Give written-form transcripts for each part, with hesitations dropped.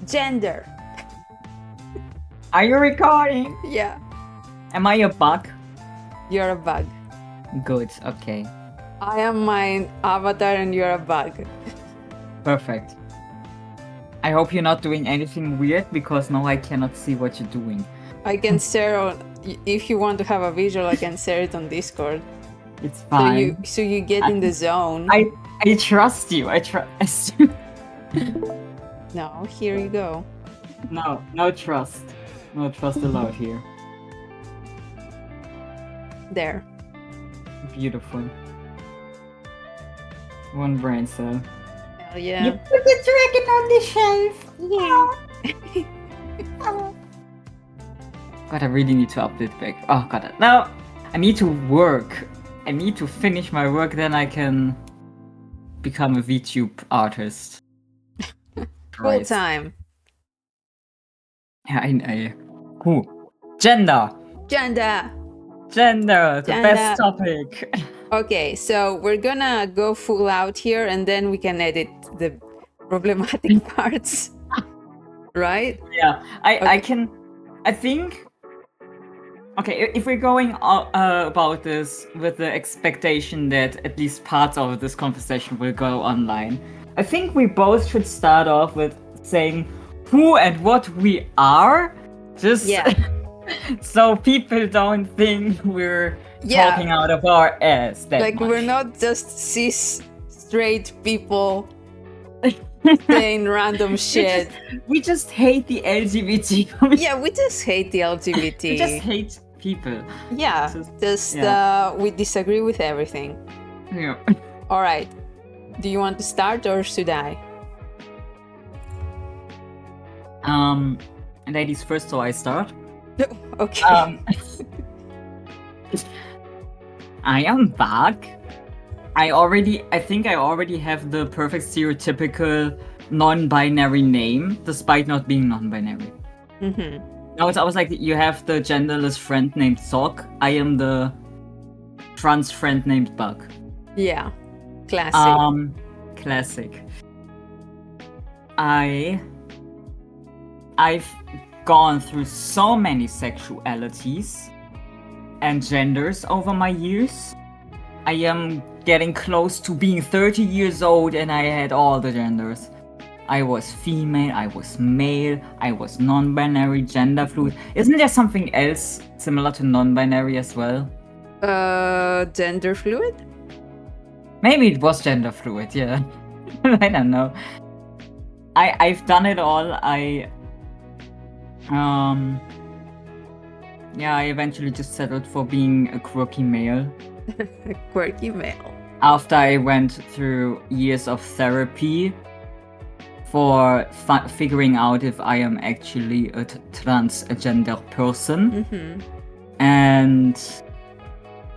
Gender. Are you recording? Yeah. Am I a bug? You're a bug. Good, okay. I am my avatar and you're a bug. Perfect. I hope you're not doing anything weird because now I cannot see what you're doing. I can share on, if you want to have a visual, I can share it on Discord. It's fine. So you get in the zone. I trust you. I trust you. No, here you go. No trust. No trust allowed here. There. Beautiful. One brain cell. Hell yeah. You put the dragon on the shelf. Yeah. God, I really need to update back. Oh god, now I need to work. I need to finish my work, then I can become a VTube artist. Full time. Yeah, I who? Gender, the best topic. Okay, so we're gonna go full out here and then we can edit the problematic parts. Right? Yeah, I can. I think. Okay, if we're going about this with the expectation that at least parts of this conversation will go online, I think we both should start off with saying who and what we are, just so people don't think we're talking out of our ass that like much. We're not just cis straight people saying random shit. We just hate the LGBT community. Yeah, we just hate the LGBT. We just hate people. Yeah, we disagree with everything. Yeah. All right. Do you want to start or should I? Ladies first, so I start. Okay. I am back. I think I already have the perfect stereotypical non-binary name, despite not being non-binary. Mm-hmm. Now I was like, you have the genderless friend named Sock. I am the trans friend named Bug. Yeah. Classic. Classic. I've gone through so many sexualities and genders over my years. I am getting close to being 30 years old and I had all the genders. I was female, I was male, I was non-binary, gender fluid. Isn't there something else similar to non-binary as well? Gender fluid? Maybe it was gender fluid, yeah. I don't know. I've done it all. I eventually just settled for being a quirky male. Quirky male. After I went through years of therapy for figuring out if I am actually a transgender person. Mm-hmm. And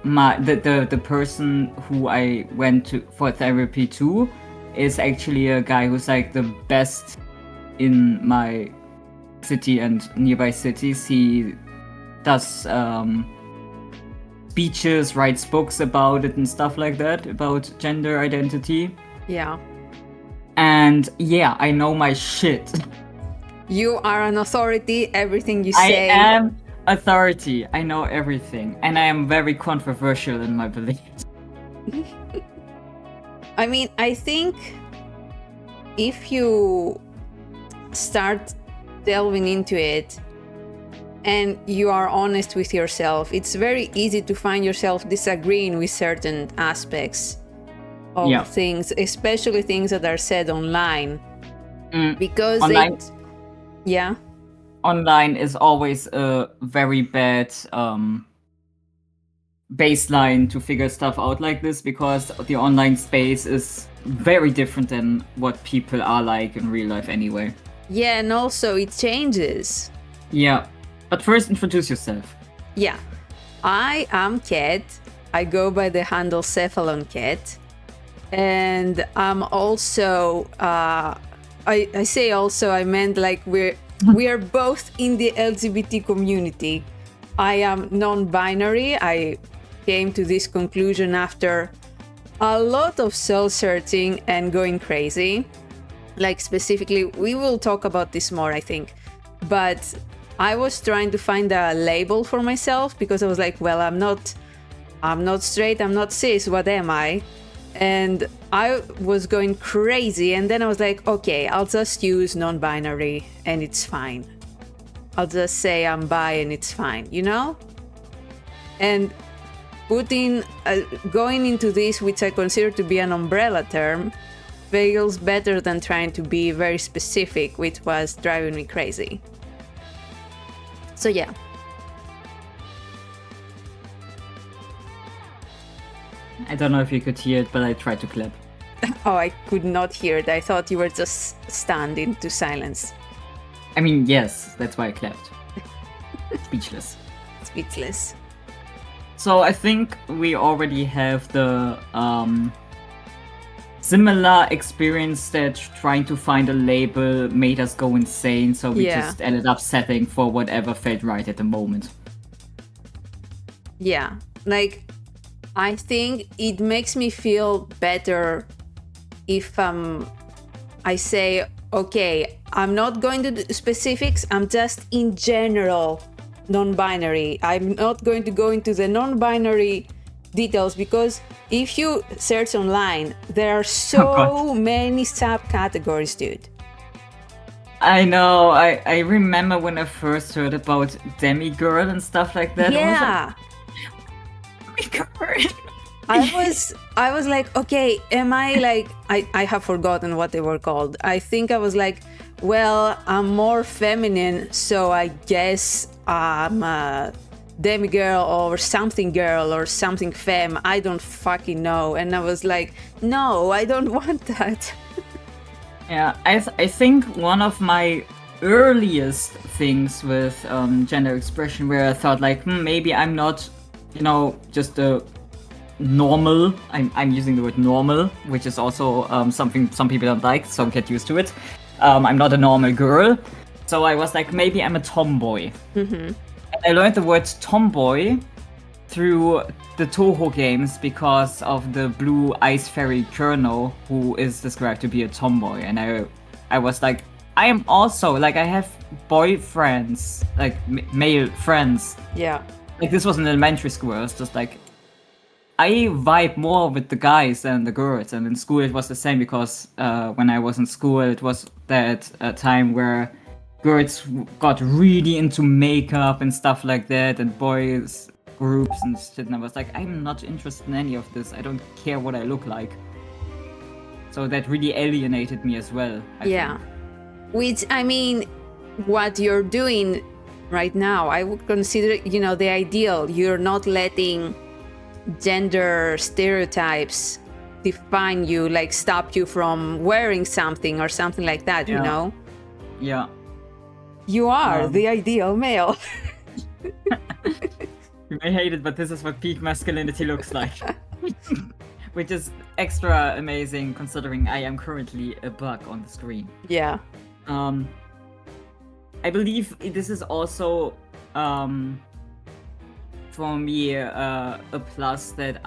the person who I went for therapy to is actually a guy who's like the best in my city and nearby cities. He does speeches, writes books about it and stuff like that, about gender identity. Yeah. And yeah, I know my shit. You are an authority, everything you say. I am authority. I know everything. And I am very controversial in my beliefs. I mean, I think if you start delving into it and you are honest with yourself, it's very easy to find yourself disagreeing with certain aspects of things, especially things that are said online. Because online, yeah. Online is always a very bad baseline to figure stuff out like this, because the online space is very different than what people are like in real life anyway. Yeah, and also it changes. Yeah, but first introduce yourself. Yeah, I am Ket. I go by the handle CephalonKet. And I'm also, I say also, I meant like we are both in the LGBT community. I am non-binary. I came to this conclusion after a lot of soul searching and going crazy. like specifically, we will talk about this more, I think, but I was trying to find a label for myself because I was like, well, I'm not straight, I'm not cis, what am I? And I was going crazy, and then I was like, okay, I'll just use non-binary and it's fine. I'll just say I'm bi and it's fine, you know? And going into this, which I consider to be an umbrella term, feels better than trying to be very specific, which was driving me crazy. So yeah. I don't know if you could hear it, but I tried to clap. Oh, I could not hear it. I thought you were just stunned into silence. I mean, yes, that's why I clapped. Speechless. Speechless. So I think we already have the similar experience that trying to find a label made us go insane, so we just ended up settling for whatever felt right at the moment. Yeah, like, I think it makes me feel better if I say, okay, I'm not going to do specifics, I'm just in general non-binary. I'm not going to go into the non-binary details, because if you search online, there are so many subcategories, dude. I know. I remember when I first heard about demigirl and stuff like that. Yeah. I was like, okay, am I like, I have forgotten what they were called. I think I was like, well, I'm more feminine, so I guess I'm a demigirl or something girl or something femme. I don't fucking know. And I was like, no, I don't want that. Yeah, I think one of my earliest things with gender expression where I thought like, maybe I'm not, just a normal. I'm using the word normal, which is also something some people don't like, so get used to it. I'm not a normal girl, so I was like, maybe I'm a tomboy. Mm-hmm. I learned the word tomboy through the Toho games because of the blue ice fairy Colonel, who is described to be a tomboy, and I was like, I am also like, I have boyfriends, like male friends. Yeah. Like, this was in elementary school. I was just like, I vibe more with the guys than the girls. And in school it was the same, because when I was in school it was that time where girls got really into makeup and stuff like that, and boys groups and shit, and I was like, I'm not interested in any of this. I don't care what I look like. So that really alienated me as well, I think. Which, I mean, what you're doing right now, I would consider, the ideal. You're not letting gender stereotypes define you, like stop you from wearing something or something like that, you know? Yeah. You are the ideal male. You may hate it, but this is what peak masculinity looks like. Which is extra amazing considering I am currently a bug on the screen. Yeah. I believe this is also for me a plus that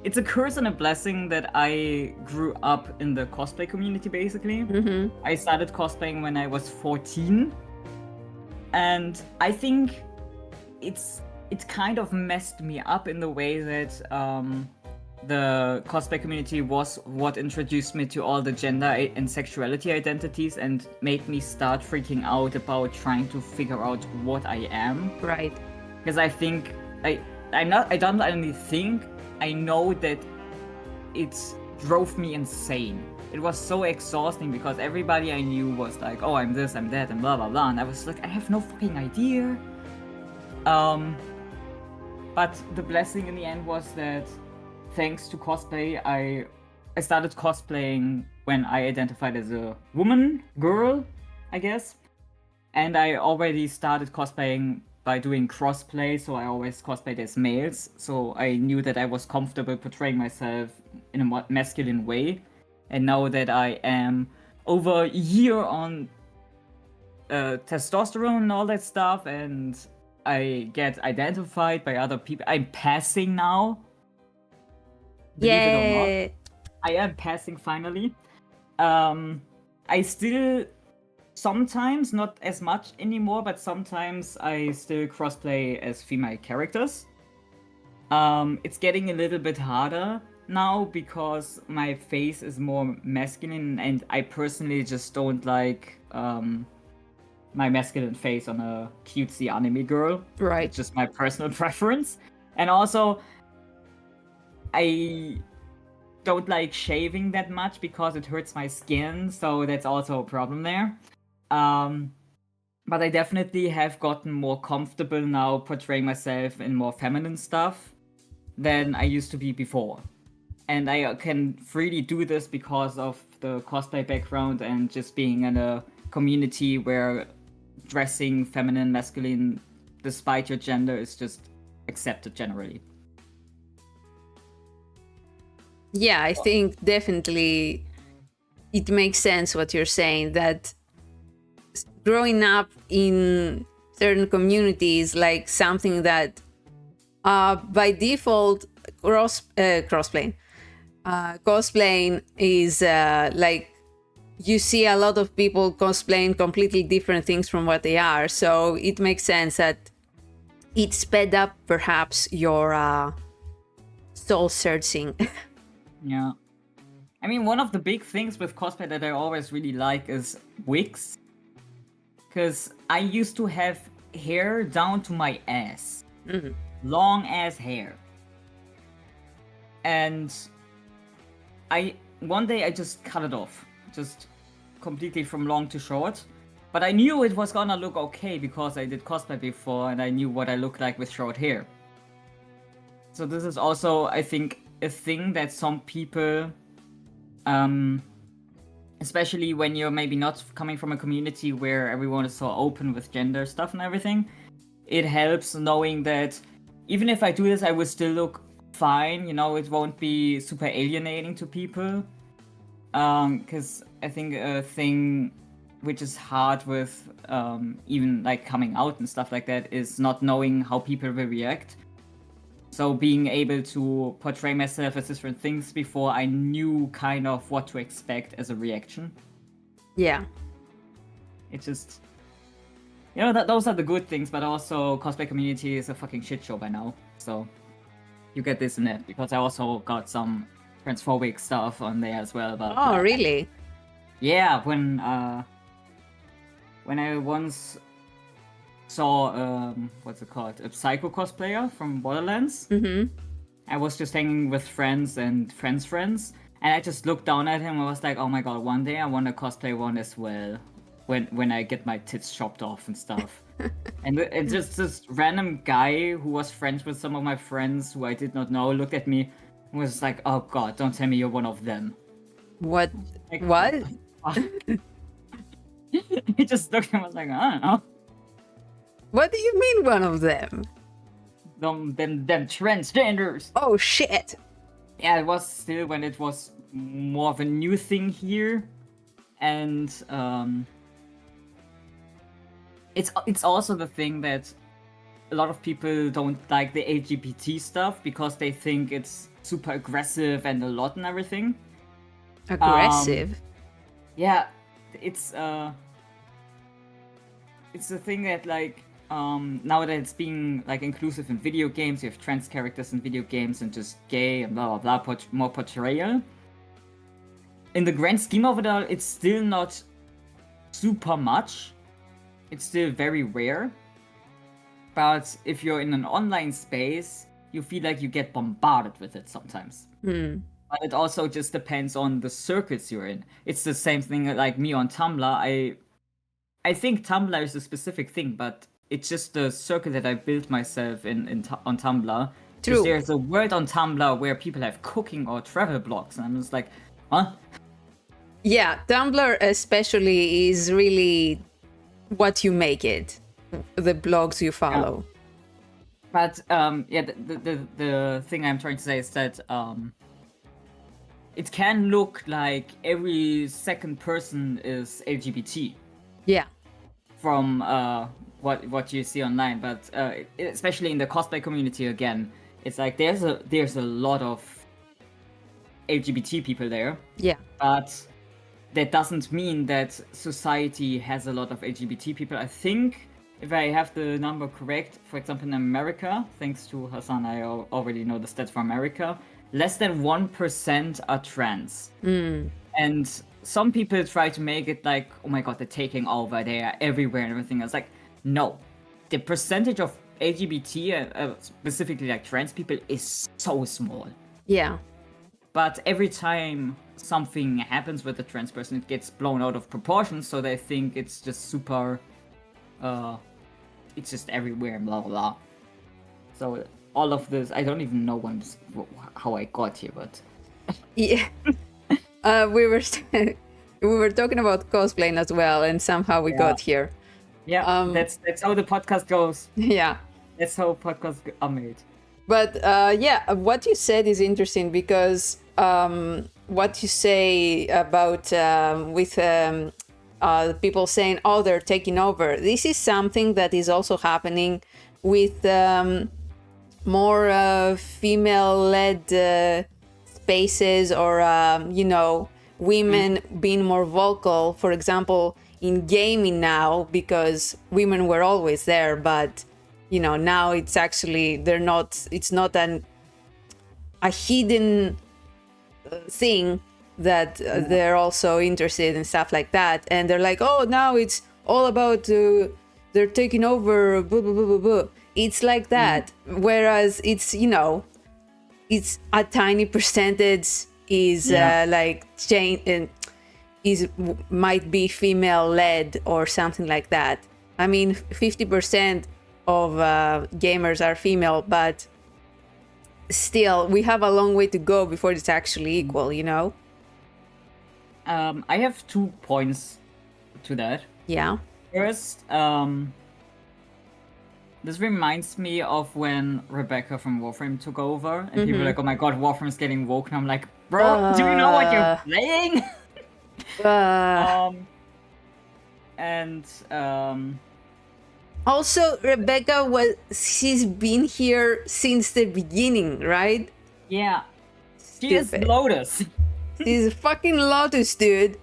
it's a curse and a blessing that I grew up in the cosplay community, basically. Mm-hmm. I started cosplaying when I was 14, and I think it kind of messed me up in the way that the cosplay community was what introduced me to all the gender and sexuality identities and made me start freaking out about trying to figure out what I am. Right. Because I think I don't only think, I know that it drove me insane. It was so exhausting because everybody I knew was like, oh, I'm this, I'm that, and blah blah blah, and I was like, I have no fucking idea. But the blessing in the end was that thanks to cosplay, I started cosplaying when I identified as a woman, girl, I guess. And I already started cosplaying by doing crossplay, so I always cosplayed as males. So I knew that I was comfortable portraying myself in a masculine way. And now that I am over a year on testosterone and all that stuff, and I get identified by other people, I'm passing now. Believe it or not, I am passing finally. I still sometimes, not as much anymore, but sometimes I still crossplay as female characters. It's getting a little bit harder now because my face is more masculine, and I personally just don't like my masculine face on a cutesy anime girl. Right. It's just my personal preference. And also, I don't like shaving that much because it hurts my skin, so that's also a problem there. But I definitely have gotten more comfortable now portraying myself in more feminine stuff than I used to be before. And I can freely do this because of the cosplay background and just being in a community where dressing feminine, masculine, despite your gender, is just accepted generally. Yeah, I think definitely it makes sense what you're saying, that growing up in certain communities, like something that by default cosplaying is like you see a lot of people cosplaying completely different things from what they are, so it makes sense that it sped up perhaps your soul searching. Yeah. I mean, one of the big things with cosplay that I always really like is wigs. Because I used to have hair down to my ass. Long ass hair. And one day I just cut it off. Just completely from long to short. But I knew it was gonna look okay because I did cosplay before and I knew what I looked like with short hair. So this is also, I think, a thing that some people, especially when you're maybe not coming from a community where everyone is so open with gender stuff and everything, it helps knowing that even if I do this, I will still look fine. You know, it won't be super alienating to people. Because I think a thing which is hard with even like coming out and stuff like that is not knowing how people will react. So being able to portray myself as different things before I knew kind of what to expect as a reaction. Yeah. It just, you know, those are the good things, but also cosplay community is a fucking shit show by now. So you get this in it because I also got some transphobic stuff on there as well. But Oh, really? yeah, when I once saw what's it called, a psycho cosplayer from Borderlands. I was just hanging with friends and friends, and I just looked down at him and was like, oh my god, one day I want to cosplay one as well, when I get my tits chopped off and stuff. And it just this random guy who was friends with some of my friends who I did not know looked at me and was like, oh god, don't tell me you're one of them. What? Like, What? He just looked at me and was like, I don't know. What do you mean one of them? Them transgenders. Oh shit. Yeah, it was still when it was more of a new thing here, and it's also the thing that a lot of people don't like the LGBT stuff because they think it's super aggressive and a lot and everything. Aggressive? Yeah, it's the thing that like now that it's being like inclusive in video games, you have trans characters in video games and just gay and blah blah blah, more portrayal. In the grand scheme of it all, it's still not super much. It's still very rare. But if you're in an online space, you feel like you get bombarded with it sometimes. But it also just depends on the circuits you're in. It's the same thing like me on Tumblr. I think Tumblr is a specific thing, but it's just the circuit that I built myself on Tumblr. True. There's a world on Tumblr where people have cooking or travel blogs, and I'm just like, huh? Yeah, Tumblr especially is really what you make it. The blogs you follow. But yeah, the thing I'm trying to say is that it can look like every second person is LGBT. Yeah. From what you see online, but especially in the cosplay community again, it's like there's a lot of LGBT people there. Yeah. But that doesn't mean that society has a lot of LGBT people. I think, if I have the number correct, for example, in America, thanks to Hassan, I already know the stats for America, less than 1% are trans. And some people try to make it like, oh my god, they're taking over, they are everywhere and everything else. Like, no. The percentage of LGBT, specifically like trans people, is so small. Yeah. But every time something happens with a trans person, it gets blown out of proportion, so they think it's just super, it's just everywhere, blah blah blah. So all of this, I don't even know how I got here, but Yeah. We were talking about cosplaying as well, and somehow we got here. Yeah, that's how the podcast goes. Yeah. That's how podcasts are made. But what you said is interesting, because what you say about with people saying, oh, they're taking over. This is something that is also happening with more female-led spaces, or, women being more vocal. For example, in gaming now, because women were always there, but now it's actually, it's not a hidden thing that they're also interested in stuff like that. And they're like, oh, now it's all about, they're taking over, blah, blah, blah, blah, blah. It's like that. Whereas it's, it's a tiny percentage is might be female led or something like that. I mean, 50% of gamers are female, but still we have a long way to go before it's actually equal, I have 2 points to that. Yeah. First, this reminds me of when Rebecca from Warframe took over, and people were like, oh my god, Warframe's getting woke, and I'm like, bro, do you know what you're playing? Also, Rebecca she's been here since the beginning, right? Yeah. She is Lotus. She's fucking Lotus, dude.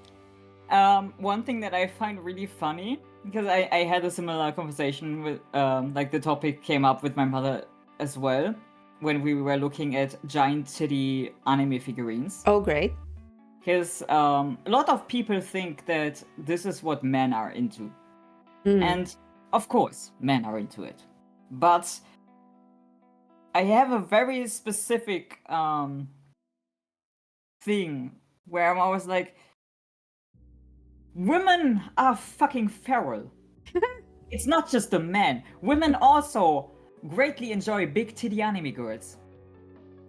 One thing that I find really funny, because I had a similar conversation with, like the topic came up with my mother as well, when we were looking at giant titty anime figurines. Oh, great. Because a lot of people think that this is what men are into. And of course, men are into it. But I have a very specific thing where I'm always like, women are fucking feral. It's not just the men. Women also greatly enjoy big titty anime girls.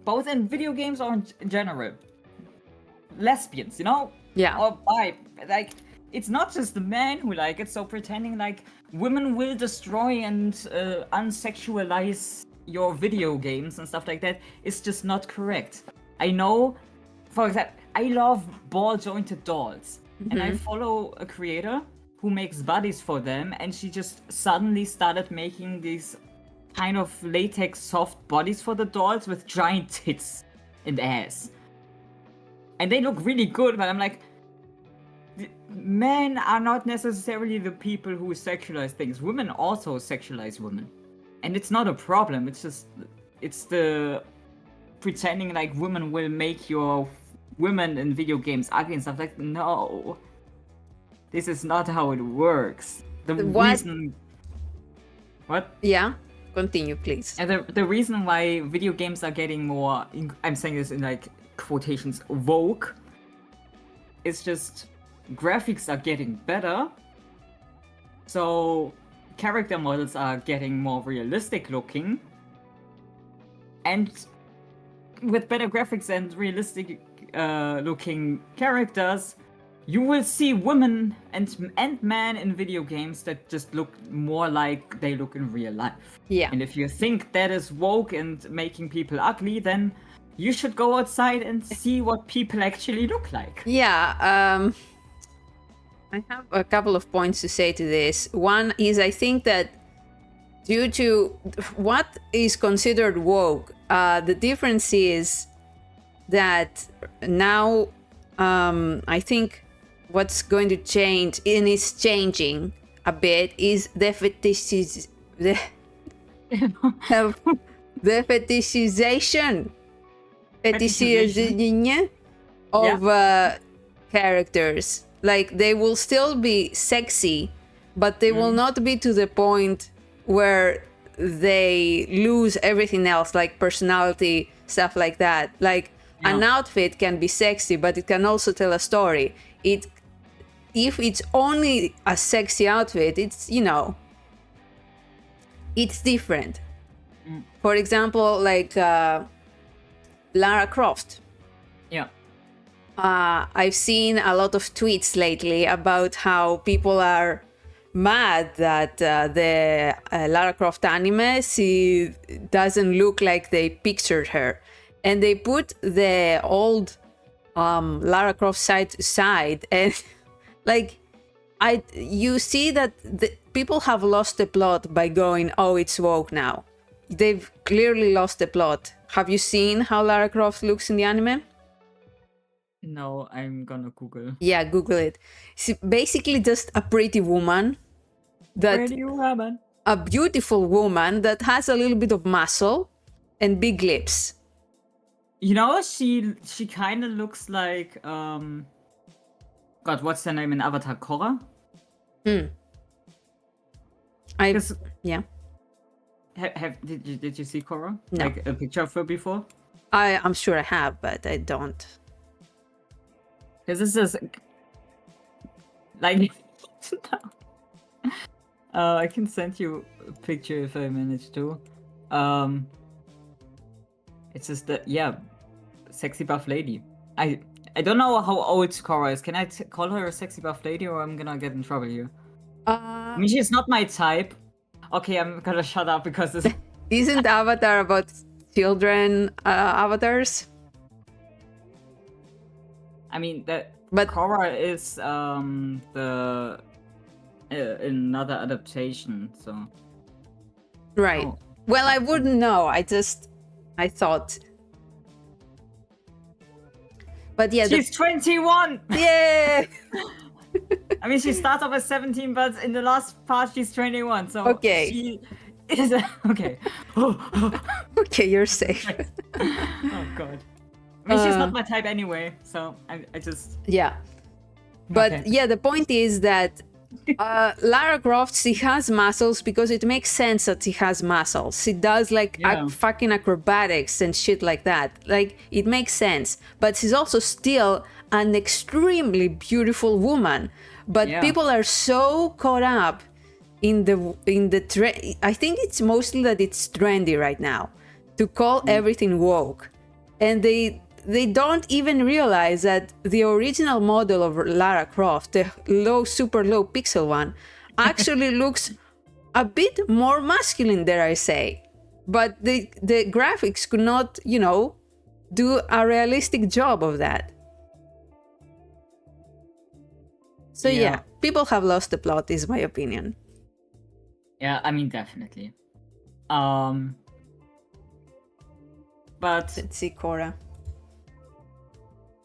Both in video games or in general. Lesbians, Yeah. Or bi. Like, it's not just the men who like it, so pretending like women will destroy and unsexualize your video games and stuff like that is just not correct. I know, for example, I love ball-jointed dolls. And I follow a creator who makes bodies for them, and she just suddenly started making these kind of latex soft bodies for the dolls with giant tits and ass. And they look really good, but I'm like, men are not necessarily the people who sexualize things. Women also sexualize women. And it's not a problem, it's the pretending like women will make your women in video games ugly and stuff like, no. This is not how it works. Reason... What? Yeah, continue, please. And the reason why video games are getting more, I'm saying this in like quotations, woke, is just graphics are getting better. So character models are getting more realistic looking. And with better graphics and realistic looking characters, you will see women and men in video games that just look more like they look in real life. Yeah. And if you think that is woke and making people ugly, then you should go outside and see what people actually look like. Yeah, I have a couple of points to say to this. One is, I think that due to what is considered woke, the difference is that now I think what's going to change and is changing a bit is the fetishization of characters. Like, they will still be sexy, but they will not be to the point where they lose everything else, like personality, stuff like that. Like, an outfit can be sexy, but it can also tell a story. If it's only a sexy outfit, it's, you know, it's different. For example, like Lara Croft. Yeah. I've seen a lot of tweets lately about how people are mad that the Lara Croft anime, she doesn't look like they pictured her. And they put the old Lara Croft side to side, and like, you see that the people have lost the plot by going, oh, it's woke now. They've clearly lost the plot. Have you seen how Lara Croft looks in the anime? No, I'm gonna Google. Yeah, Google it. She's basically just a pretty woman. A beautiful woman that has a little bit of muscle and big lips. You know, she kind of looks like God, what's her name in Avatar? Korra? Yeah. Did you see Korra? No. Like a picture of her before? I'm sure I have, but I don't. Because this is like I can send you a picture if I manage to. It's just that, yeah, sexy buff lady. I don't know how old Korra is. Can I call her a sexy buff lady, or I'm gonna get in trouble here? I mean, she's not my type. Okay, I'm gonna shut up because this isn't Avatar about children avatars? I mean, but Korra is the another adaptation, so right. Oh. Well, I wouldn't know. I thought. But yeah, she's 21. Yeah. I mean, she starts off as 17, but in the last part, she's 21. So okay. She is okay. Okay, you're safe. Oh god. I mean, she's not my type anyway, so I just... Yeah. But okay. Yeah, the point is that Lara Croft, she has muscles because it makes sense that she has muscles. She does like fucking acrobatics and shit like that. Like, it makes sense. But she's also still an extremely beautiful woman. But people are so caught up in the trend. I think it's mostly that it's trendy right now to call everything woke. And they don't even realize that the original model of Lara Croft, the super low pixel one, actually looks a bit more masculine, dare I say. But the graphics could not, you know, do a realistic job of that. So yeah, people have lost the plot, is my opinion. Yeah, I mean, definitely. But let's see, Korra.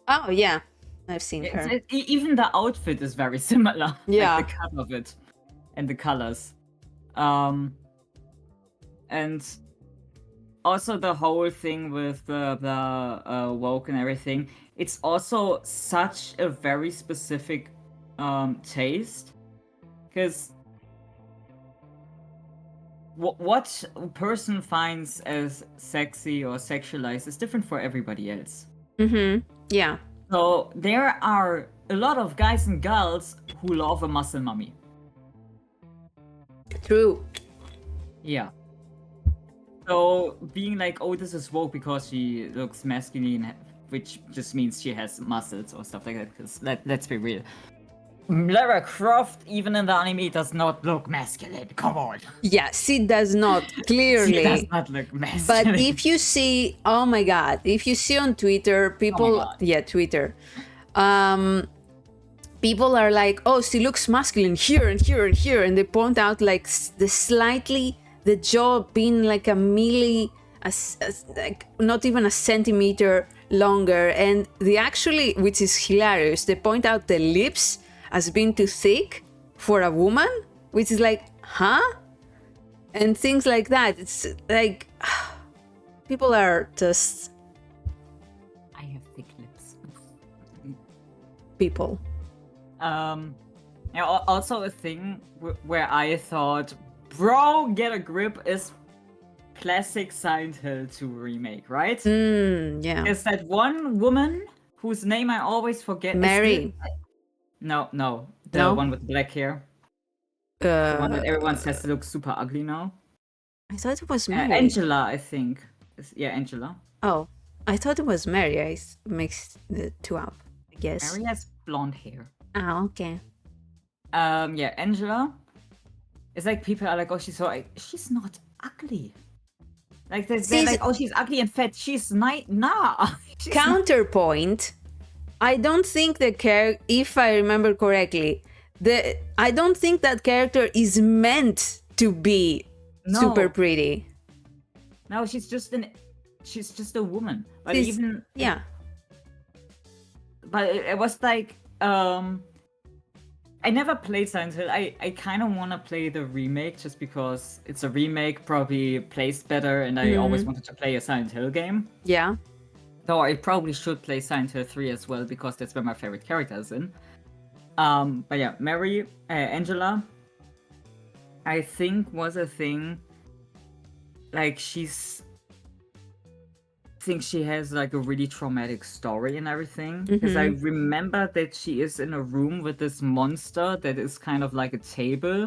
Oh yeah, I've seen her. Even the outfit is very similar. Yeah, like the cut of it and the colors. And also the whole thing with the woke and everything. It's also such a very specific taste, because what a person finds as sexy or sexualized is different for everybody else. Yeah. So there are a lot of guys and girls who love a muscle mummy. True. Yeah. So being like, oh, this is woke because she looks masculine, which just means she has muscles or stuff like that. Because let's be real, Lara Croft, even in the anime, does not look masculine. Come on. Yeah, she does not, clearly. She does not look masculine. But if you see, oh my god, if you see on Twitter, people, Twitter, people are like, oh, she looks masculine here and here and here, and they point out like the jaw being like a like not even a centimeter longer, and they actually, which is hilarious, they point out the lips as being too thick for a woman, which is like, huh? And things like that. It's like people are just I have thick lips. people. Also a thing where I thought, bro, get a grip is classic Silent Hill 2 remake, right? Yeah. Is that one woman whose name I always forget? Mary. No, the No? one with black hair. The one that everyone says looks super ugly now. I thought it was Mary. Angela, I think. Yeah, Angela. Oh, I thought it was Mary. I mixed the two up, I guess. Mary has blonde hair. Oh, okay. Yeah, Angela. It's like people are like, oh, she's not ugly. Like they're like, oh, she's ugly and fat. She's nah. She's Counterpoint. I don't think the character, if I remember correctly, I don't think that character is meant to be super pretty. No, she's just a woman. But yeah. But it was like, I never played Silent Hill. I kind of want to play the remake just because it's a remake, probably plays better, and I always wanted to play a Silent Hill game. Yeah. Though I probably should play Silent Hill 3 as well because that's where my favorite character is in. But yeah, Angela, I think was a thing. Like I think she has like a really traumatic story and everything. Because I remember that she is in a room with this monster that is kind of like a table.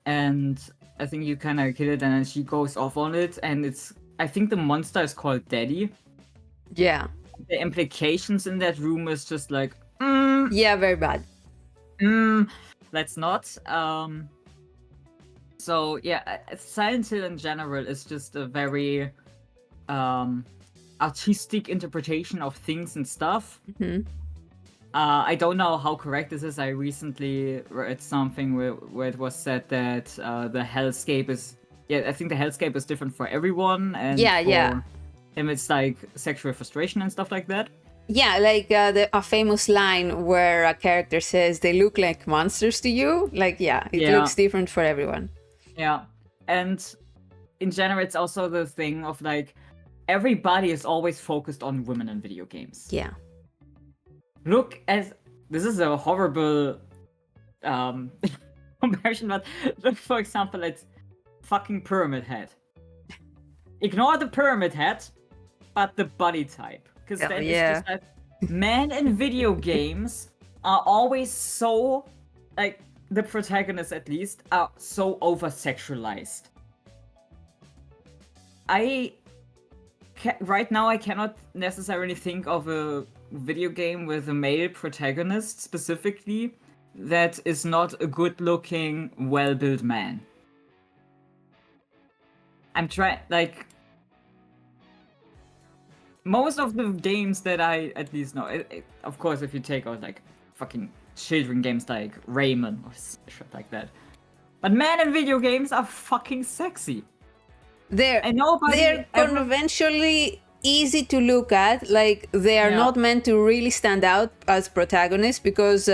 And I think you kind of kill it and then she goes off on it. And I think the monster is called Daddy. Yeah. The implications in that room is just like, yeah, very bad. Let's not. So yeah, Silent Hill in general is just a very artistic interpretation of things and stuff. I don't know how correct this is. I recently read something where it was said that the hellscape is, I think the hellscape is different for everyone, and for him it's like sexual frustration and stuff like that. Yeah, like a famous line where a character says they look like monsters to you. Like, it looks different for everyone. Yeah, and in general, it's also the thing of like, everybody is always focused on women in video games. Yeah. This is a horrible comparison, but look, for example, at fucking Pyramid Head. Ignore the Pyramid Head, but the body type. Because then it's just like, men in video games are always so, like, the protagonists at least, are so over-sexualized. Right now I cannot necessarily think of a video game with a male protagonist specifically that is not a good-looking, well-built man. I'm trying, like, most of the games that I at least know, of course, if you take out like fucking children games like Rayman or shit like that, but men in video games are fucking sexy. They're conventionally easy to look at. Like, they are not meant to really stand out as protagonists because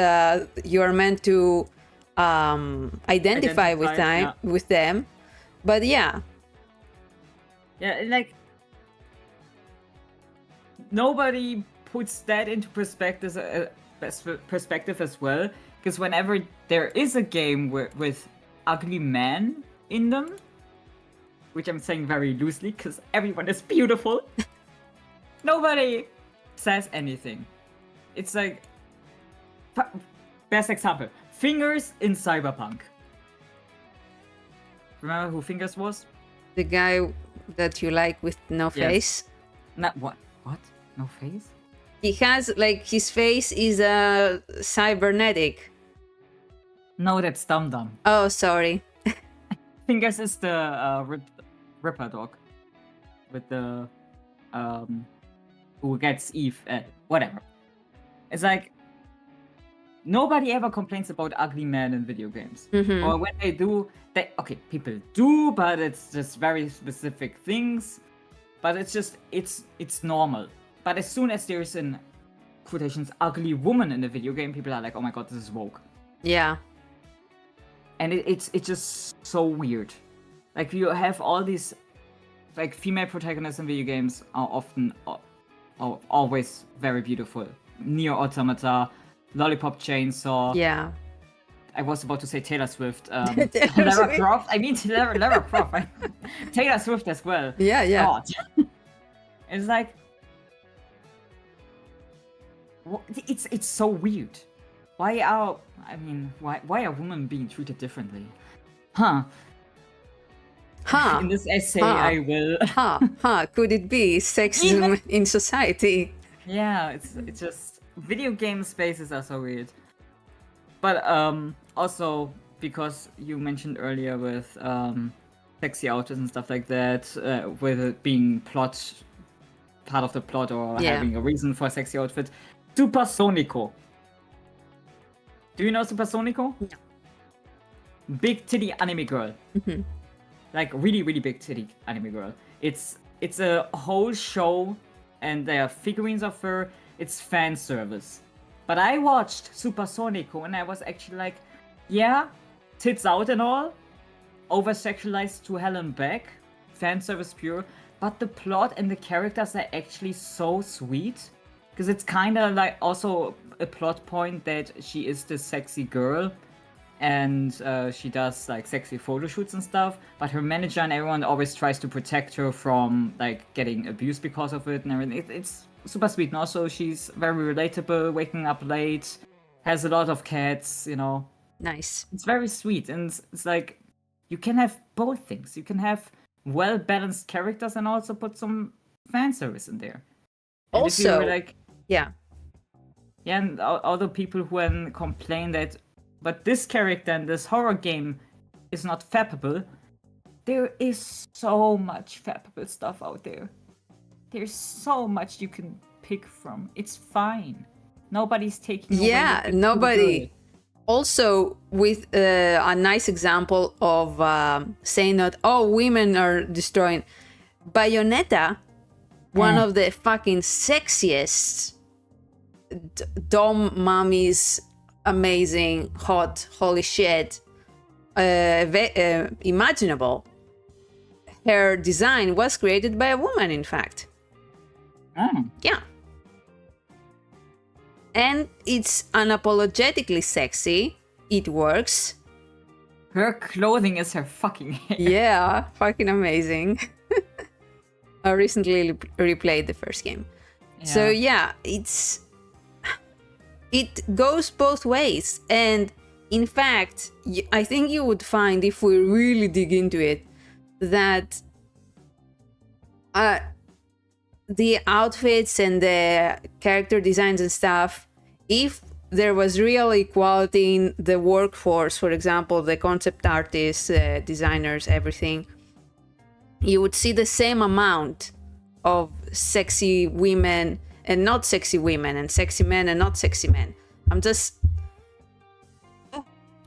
you are meant to identify with them. But like, nobody puts that into perspective as well, because whenever there is a game with ugly men in them, which I'm saying very loosely because everyone is beautiful, nobody says anything. It's like, best example, Fingers in Cyberpunk. Remember who Fingers was? The guy that you like with no face? Not what? What? No face? He has, like, his face is cybernetic. No, that's Dum Dum. Oh, sorry. Fingers is the Ripper dog. With the, who gets Eve, whatever. It's like, nobody ever complains about ugly men in video games. Or when they do, people do, but it's just very specific things. But it's just, it's normal. But as soon as there's an quotations ugly woman in the video game, people are like, oh my god, this is woke. Yeah. And it's just so weird. Like, you have all these, like, female protagonists in video games are often always very beautiful. Nier Automata, Lollipop Chainsaw. Yeah. I was about to say Taylor Swift. Taylor Lara Swift. Croft. I mean Lara Croft. Taylor Swift as well. Yeah. God. It's like, it's so weird. Why are women being treated differently? Huh. In this essay, I will. Could it be sexism in society? Yeah, it's just video game spaces are so weird. But also because you mentioned earlier with sexy outfits and stuff like that, with it being part of the plot or having a reason for a sexy outfit. Supersonico. Do you know Supersonico? No. Big titty anime girl. Mm-hmm. Like really, really big titty anime girl. It's a whole show, and there are figurines of her. It's fan service. But I watched Supersonico and I was actually like, yeah, tits out and all, over sexualized to hell and back, fan service pure. But the plot and the characters are actually so sweet, because it's kind of like also a plot point that she is this sexy girl. And she does like sexy photo shoots and stuff, but her manager and everyone always tries to protect her from like getting abused because of it and everything. It's super sweet. And also she's very relatable, waking up late, has a lot of cats, you know. Nice. It's very sweet, and it's like you can have both things. You can have well-balanced characters and also put some fan service in there. And Also, yeah, and all the people who complain that, but this character in this horror game is not fappable. There is so much fappable stuff out there. There's so much you can pick from. It's fine. Nobody's taking away. Yeah, nobody. Also, with a nice example of saying that, oh, women are destroying. Bayonetta, one of the fucking sexiest dom mummies, amazing, hot, holy shit, imaginable. Her design was created by a woman, in fact. Yeah. And it's unapologetically sexy. It works. Her clothing is her fucking hair. Yeah, fucking amazing. I recently replayed the first game. Yeah. So yeah, it goes both ways. And in fact, I think you would find, if we really dig into it, that the outfits and the character designs and stuff, if there was real equality in the workforce, for example, the concept artists, designers, everything, you would see the same amount of sexy women and not sexy women, and sexy men and not sexy men. I'm just...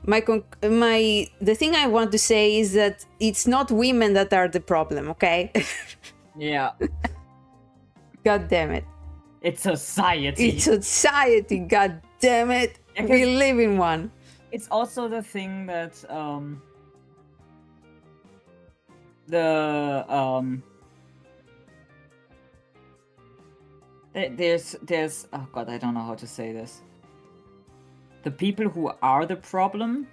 the thing I want to say is that it's not women that are the problem, okay? Yeah. God damn it. It's society. It's society, god damn it. We live in one. It's also the thing that there's oh god, I don't know how to say this. The people who are the problem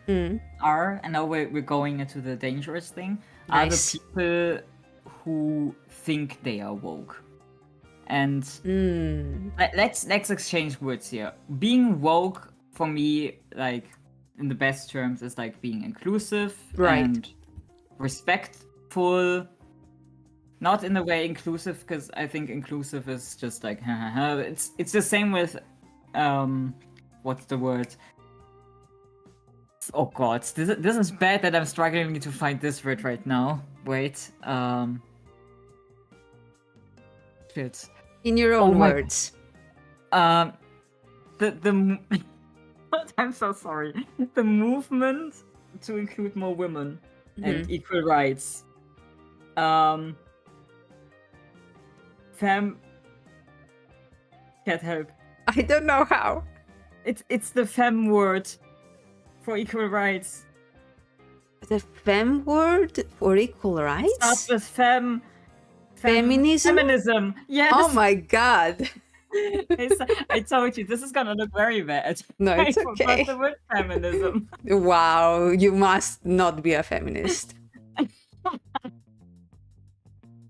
are, and now we're going into the dangerous thing, are the people who think they are woke. And let's exchange words here. Being woke, for me, like in the best terms, is like being inclusive and respectful. Not in the way inclusive, because I think inclusive is just like it's the same with what's the word? Oh god, this is bad that I'm struggling to find this word right now. Wait, shit. In your own words. I'm so sorry. The movement to include more women and equal rights. Can't help. I don't know how. It's the fem word for equal rights. The fem word for equal rights? Starts with Feminism? Feminism. Yes. Oh my god. I told you this is gonna look very bad. No, it's I forgot okay. the word feminism. Wow, you must not be a feminist.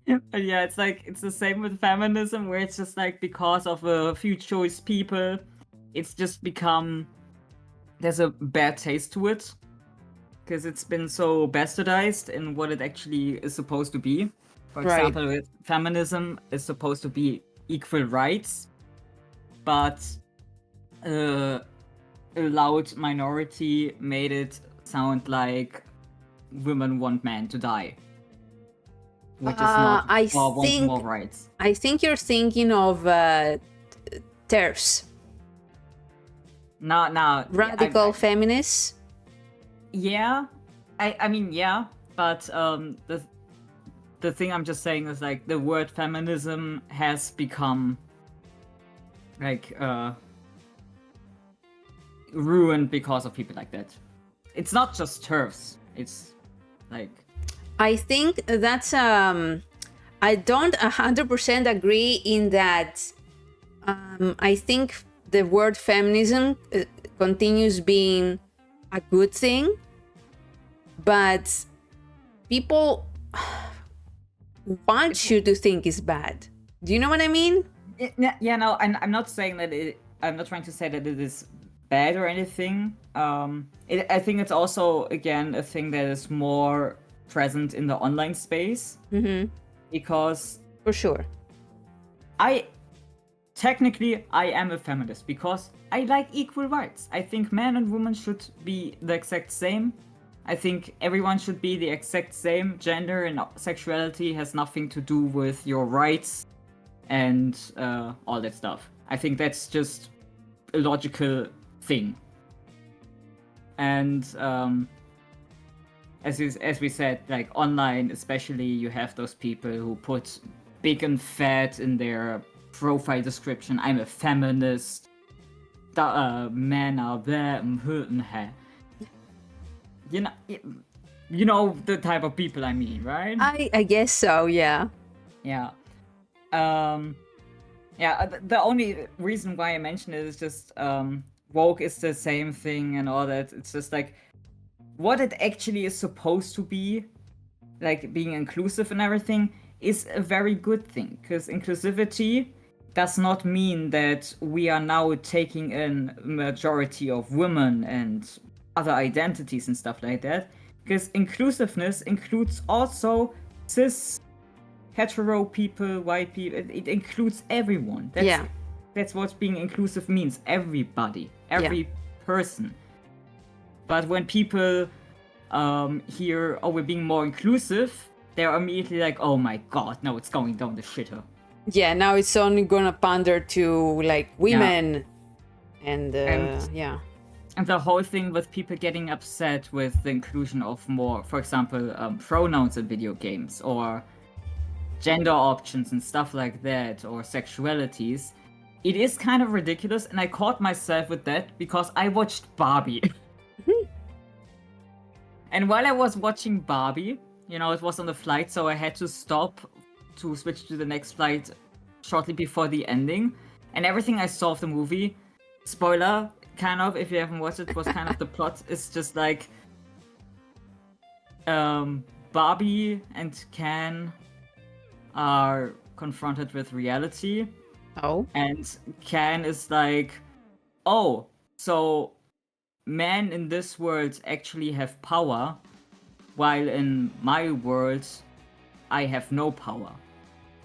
But yeah, it's the same with feminism, where it's just like because of a few choice people, it's just become there's a bad taste to it because it's been so bastardized in what it actually is supposed to be. For Right. example, with feminism is supposed to be equal rights, but a loud minority made it sound like women want men to die, which is not I or want think more rights. I think you're thinking of TERFs, No, radical feminists. yeah, I mean yeah, but the thing I'm just saying is like the word feminism has become like ruined because of people like that. It's not just TERFs. It's like I think that's I don't 100% agree in that. I think the word feminism continues being a good thing, but people want you to think it's bad. Do you know what I mean? yeah, no, I'm not saying that I'm not trying to say that it is bad or anything. I think it's also again a thing that is more present in the online space because For sure. Technically I am a feminist because I like equal rights. I think men and women should be the exact same. I think everyone should be the exact same. Gender and sexuality has nothing to do with your rights and all that stuff. I think that's just a logical thing. And as we said, like online especially, you have those people who put big and fat in their profile description. I'm a feminist. Men are there. You know the type of people I mean, right? I guess so, yeah. Yeah. The only reason why I mention it is just woke is the same thing and all that. It's just like what it actually is supposed to be, like being inclusive and everything, is a very good thing. Because inclusivity does not mean that we are now taking in majority of women and other identities and stuff like that. Because inclusiveness includes also cis, hetero people, white people. It includes everyone. That's what being inclusive means. Everybody, every person. But when people hear, oh, we're being more inclusive, they're immediately like, oh my god, no, it's going down the shitter. Yeah, now it's only gonna pander to like women and yeah. And the whole thing with people getting upset with the inclusion of more, for example, pronouns in video games or gender options and stuff like that, or sexualities, it is kind of ridiculous. And I caught myself with that because I watched Barbie. And while I was watching Barbie, you know, it was on the flight, so I had to stop to switch to the next flight shortly before the ending. And everything I saw of the movie, spoiler, kind of, if you haven't watched it, was kind of the plot is just like Barbie and Ken are confronted with reality. Oh. And Ken is like, oh, so men in this world actually have power, while in my world, I have no power.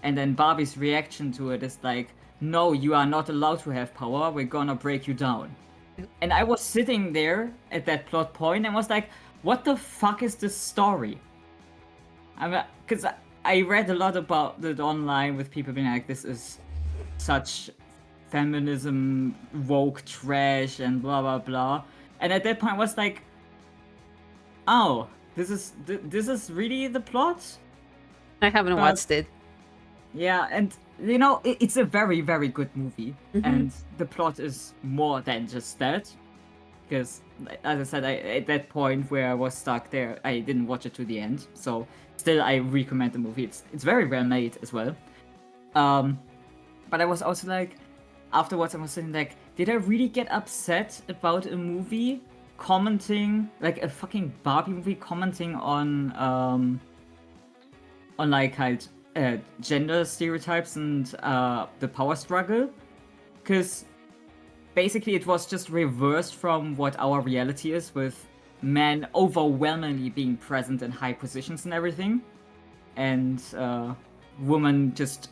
And then Barbie's reaction to it is like, no, you are not allowed to have power, we're gonna break you down. And I was sitting there at that plot point and was like, what the fuck is this story? Because I read a lot about it online with people being like, this is such feminism, woke trash, and blah blah blah. And at that point I was like, oh, this is really the plot? I haven't watched it. Yeah, and you know, it's a very, very good movie, and the plot is more than just that. Because, as I said, at that point where I was stuck there, I didn't watch it to the end. So, still, I recommend the movie. It's very well made as well. But I was also like, afterwards, I was saying like, did I really get upset about a movie commenting, like a fucking Barbie movie commenting on like halt gender stereotypes and the power struggle? Because basically it was just reversed from what our reality is, with men overwhelmingly being present in high positions and everything, and women just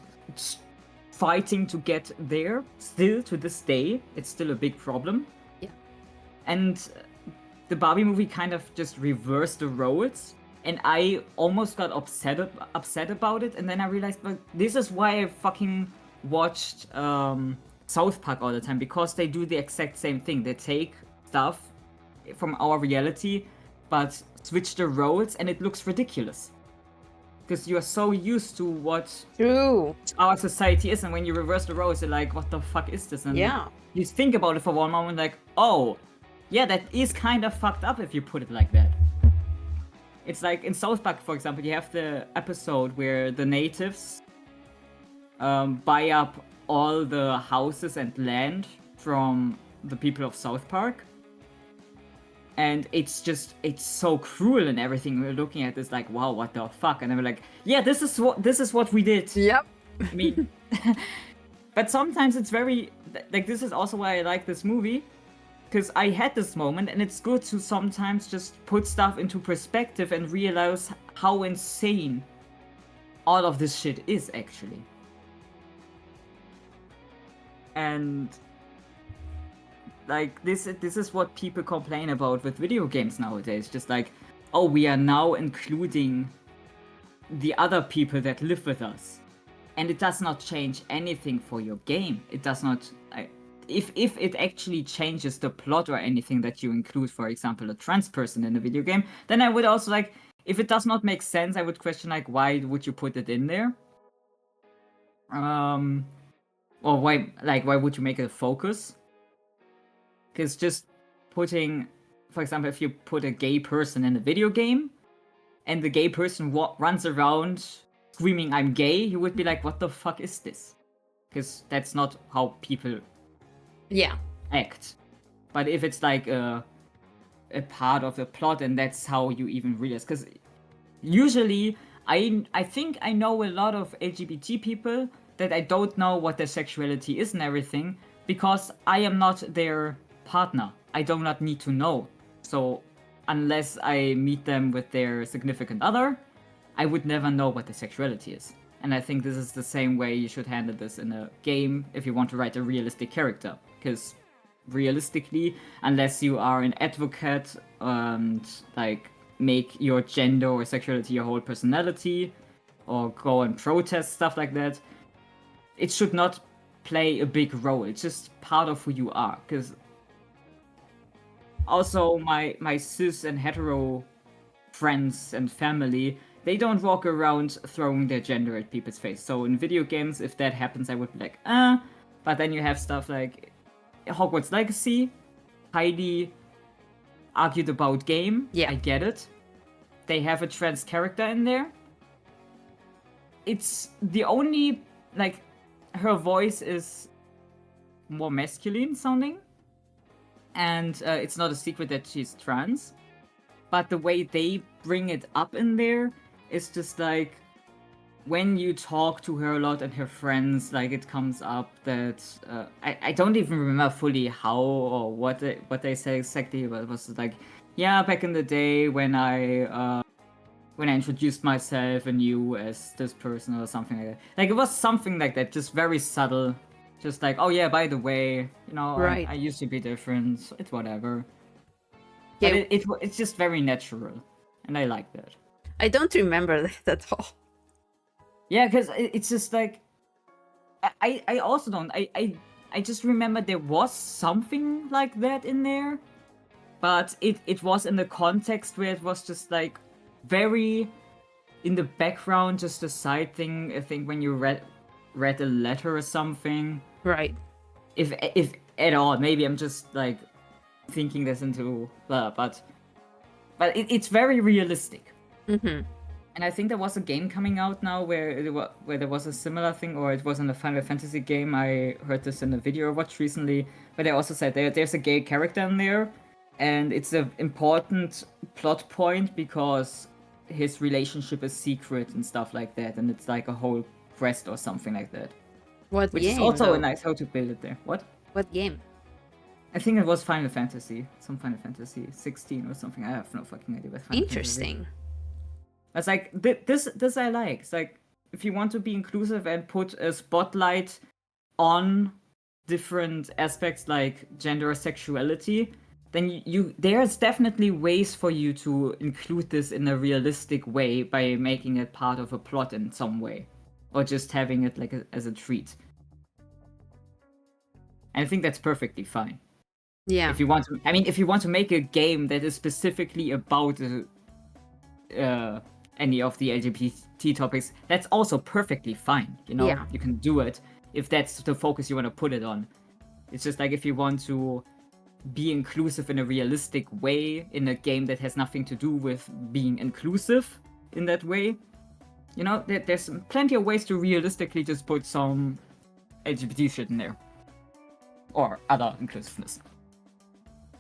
fighting to get there. Still to this day, it's still a big problem. Yeah. And the Barbie movie kind of just reversed the roles, and I almost got upset about it. And then I realized, like, this is why I fucking watched South Park all the time, because they do the exact same thing. They take stuff from our reality, but switch the roles, and it looks ridiculous. Because you are so used to what True. our society is, and when you reverse the roles, you're like, what the fuck is this? And Yeah. you think about it for one moment, like, oh, yeah, that is kind of fucked up if you put it like that. It's like in South Park, for example, you have the episode where the natives buy up all the houses and land from the people of South Park. And it's so cruel and everything. We're looking at this like, wow, what the fuck? And then we're like, yeah, this is what we did. Yep. I mean, but sometimes it's very, like, this is also why I like this movie, because I had this moment, and it's good to sometimes just put stuff into perspective and realize how insane all of this shit is actually. And like, this is what people complain about with video games nowadays. Just like, oh, we are now including the other people that live with us, and it does not change anything for your game. It does not. If it actually changes the plot or anything that you include, for example, a trans person in a video game, then I would also, like, if it does not make sense, I would question, like, why would you put it in there? Or why would you make it a focus? Because just putting, for example, if you put a gay person in a video game, and the gay person runs around screaming, "I'm gay," you would be like, what the fuck is this? Because that's not how people act. But if it's like a part of the plot, and that's how you even realize, because usually I think I know a lot of LGBT people that I don't know what their sexuality is and everything, because I am not their partner. I do not need to know. So unless I meet them with their significant other, I would never know what their sexuality is. And I think this is the same way you should handle this in a game if you want to write a realistic character. Because realistically, unless you are an advocate and like make your gender or sexuality your whole personality, or go and protest stuff like that, it should not play a big role. It's just part of who you are. Because also my cis and hetero friends and family, they don't walk around throwing their gender at people's face. So in video games, if that happens, I would be like, But then you have stuff like Hogwarts Legacy, highly argued about game. Yeah. I get it. They have a trans character in there. It's the only, like, her voice is more masculine sounding. And it's not a secret that she's trans. But the way they bring it up in there is just like, when you talk to her a lot and her friends, like, it comes up that I don't even remember fully how or what they say exactly, but it was like, yeah, back in the day when I introduced myself and you as this person or something like that. Like, it was something like that, just very subtle, just like, oh yeah, by the way, you know, Right. I used to be different. So it's whatever. Yeah. But it's just very natural, and I like that. I don't remember that at all. Yeah, because it's just like, I also don't. I just remember there was something like that in there, but it was in the context where it was just like very in the background, just a side thing. I think when you read a letter or something. Right. If at all, maybe I'm just like thinking this into but it's very realistic. Mm-hmm. And I think there was a game coming out now where there was a similar thing, or it was in a Final Fantasy game. I heard this in a video I watched recently, but they also said there's a gay character in there, and it's an important plot point because his relationship is secret and stuff like that, and it's like a whole quest or something like that. What Which game? is also though? a nice how to build it there. What? What game? I think it was Final Fantasy, some Final Fantasy 16 or something. I have no fucking idea. What Final Interesting. Fantasy. It's like this I like. It's like if you want to be inclusive and put a spotlight on different aspects like gender or sexuality, then there's definitely ways for you to include this in a realistic way by making it part of a plot in some way, or just having it like as a treat. And I think that's perfectly fine. Yeah. If you want to make a game that is specifically about any of the LGBT topics, that's also perfectly fine. You know, Yeah. you can do it if that's the focus you want to put it on. It's just like if you want to be inclusive in a realistic way in a game that has nothing to do with being inclusive in that way, you know, there's plenty of ways to realistically just put some LGBT shit in there. Or other inclusiveness.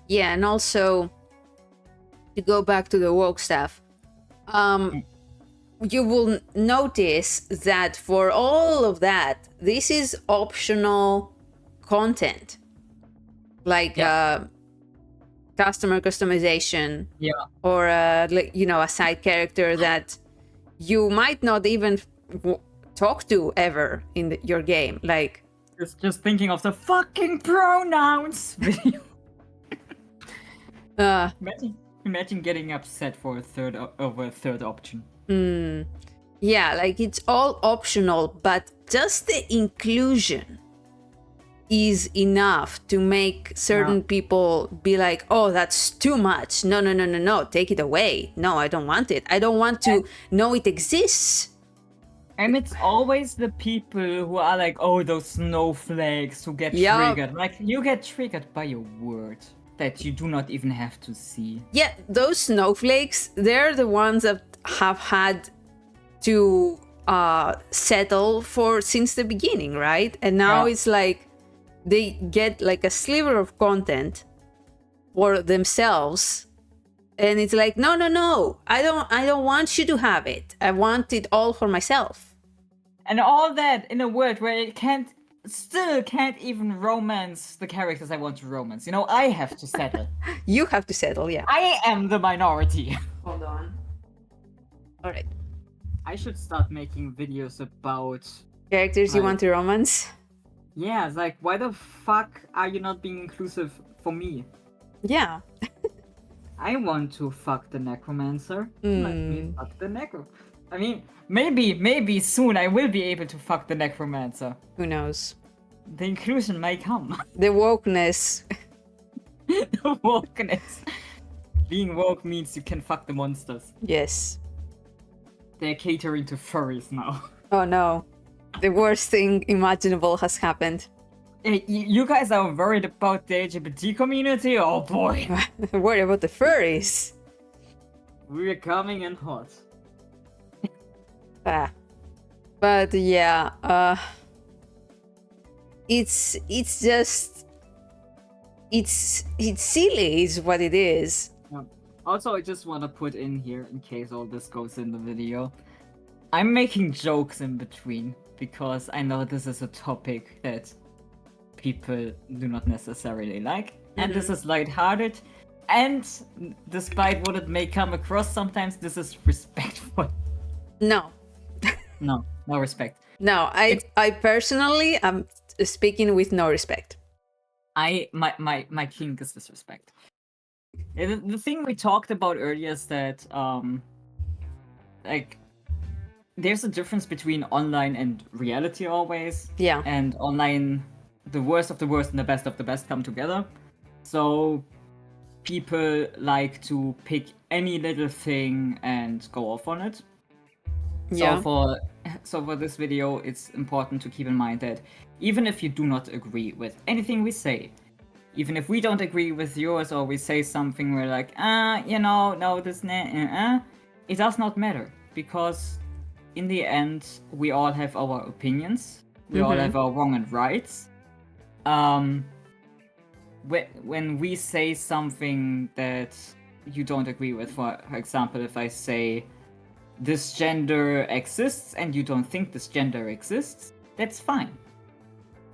Yeah, and also to go back to the woke stuff, you will notice that for all of that, this is optional content, like customer customization, or a side character that you might not even talk to ever in your game, like. Just thinking of the fucking pronouns video. Imagine getting upset for over a third option. Yeah, like it's all optional, but just the inclusion is enough to make certain people be like, oh, that's too much. No, take it away. No, I don't want it. I don't want to know it exists. And it's always the people who are like, oh, those snowflakes who get triggered. Like, you get triggered by a word that you do not even have to see. Yeah, those snowflakes, they're the ones that have had to settle for since the beginning, right? And now it's like they get like a sliver of content for themselves. And it's like, no, I don't want you to have it. I want it all for myself. And all that in a world where it still can't even romance the characters I want to romance. You know, I have to settle. You have to settle, yeah. I am the minority. Hold on. All right. I should start making videos about characters you want to romance. Yeah, it's like, why the fuck are you not being inclusive for me? Yeah. I want to fuck the necromancer. Let me fuck the I mean, maybe soon I will be able to fuck the necromancer. Who knows? The inclusion may come. The wokeness. The wokeness. Being woke means you can fuck the monsters. Yes. They're catering to furries now. Oh no. The worst thing imaginable has happened. Hey, you guys are worried about the LGBT community? Oh boy. Worried about the furries. We're coming in hot. But yeah, it's just it's silly is what it is. Yeah. Also, I just want to put in here, in case all this goes in the video, I'm making jokes in between because I know this is a topic that people do not necessarily like, and this is lighthearted, and despite what it may come across sometimes, this is respectful. No respect. No, I personally am speaking with no respect. My kink is disrespect. The thing we talked about earlier is that like there's a difference between online and reality always. Yeah. And online, the worst of the worst and the best of the best come together. So people like to pick any little thing and go off on it. Yeah. So for this video, it's important to keep in mind that even if you do not agree with anything we say, even if we don't agree with yours or we say something we're like, no, this, it does not matter, because in the end, we all have our opinions. We all have our wrong and rights. When we say something that you don't agree with, for example, if I say this gender exists and you don't think this gender exists, that's fine.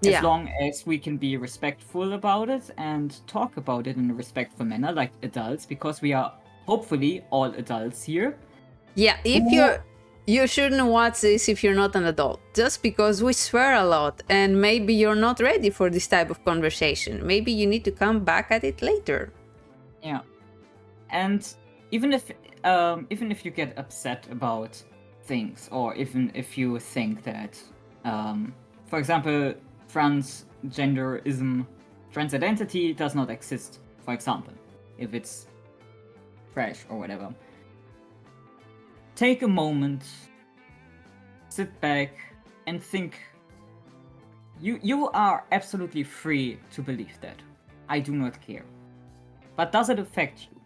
As long as we can be respectful about it and talk about it in a respectful manner, like adults, because we are hopefully all adults here. Yeah, you shouldn't watch this if you're not an adult, just because we swear a lot and maybe you're not ready for this type of conversation. Maybe you need to come back at it later. Yeah. And even if you get upset about things, or even if you think that, for example, transgenderism, trans identity does not exist, for example, if it's trash or whatever, take a moment, sit back, and think. You are absolutely free to believe that. I do not care. But does it affect you?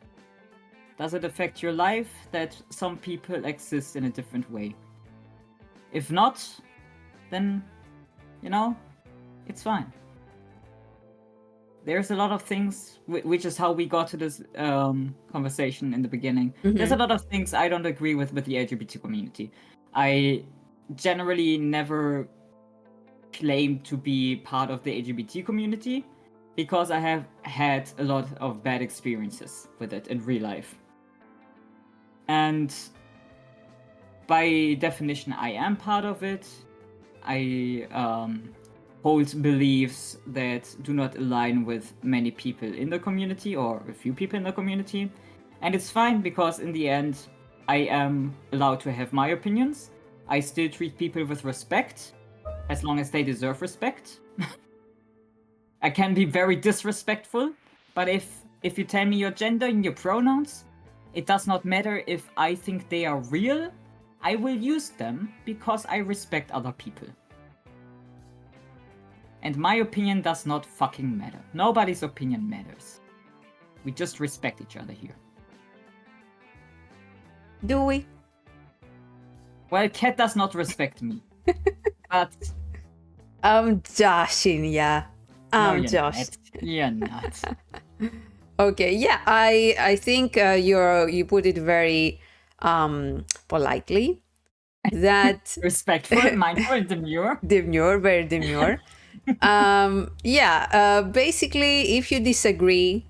Does it affect your life that some people exist in a different way? If not, then, it's fine. There's a lot of things, which is how we got to this conversation in the beginning. There's a lot of things I don't agree with the LGBT community. I generally never claim to be part of the LGBT community because I have had a lot of bad experiences with it in real life. And by definition, I am part of it. I hold beliefs that do not align with many people in the community or a few people in the community. And it's fine, because in the end, I am allowed to have my opinions. I still treat people with respect, as long as they deserve respect. I can be very disrespectful, but if you tell me your gender and your pronouns, it does not matter if I think they are real. I will use them because I respect other people. And my opinion does not fucking matter. Nobody's opinion matters. We just respect each other here. Do we? Well, Kat does not respect me. But I'm joshing, yeah. I'm no, joshing. You're not. Okay, yeah, I think you put it very politely. That Respectful, mindful, and demure. Demure, very demure. Basically, if you disagree,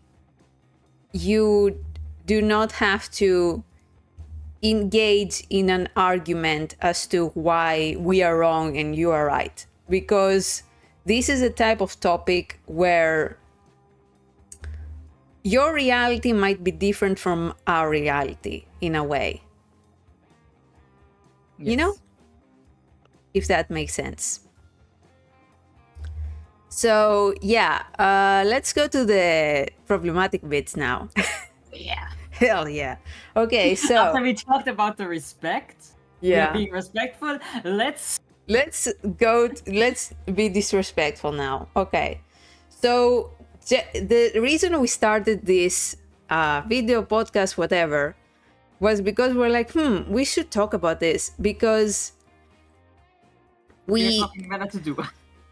you do not have to engage in an argument as to why we are wrong and you are right, because this is a type of topic where your reality might be different from our reality in a way. Yes. If that makes sense. So let's go to the problematic bits now. Yeah. Hell yeah. Okay, so after we talked about the respect, being respectful, let's be disrespectful now. Okay, so the reason we started this video, podcast, whatever, was because we're like, we should talk about this, because we have nothing better to do.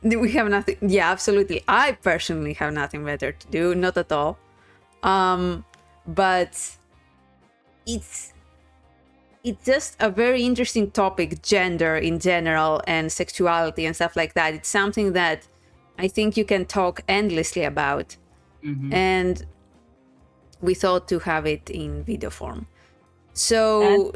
We have nothing. Yeah, absolutely. I personally have nothing better to do. Not at all. But it's just a very interesting topic, gender in general and sexuality and stuff like that. It's something that I think you can talk endlessly about. And we thought to have it in video form. So,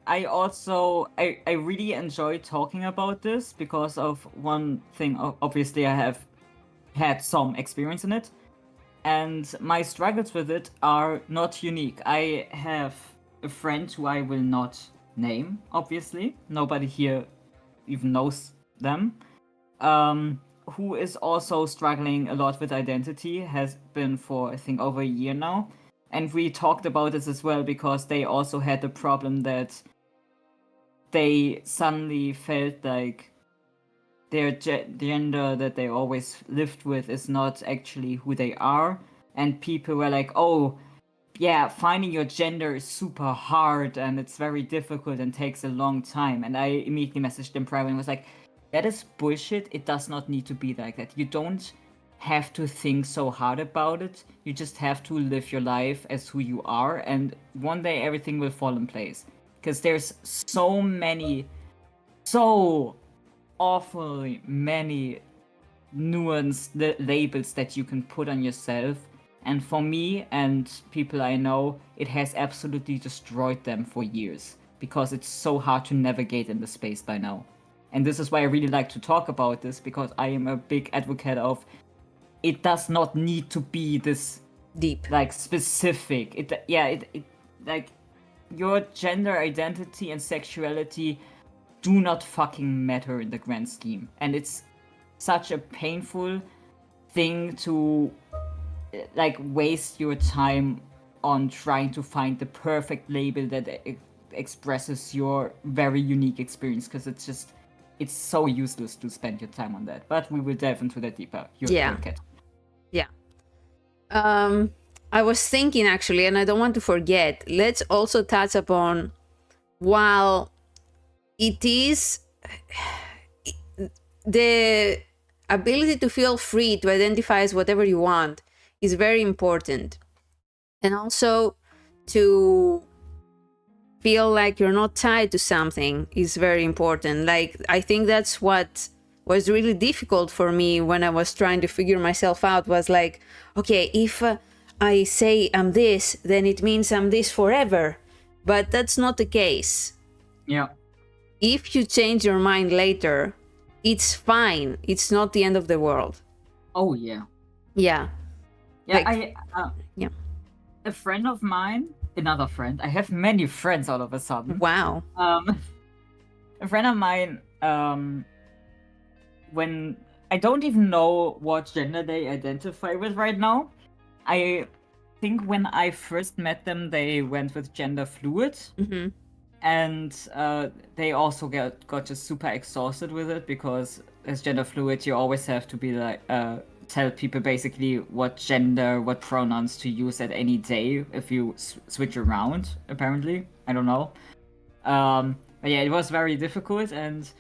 I really enjoy talking about this because of one thing. Obviously, I have had some experience in it, and my struggles with it are not unique. I have a friend who I will not name, obviously. Nobody here even knows them, who is also struggling a lot with identity, has been for, I think, over a year now. And we talked about this as well because they also had the problem that they suddenly felt like their gender that they always lived with is not actually who they are. And people were like, oh, yeah, finding your gender is super hard and it's very difficult and takes a long time. And I immediately messaged them private and was like, that is bullshit. It does not need to be like that. You don't have to think so hard about it. You just have to live your life as who you are. And one day everything will fall in place. Because there's so awfully many nuanced labels that you can put on yourself. And for me and people I know, it has absolutely destroyed them for years because it's so hard to navigate in the space by now. And this is why I really like to talk about this, because I am a big advocate of it does not need to be this Deep. like specific. It like your gender identity and sexuality do not fucking matter in the grand scheme. And it's such a painful thing to like waste your time on trying to find the perfect label that expresses your very unique experience, because it's so useless to spend your time on that. But we will delve into that deeper. Yeah. Kat. Yeah. I was thinking actually, and I don't want to forget, let's also touch upon, while it is the ability to feel free to identify as whatever you want is very important. And also to feel like you're not tied to something is very important. Like, I think that's what was really difficult for me when I was trying to figure myself out, was like, okay, if I say I'm this, then it means I'm this forever. But that's not the case. Yeah. If you change your mind later, it's fine. It's not the end of the world. Oh, yeah. Yeah. Yeah, Like, yeah. A friend of mine, another friend, I have many friends all of a sudden. Wow. A friend of mine, when I don't even know what gender they identify with right now. I think when I first met them, they went with gender fluid. Mm-hmm. And they also got just super exhausted with it, because as gender fluid, you always have to be like tell people basically what gender, what pronouns to use at any day if you switch around. Apparently, I don't know. But yeah, it was very difficult, and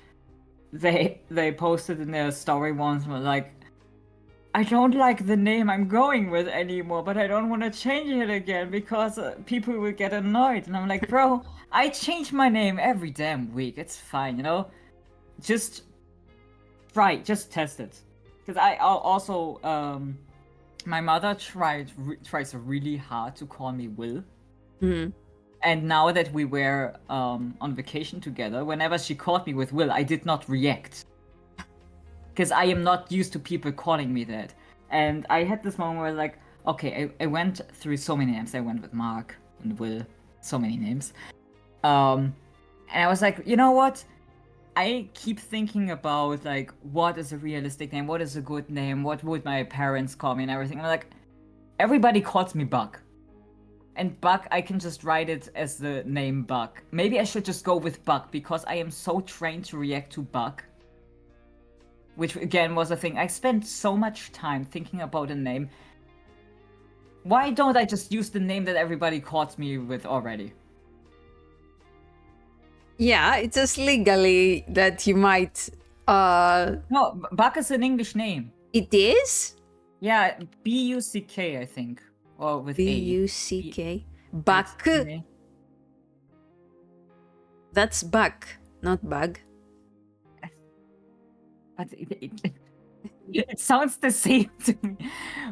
they posted in their story once, were like, I don't like the name I'm going with anymore, but I don't want to change it again because people will get annoyed. And I'm like, bro, I change my name every damn week. It's fine, you know? Just just test it. Because I also, my mother tries really hard to call me Will. Mm-hmm. And now that we were on vacation together, whenever she called me with Will, I did not react. Because I am not used to people calling me that. And I had this moment where, like, okay, I went through so many names. I went with Mark and Will, so many names. And I was like, you know what? I keep thinking about, like, what is a realistic name? What is a good name? What would my parents call me and everything? And I'm like, everybody calls me Buck. And Buck, I can just write it as the name Buck. Maybe I should just go with Buck, because I am so trained to react to Buck. Which again was a thing. I spent so much time thinking about a name. Why don't I just use the name that everybody calls me with already? Yeah, it's just legally that you might. No, Buck is an English name. It is? Yeah, B-U-C-K, I think. Or with B-U-C-K. Buck. That's Buck, not Bug. But it sounds the same to me.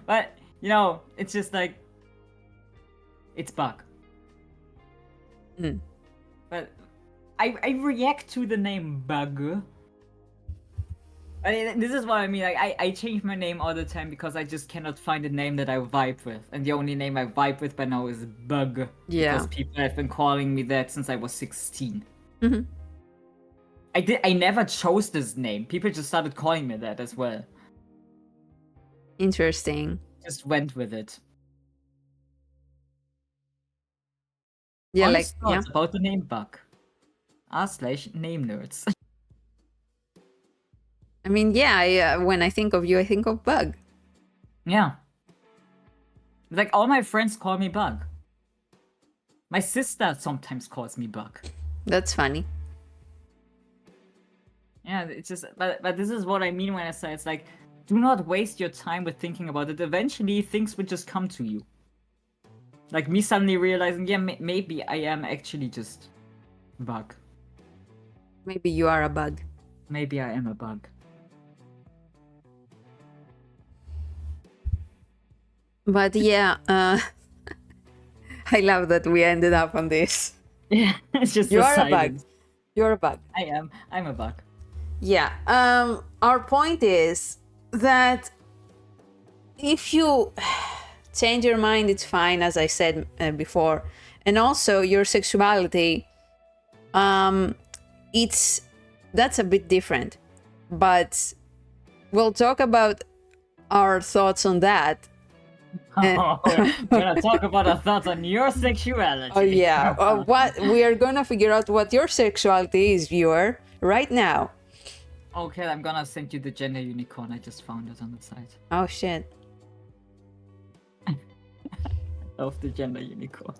But, you know, it's just like, it's Buck. Mm. But I react to the name Bug. This is what I mean. Like, I change my name all the time because I just cannot find a name that I vibe with. And the only name I vibe with by now is Bug. Yeah. Because people have been calling me that since I was 16. Mm-hmm. I never chose this name. People just started calling me that as well. Interesting. Just went with it. Yeah, like, Honest yeah. thoughts about the name bug. r/name nerds. I mean, yeah, when I think of you, I think of Bug. Yeah. Like, all my friends call me Bug. My sister sometimes calls me Bug. That's funny. Yeah, it's just, but this is what I mean when I say it's like, do not waste your time with thinking about it. Eventually, things will just come to you. Like me suddenly realizing, yeah, maybe I am actually just Bug. Maybe you are a Bug. Maybe I am a Bug. But yeah, I love that we ended up on this. Yeah, it's just You the are a Bug. silence. You're a Bug. I am. I'm a Bug. Yeah. Our point is that if you change your mind, it's fine, as I said before. And also your sexuality, that's a bit different. But we'll talk about our thoughts on that. Oh, we're gonna talk about our thoughts on your sexuality. Oh yeah. What we are gonna figure out what your sexuality is, viewer, right now. Okay, I'm gonna send you the gender unicorn. I just found it on the site. Oh shit. Of the gender unicorn.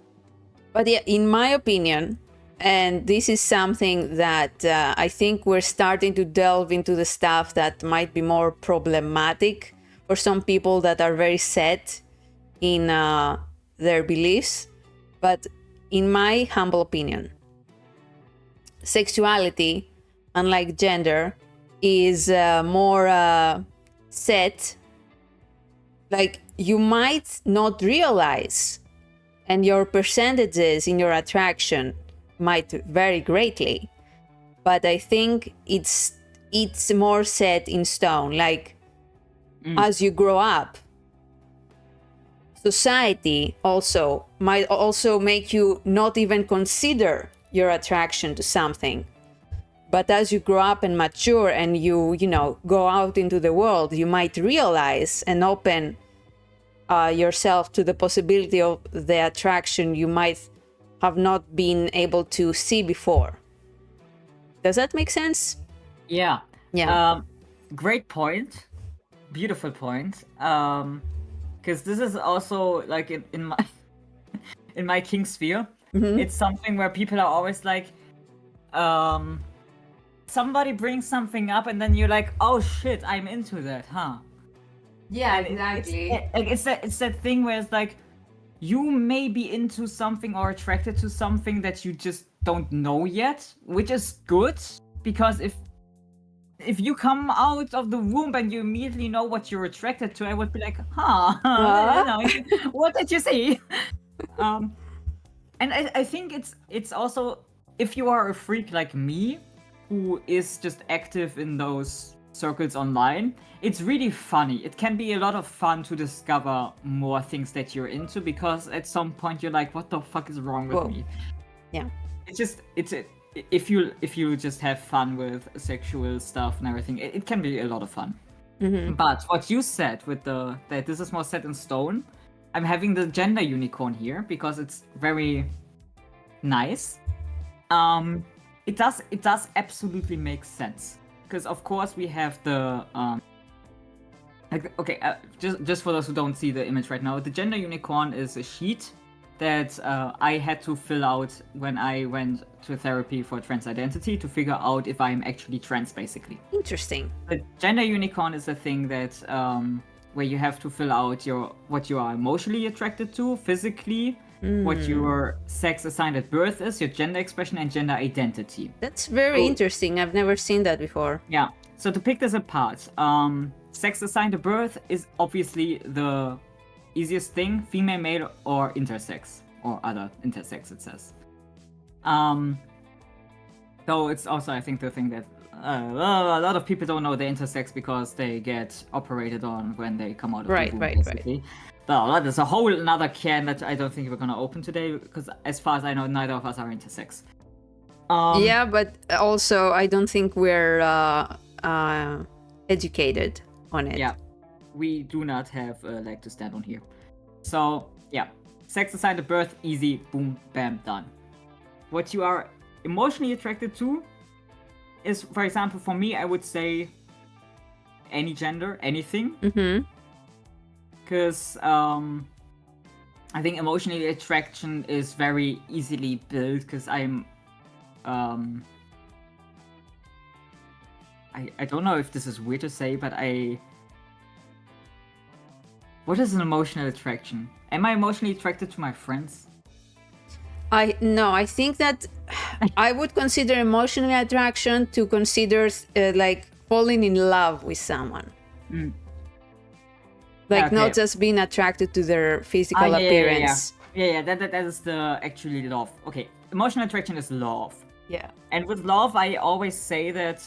But yeah, in my opinion, and this is something that I think we're starting to delve into the stuff that might be more problematic for some people that are very set in their beliefs. But in my humble opinion, sexuality, unlike gender, is more set. Like, you might not realize, and your percentages in your attraction might vary greatly, but I think it's more set in stone. Like, as you grow up, society also might also make you not even consider your attraction to something. But as you grow up and mature and you go out into the world, you might realize and open yourself to the possibility of the attraction you might have not been able to see before. Does that make sense? Yeah. Yeah. Great point. Beautiful point. Because this is also like in my in my king sphere. It's something where people are always like, somebody brings something up and then you're like, oh shit, I'm into that, huh? Yeah, And it's that thing where it's like, you may be into something or attracted to something that you just don't know yet, which is good, because if you come out of the womb and you immediately know what you're attracted to, I would be like, what did you see? And I think it's also, if you are a freak like me, who is just active in those circles online, it's really funny. It can be a lot of fun to discover more things that you're into, because at some point you're like, what the fuck is wrong with me? Yeah. If you just have fun with sexual stuff and everything, it can be a lot of fun. But what you said with that this is more set in stone, I'm having the gender unicorn here because it's very nice. It does absolutely make sense, because of course we have the just for those who don't see the image right now, the gender unicorn is a sheet that I had to fill out when I went to therapy for trans identity to figure out if I'm actually trans, basically. Interesting. The gender unicorn is a thing that where you have to fill out what you are emotionally attracted to, physically, what your sex assigned at birth is, your gender expression, and gender identity. That's very interesting. I've never seen that before. Yeah. So to pick this apart, sex assigned at birth is obviously the easiest thing: female, male, or intersex, or other intersex, it says. Though it's also, I think, the thing that a lot of people don't know they're intersex because they get operated on when they come out of the womb, basically. Well, that is a whole another can that I don't think we're gonna open today, because as far as I know, neither of us are intersex. Yeah, but also I don't think we're educated on it. Yeah, we do not have a leg to stand on here. So yeah, sex assigned at birth, easy, boom, bam, done. what you are emotionally attracted to is, for example, for me, I would say any gender, anything. Because I think emotional attraction is very easily built, because I don't know if this is weird to say, but what is an emotional attraction? Am I emotionally attracted to my friends? I think that I would consider emotional attraction to consider like falling in love with someone. Like not just being attracted to their physical appearance. Yeah, that is the actually love. Okay, emotional attraction is love. Yeah. And with love, I always say that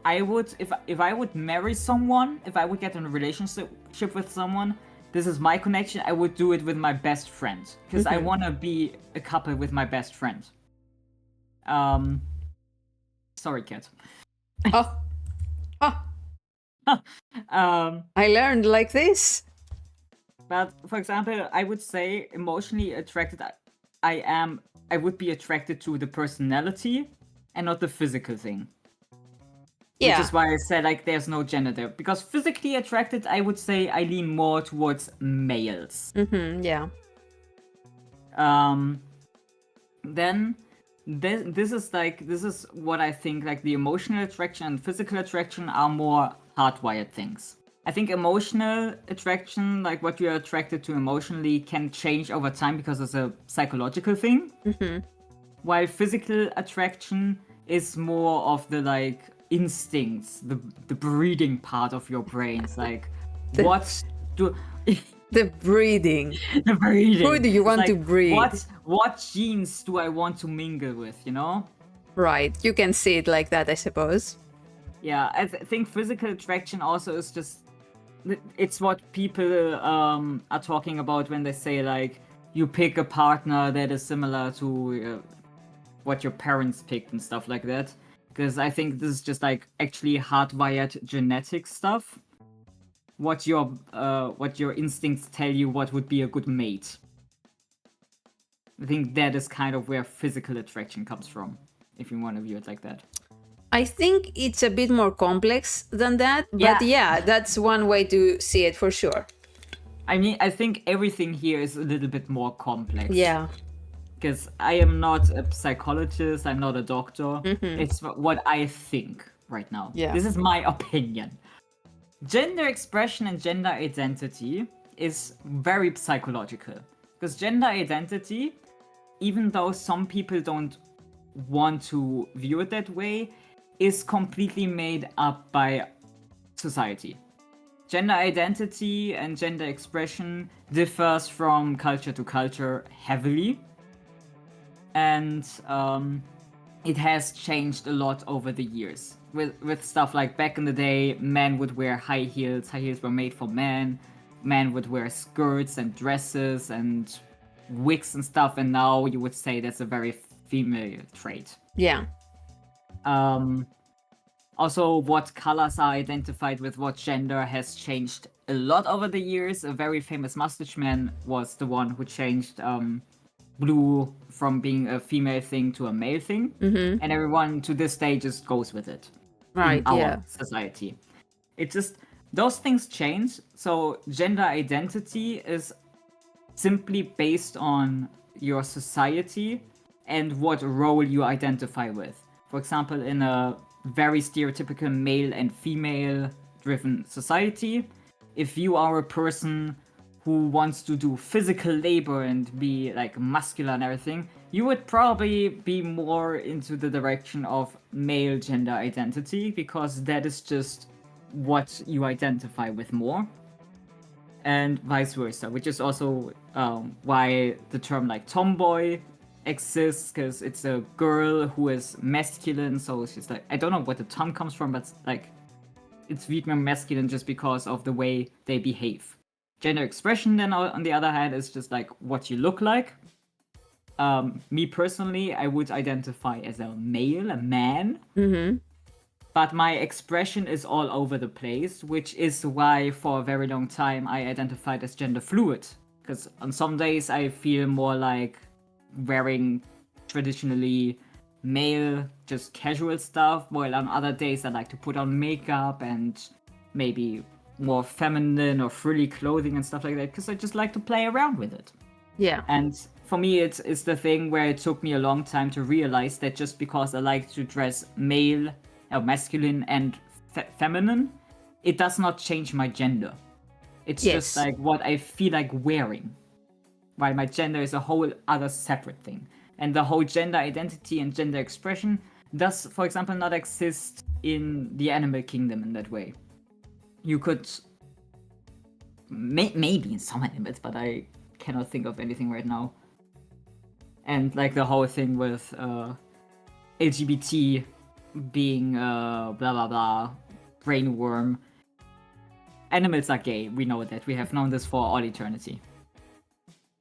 I would, if I would marry someone, if I would get in a relationship with someone, this is my connection, I would do it with my best friend. Because I want to be a couple with my best friend. Sorry, cat. Oh. I learned like this. But for example, I would say emotionally attracted, I would be attracted to the personality and not the physical thing. Yeah. Which is why I said like there's no gender there. Because physically attracted, I would say I lean more towards males. Yeah. Then this is what I think, like the emotional attraction and physical attraction are more hardwired things. I think emotional attraction, like what you're attracted to emotionally, can change over time because it's a psychological thing. While physical attraction is more of the like instincts, the breeding part of your brain. It's like the breeding. The breeding. Who do you want to breed? What genes do I want to mingle with, you know? Right. You can see it like that, I suppose. Yeah, I think physical attraction also is just, it's what people are talking about when they say like you pick a partner that is similar to what your parents picked and stuff like that. Because I think this is just like actually hardwired genetic stuff. What your instincts tell you what would be a good mate. I think that is kind of where physical attraction comes from, if you want to view it like that. I think it's a bit more complex than that, but yeah, that's one way to see it for sure. I mean, I think everything here is a little bit more complex. Yeah. Because I am not a psychologist, I'm not a doctor. It's what I think right now. Yeah. This is my opinion. Gender expression and gender identity is very psychological. Because gender identity, even though some people don't want to view it that way, is completely made up by society. Gender identity and gender expression differs from culture to culture heavily. And it has changed a lot over the years. With stuff like back in the day, men would wear high heels. High heels were made for men. Men would wear skirts and dresses and wigs and stuff. And now you would say that's a very female trait. Yeah. Also, what colors are identified with what gender has changed a lot over the years. A very famous mustache man was the one who changed blue from being a female thing to a male thing. And everyone to this day just goes with it. Right, in our society. It just, those things change. So gender identity is simply based on your society and what role you identify with. For example, in a very stereotypical male and female driven society, if you are a person who wants to do physical labor and be like muscular and everything, you would probably be more into the direction of male gender identity, because that is just what you identify with more. And vice versa, which is also why the term like tomboy exists, because it's a girl who is masculine, so she's like, I don't know what the term comes from, but like it's viewed more masculine just because of the way they behave. Gender expression then on the other hand is just like what you look like. Me personally, I would identify as a male, a man. But my expression is all over the place, which is why for a very long time I identified as gender fluid. Because on some days I feel more like wearing traditionally male, just casual stuff, while on other days I like to put on makeup and maybe more feminine or frilly clothing and stuff like that, because I just like to play around with it. Yeah. And for me, it's the thing where it took me a long time to realize that just because I like to dress male or masculine and feminine, it does not change my gender. It's just like what I feel like wearing, while my gender is a whole other separate thing. And the whole gender identity and gender expression does, for example, not exist in the animal kingdom in that way. You could maybe in some animals, but I cannot think of anything right now. And like the whole thing with LGBT being blah blah blah, brainworm. Animals are gay. We know that. We have known this for all eternity.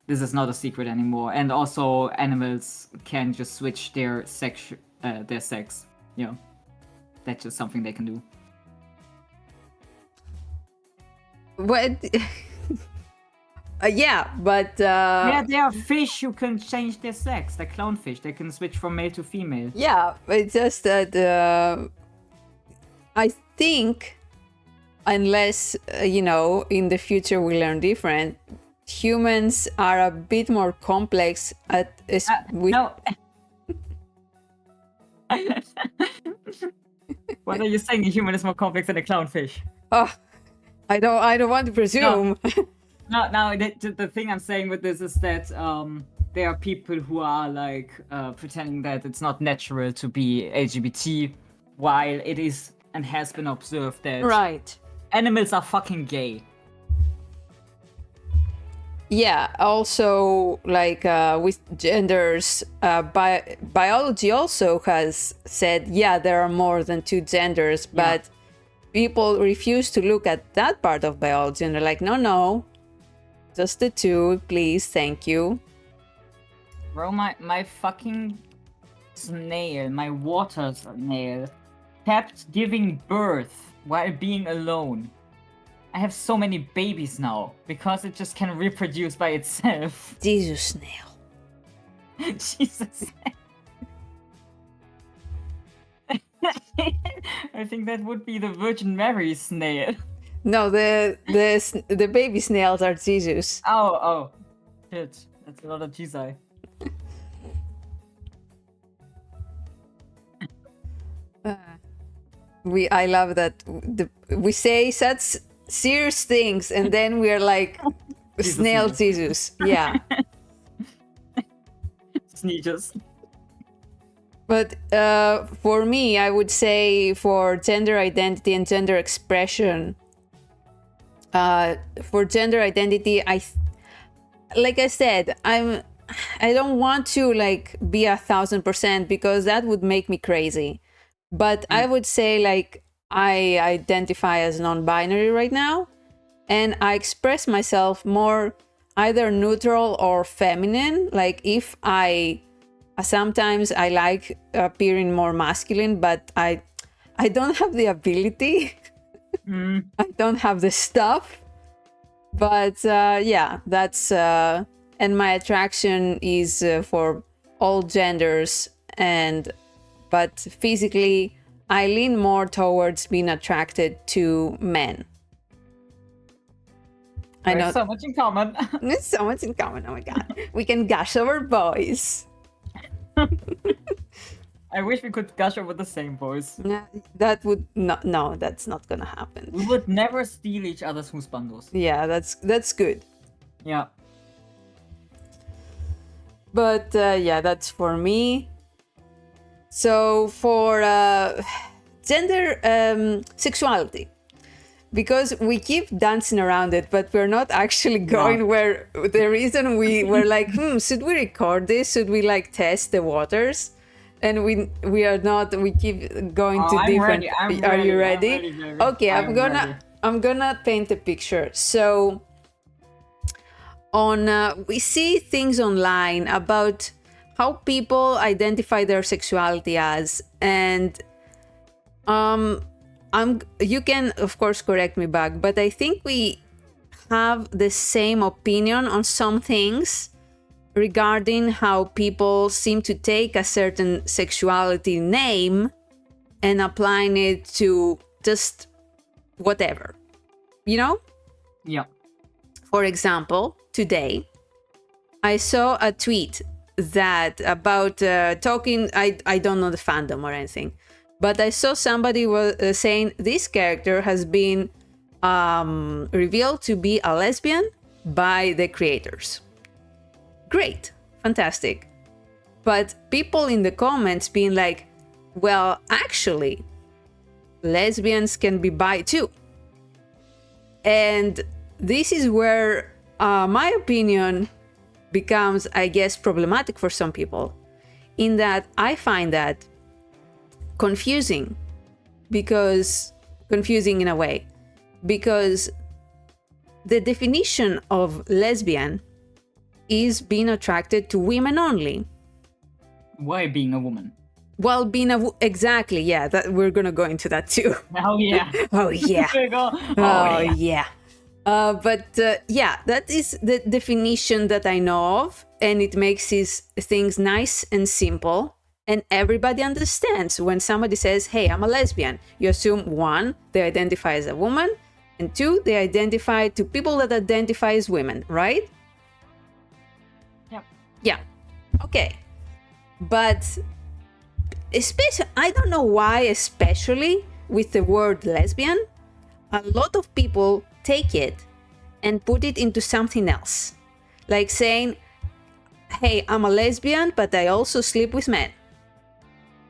This is not a secret anymore. And also, animals can just switch their sex. You know, that's just something they can do. What? Yeah, but yeah, there are fish who can change their sex. They're clownfish. They can switch from male to female. Yeah, it's just that I think, unless in the future we learn different, humans are a bit more complex no. What are you saying? A human is more complex than a clownfish? Oh, I don't want to presume. No, the thing I'm saying with this is that there are people who are like pretending that it's not natural to be LGBT, while it is and has been observed that Right. animals are fucking gay. Yeah, also like with genders, biology also has said, yeah, there are more than two genders, but people refuse to look at that part of biology, and they're like, no, just the two, please, thank you. Bro, my fucking snail, my water snail, kept giving birth while being alone. I have so many babies now because it just can reproduce by itself. Jesus snail. Jesus. I think that would be the Virgin Mary snail. No, the baby snails are Jesus. Oh. Shit. That's a lot of Jesus. I love that we say such serious things and then we're like snail Jesus. Yeah. Sneezes. But for me, I would say for gender identity and gender expression, for gender identity, like I said, I don't want to like be 1,000% because that would make me crazy. But I would say like I identify as non-binary right now, and I express myself more either neutral or feminine. Like if sometimes I like appearing more masculine, but I don't have the ability. I don't have the stuff. But yeah, that's and my attraction is for all genders, but physically I lean more towards being attracted to men. I know so much in common. It's so much in common. Oh my god, we can gush over boys. I wish we could gush over the same boys. Yeah, that would not. No, that's not gonna happen. We would never steal each other's husbandos. Yeah, that's good. Yeah. But yeah, that's for me. So for gender sexuality, because we keep dancing around it, but we're not actually going where the reason we were like, should we record this? Should we like test the waters? And we are not. We keep going to different. Are you ready? Okay, I'm gonna paint a picture. So we see things online about how people identify their sexuality as, and you can of course correct me back, but I think we have the same opinion on some things regarding how people seem to take a certain sexuality name and applying it to just whatever, you know? Yeah. For example, today I saw a tweet that about talking, I don't know the fandom or anything, but I saw somebody was saying this character has been revealed to be a lesbian by the creators. Great, fantastic. But people in the comments being like, well, actually, lesbians can be bi too. And this is where my opinion becomes, I guess, problematic for some people, in that I find that confusing in a way, because the definition of lesbian is being attracted to women only. Why being a woman? Well, exactly, yeah, that we're gonna go into that too. Oh yeah. Oh yeah. Yeah. But yeah, that is the definition that I know of, and it makes things nice and simple, and everybody understands. When somebody says, hey, I'm a lesbian, you assume, one, they identify as a woman, and two, they identify to people that identify as women, right? Yep. Yeah. Okay. But especially, I don't know why, especially with the word lesbian, a lot of people take it and put it into something else. Like saying, hey, I'm a lesbian, but I also sleep with men.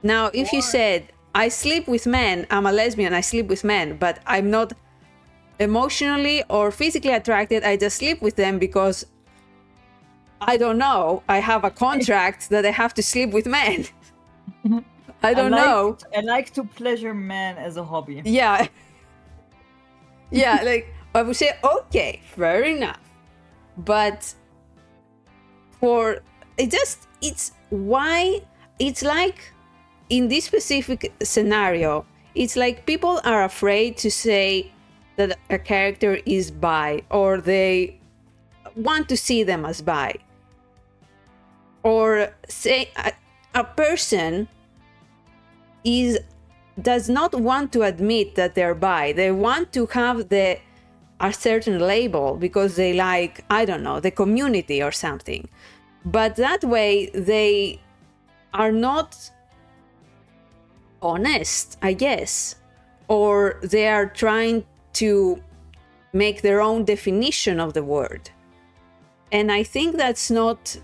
Now, if you said, I sleep with men, I'm a lesbian, I sleep with men, but I'm not emotionally or physically attracted, I just sleep with them because, I don't know, I have a contract that I have to sleep with men. I don't know. I like to pleasure men as a hobby. Yeah. Yeah, like, I would say, okay, fair enough. But it's like, in this specific scenario, it's like people are afraid to say that a character is bi, or they want to see them as bi. Or say a person does not want to admit that they're bi. They want to have a certain label because they like, I don't know, the community or something. But that way they are not honest, I guess. Or they are trying to make their own definition of the word. And I think that's not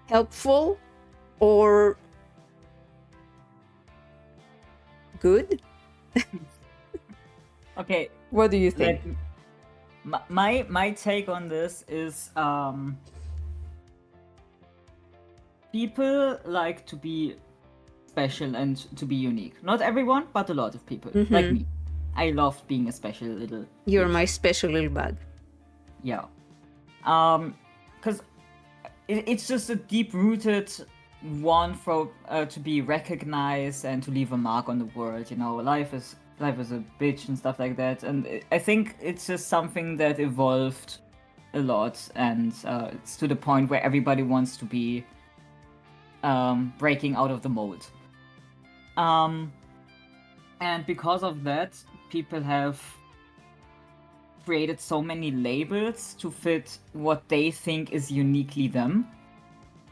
helpful or good. Okay. What do you think? My take on this is people like to be special and to be unique. Not everyone, but a lot of people. Like me. I love being a special little You're bitch. my special little bug. Yeah. Because it's just a deep-rooted want for to be recognized and to leave a mark on the world. You know, life is a bitch and stuff like that. And I think it's just something that evolved a lot, and it's to the point where everybody wants to be breaking out of the mold. And because of that, people have created so many labels to fit what they think is uniquely them,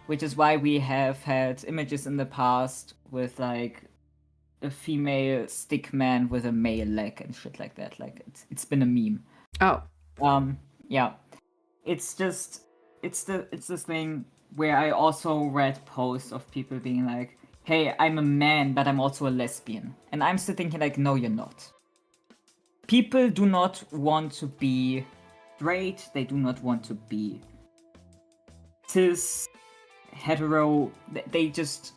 which is why we have had images in the past with like a female stick man with a male leg and shit like that. Like it's been a meme. Oh. Yeah. It's this thing where I also read posts of people being like, hey, I'm a man, but I'm also a lesbian. And I'm sitting here like, no, you're not. People do not want to be straight, they do not want to be cis, hetero, they just...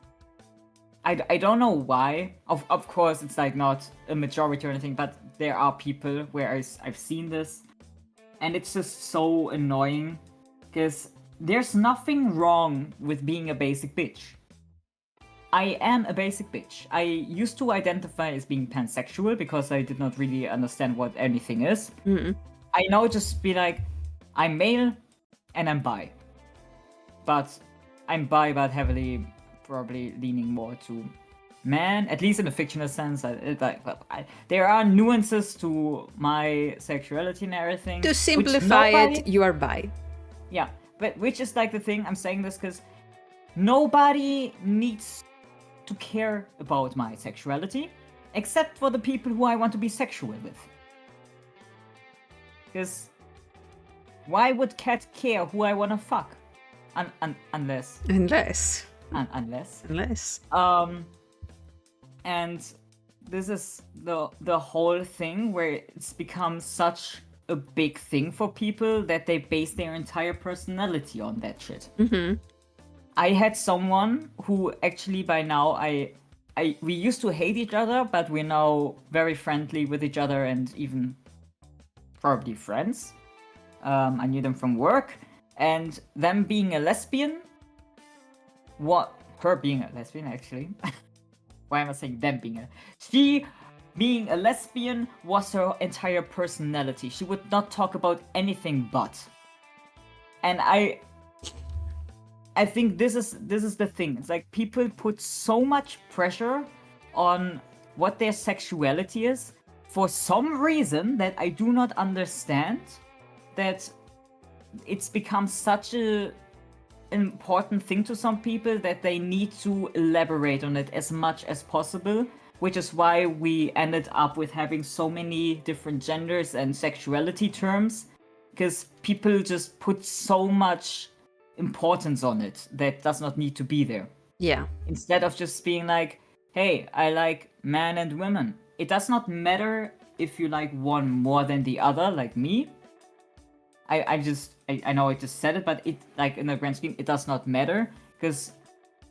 I don't know why. Of course, it's like not a majority or anything, but there are people where I've seen this, and it's just so annoying, because there's nothing wrong with being a basic bitch. I am a basic bitch. I used to identify as being pansexual because I did not really understand what anything is. I now just be like, I'm male and I'm bi. but I'm bi, but heavily probably leaning more to man, at least in a fictional sense. There are nuances to my sexuality and everything. To which simplify nobody- it, you are bi. Yeah, but which is like the thing, I'm saying this because nobody needs to care about my sexuality, except for the people who I want to be sexual with. Because why would Cat care who I want to fuck? Unless. And this is the whole thing where it's become such a big thing for people that they base their entire personality on that shit. Mm-hmm. I had someone who actually by now we used to hate each other, but we're now very friendly with each other and even probably friends. I knew them from work, and them being a lesbian, her being a lesbian actually. Why am I saying them being she being a lesbian was her entire personality. She would not talk about anything but. And I think this is the thing. It's like people put so much pressure on what their sexuality is for some reason that I do not understand, that it's become such a important thing to some people that they need to elaborate on it as much as possible, which is why we ended up with having so many different genders and sexuality terms, because people just put so much importance on it that does not need to be there. Yeah. Instead of just being like, hey, I like men and women. It does not matter if you like one more than the other, like me. I know I just said it, but it, like, in the grand scheme, it does not matter, because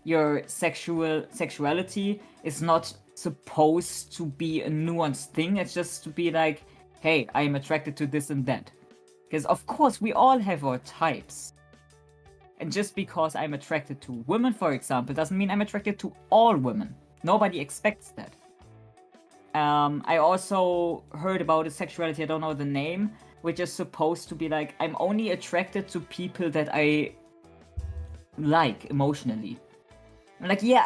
your sexuality is not supposed to be a nuanced thing. It's just to be like, hey, I am attracted to this and that. Because of course we all have our types. And just because I'm attracted to women, for example, doesn't mean I'm attracted to all women. Nobody expects that. I also heard about a sexuality, I don't know the name, which is supposed to be like, I'm only attracted to people that I like emotionally. I'm like, yeah,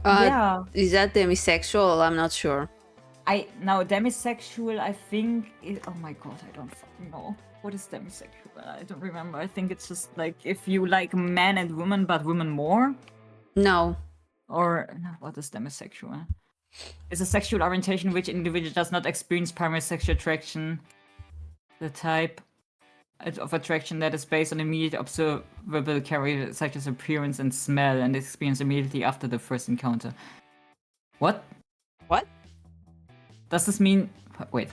yeah. Is that demisexual? I'm not sure. Now demisexual, I think oh my god, I don't fucking know. What is demisexual? I don't remember. I think it's just like if you like men and women, but women more. No. Or no, what is demisexual? It's a sexual orientation which individual does not experience primary sexual attraction. The type of attraction that is based on immediate observable characteristics such as appearance and smell, and experienced immediately after the first encounter. What? What? Does this mean... Wait.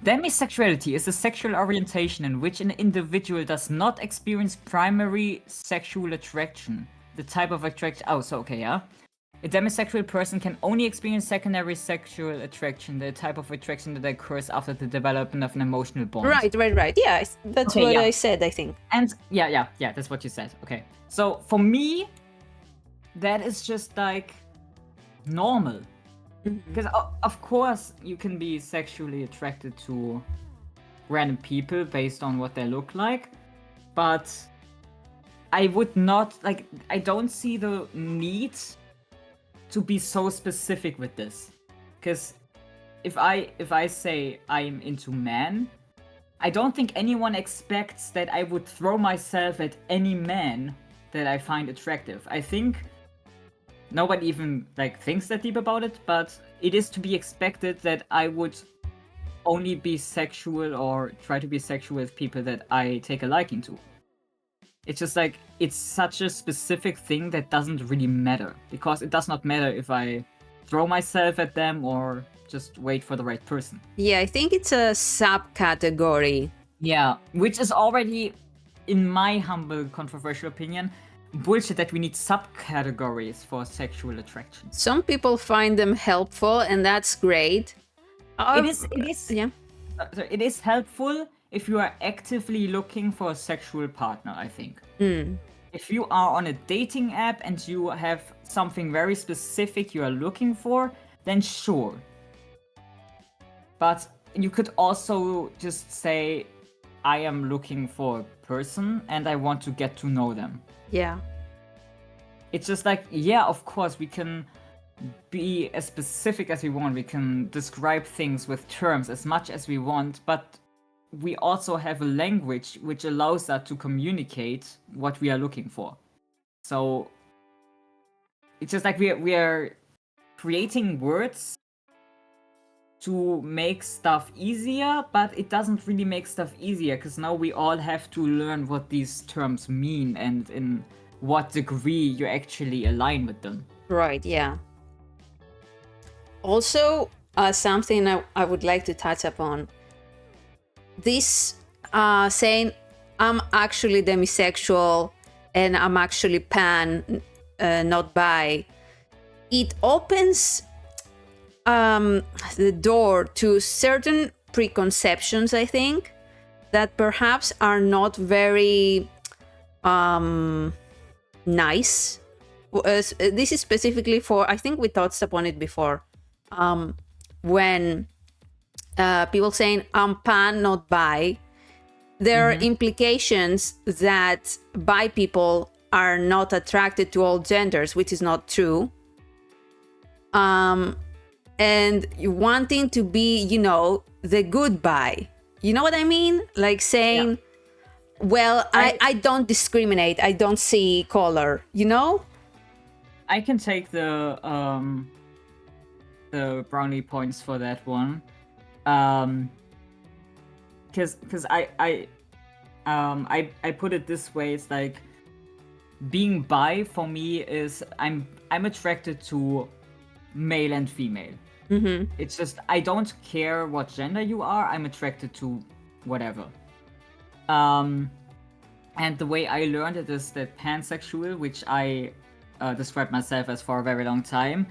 Demisexuality is a sexual orientation in which an individual does not experience primary sexual attraction. The type of attraction... Oh, so okay, yeah. A demisexual person can only experience secondary sexual attraction, the type of attraction that occurs after the development of an emotional bond. Right. Yeah, that's Okay, what yeah. I said, I think. And yeah, that's what you said. Okay. So for me, that is just like normal. Because of course you can be sexually attracted to random people based on what they look like, but I would not, like, I don't see the need to be so specific with this. Because if I say I'm into men, I don't think anyone expects that I would throw myself at any man that I find attractive. I think nobody even like thinks that deep about it, but it is to be expected that I would only be sexual or try to be sexual with people that I take a liking to. It's just like, it's such a specific thing that doesn't really matter, because it does not matter if I throw myself at them or just wait for the right person. Yeah, I think it's a subcategory. Yeah, which is already, in my humble controversial opinion, bullshit that we need subcategories for sexual attraction. Some people find them helpful, and that's great. It is. Yeah. So it is helpful if you are actively looking for a sexual partner, I think. If you are on a dating app and you have something very specific you are looking for, then sure. But you could also just say, I am looking for a person and I want to get to know them. Yeah. It's just like, yeah, of course, we can be as specific as we want. We can describe things with terms as much as we want, but we also have a language which allows us to communicate what we are looking for. So it's just like we are creating words to make stuff easier, but it doesn't really make stuff easier because now we all have to learn what these terms mean and in what degree you actually align with them. Right, yeah. Also, something I would like to touch upon. This saying, I'm actually demisexual and I'm actually pan, not bi, it opens the door to certain preconceptions, I think, that perhaps are not very nice. This is specifically for, I think we touched upon it before, when people saying I'm pan, not bi, there are implications that bi people are not attracted to all genders, which is not true. And you wanting to be, the good bi. You know what I mean? Like saying, well, I don't discriminate. I don't see color, I can take the brownie points for that one. Because I put it this way, it's like being bi for me is I'm attracted to male and female. It's just I don't care what gender you are, I'm attracted to whatever. And the way I learned it is that pansexual, which I described myself as for a very long time,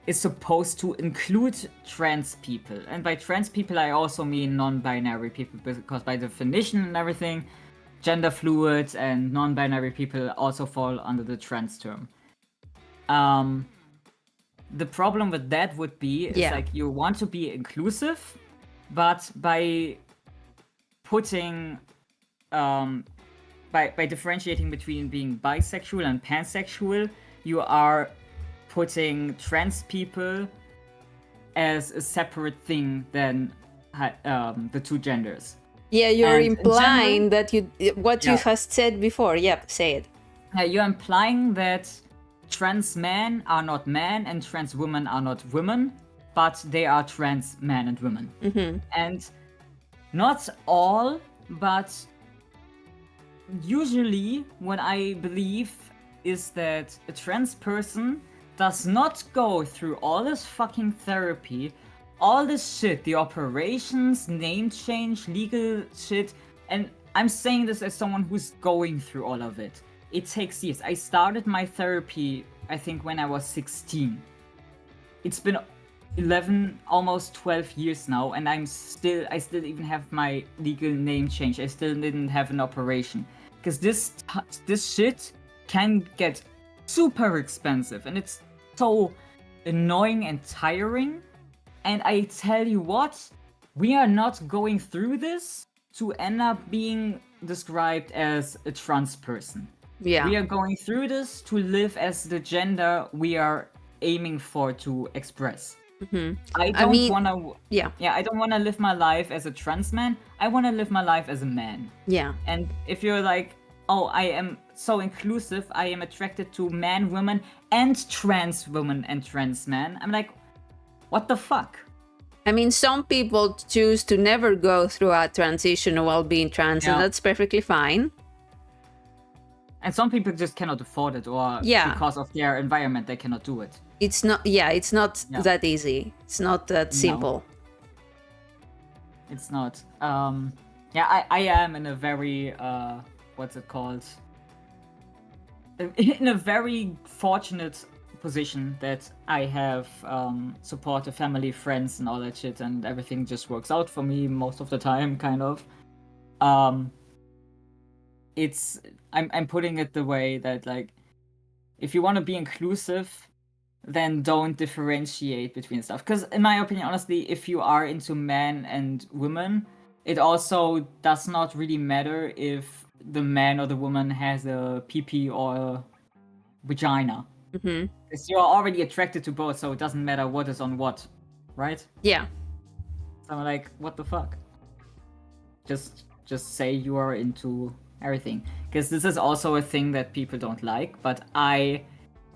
is supposed to include trans people. And by trans people, I also mean non-binary people, because by definition and everything, gender fluid and non-binary people also fall under the trans term. The problem with that would be, is like you want to be inclusive, but by putting, by differentiating between being bisexual and pansexual, you are putting trans people as a separate thing than the two genders. Yeah, you're implying that you have said before. Yep, say it. You're implying that trans men are not men and trans women are not women, but they are trans men and women. And not all, but usually what I believe is that a trans person does not go through all this fucking therapy, all this shit, the operations, name change, legal shit, and I'm saying this as someone who's going through all of it. It takes years. I started my therapy, I think, when I was 16. It's been 11, almost 12 years now, and I still even have my legal name change. I still didn't have an operation. Because this shit can get super expensive, and it's so annoying and tiring. And I tell you what, we are not going through this to end up being described as a trans person. Yeah. We are going through this to live as the gender we are aiming for to express. I don't want to live my life as a trans man. I want to live my life as a man. Yeah. And if you're like, oh, I am so inclusive, I am attracted to man, women, and trans women and trans men, I'm like, what the fuck? I mean, some people choose to never go through a transition while being trans, and that's perfectly fine. And some people just cannot afford it, or because of their environment, they cannot do it. It's not that easy. It's not that simple. It's not. I am in a very, what's it called? In a very fortunate position that I have supportive family, friends, and all that shit, and everything just works out for me most of the time, kind of. I'm putting it the way that, like, if you want to be inclusive, then don't differentiate between stuff. Because in my opinion, honestly, if you are into men and women, it also does not really matter if the man or the woman has a pee or a vagina. Mm-hmm. Because you're already attracted to both, so it doesn't matter what is on what, right? Yeah. So I'm like, what the fuck? Just say you are into everything. Because this is also a thing that people don't like, but I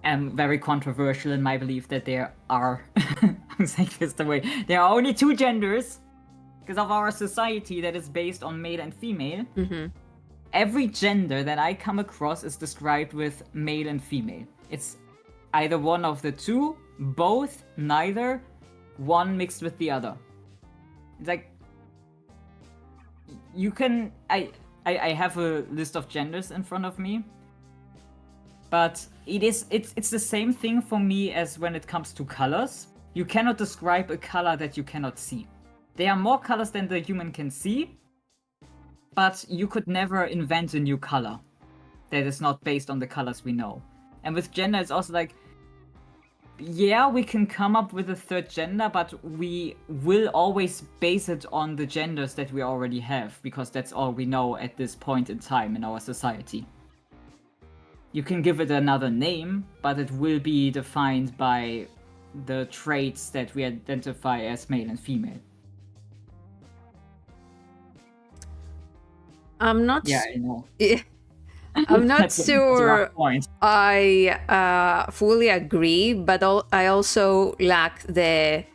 am very controversial in my belief that there are, I'm saying this the way, there are only two genders because of our society that is based on male and female. Mm-hmm. Every gender that I come across is described with male and female. It's either one of the two, both, neither, one mixed with the other. It's like you can I have a list of genders in front of me, but it's the same thing for me as when it comes to colors. You cannot describe a color that you cannot see. There are more colors than the human can see, but you could never invent a new color that is not based on the colors we know. And with gender, it's also like, yeah, we can come up with a third gender, but we will always base it on the genders that we already have, because that's all we know at this point in time in our society. You can give it another name, but it will be defined by the traits that we identify as male and female. I'm not. Yeah, I know. I'm not That's a sure rough point. I fully agree, but I also lack the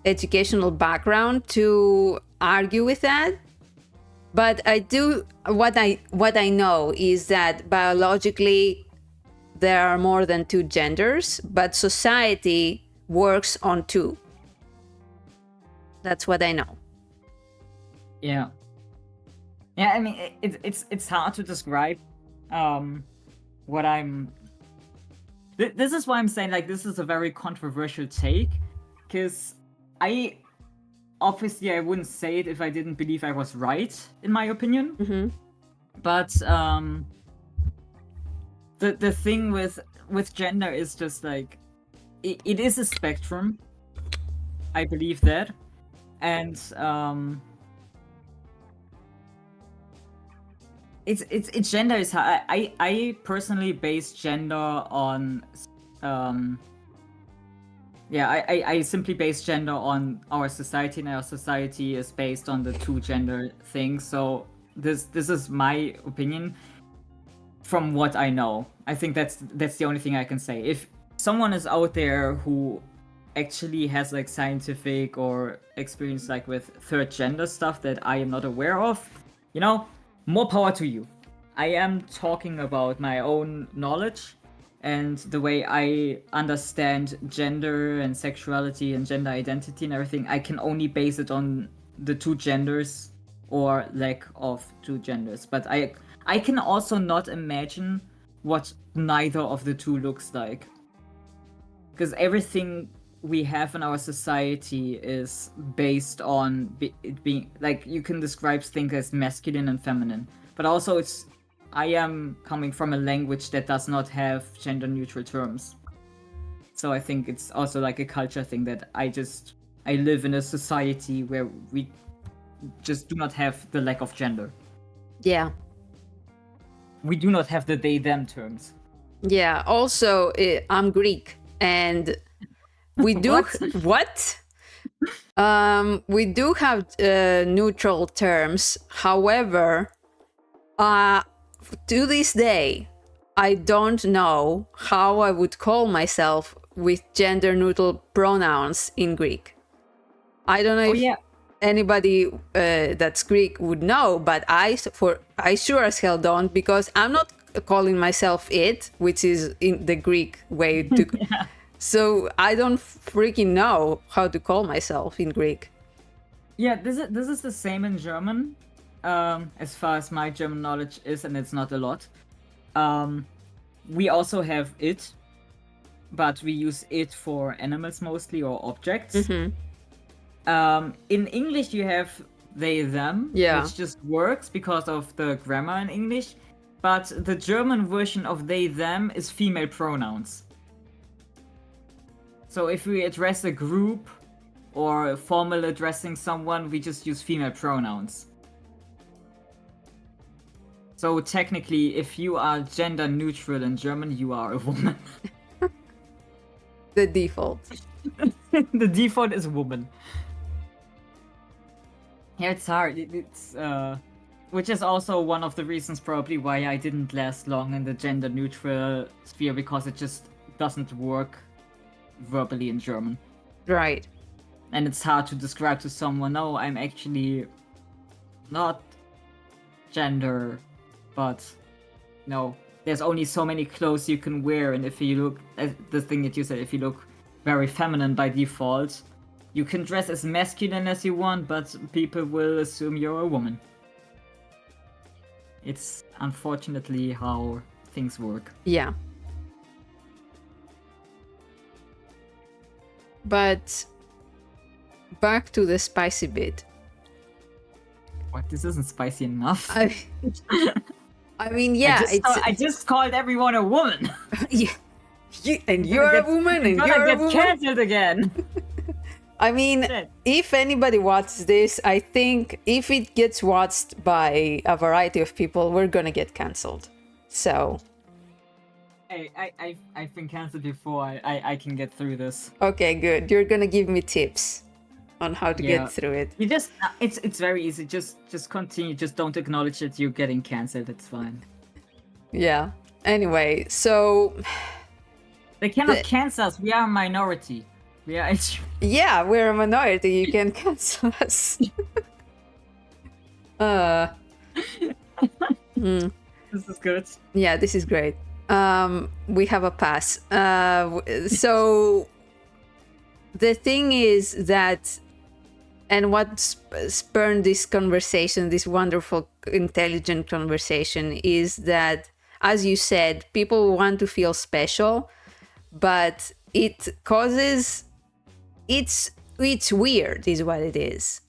educational background to argue with that. But I do. What I know is that biologically there are more than two genders, but society works on two. That's what I know. Yeah. Yeah, I mean, it's hard to describe what I'm... This is why I'm saying, like, this is a very controversial take, because obviously I wouldn't say it if I didn't believe I was right, in my opinion. Mm-hmm. But the thing with gender is just like, it is a spectrum. I believe that. And it's gender is how I personally base gender on I simply base gender on our society, and our society is based on the two gender thing. So this is my opinion from what I know. I think that's the only thing I can say. If someone is out there who actually has like scientific or experience like with third gender stuff that I am not aware of, you know, more power to you. I am talking about my own knowledge and the way I understand gender and sexuality and gender identity and everything. I can only base it on the two genders or lack of two genders. But I can also not imagine what neither of the two looks like. Because everything we have in our society is based on it being like, you can describe things as masculine and feminine, but also I am coming from a language that does not have gender neutral terms, so I think it's also like a culture thing that I live in a society where we just do not have the lack of gender. Yeah. We do not have the they them terms. Yeah. Also, I'm Greek, and we do what? We do have neutral terms. However, to this day, I don't know how I would call myself with gender neutral pronouns in Greek. I don't know if anybody that's Greek would know, but I sure as hell don't, because I'm not calling myself it, which is in the Greek way to. Yeah. So I don't freaking know how to call myself in Greek. Yeah, this is the same in German, as far as my German knowledge is, and it's not a lot. We also have it, but we use it for animals mostly, or objects. Mm-hmm. In English you have they them, which just works because of the grammar in English, but the German version of they them is female pronouns. So if we address a group or formal addressing someone, we just use female pronouns. So technically, if you are gender neutral in German, you are a woman. The default. The default is woman. Yeah, it's hard. It's which is also one of the reasons probably why I didn't last long in the gender neutral sphere, because it just doesn't work verbally in German. Right. And it's hard to describe to someone, no, I'm actually not gender, but no, there's only so many clothes you can wear, and if you look at the thing that you said, if you look very feminine by default, you can dress as masculine as you want, but people will assume you're a woman. It's unfortunately how things work. Yeah. But back to the spicy bit. What? This isn't spicy enough. I mean, yeah, I just called everyone a woman. Yeah, you're a woman, and you're a woman. Cancelled again. I mean, if anybody watches this, I think if it gets watched by a variety of people, we're gonna get cancelled. So. Hey, I've been cancelled before. I can get through this. Okay, good. You're gonna give me tips on how to get through it. You just it's very easy. Just continue. Just don't acknowledge that you're getting cancelled. It's fine. Yeah. Anyway, so they cannot cancel us. We are a minority. We are. Yeah, we're a minority. You can cancel us. This is good. Yeah, this is great. We have a pass. So the thing is that, and what spurned this conversation, this wonderful, intelligent conversation, is that, as you said, people want to feel special, but it causes, it's weird, is what it is.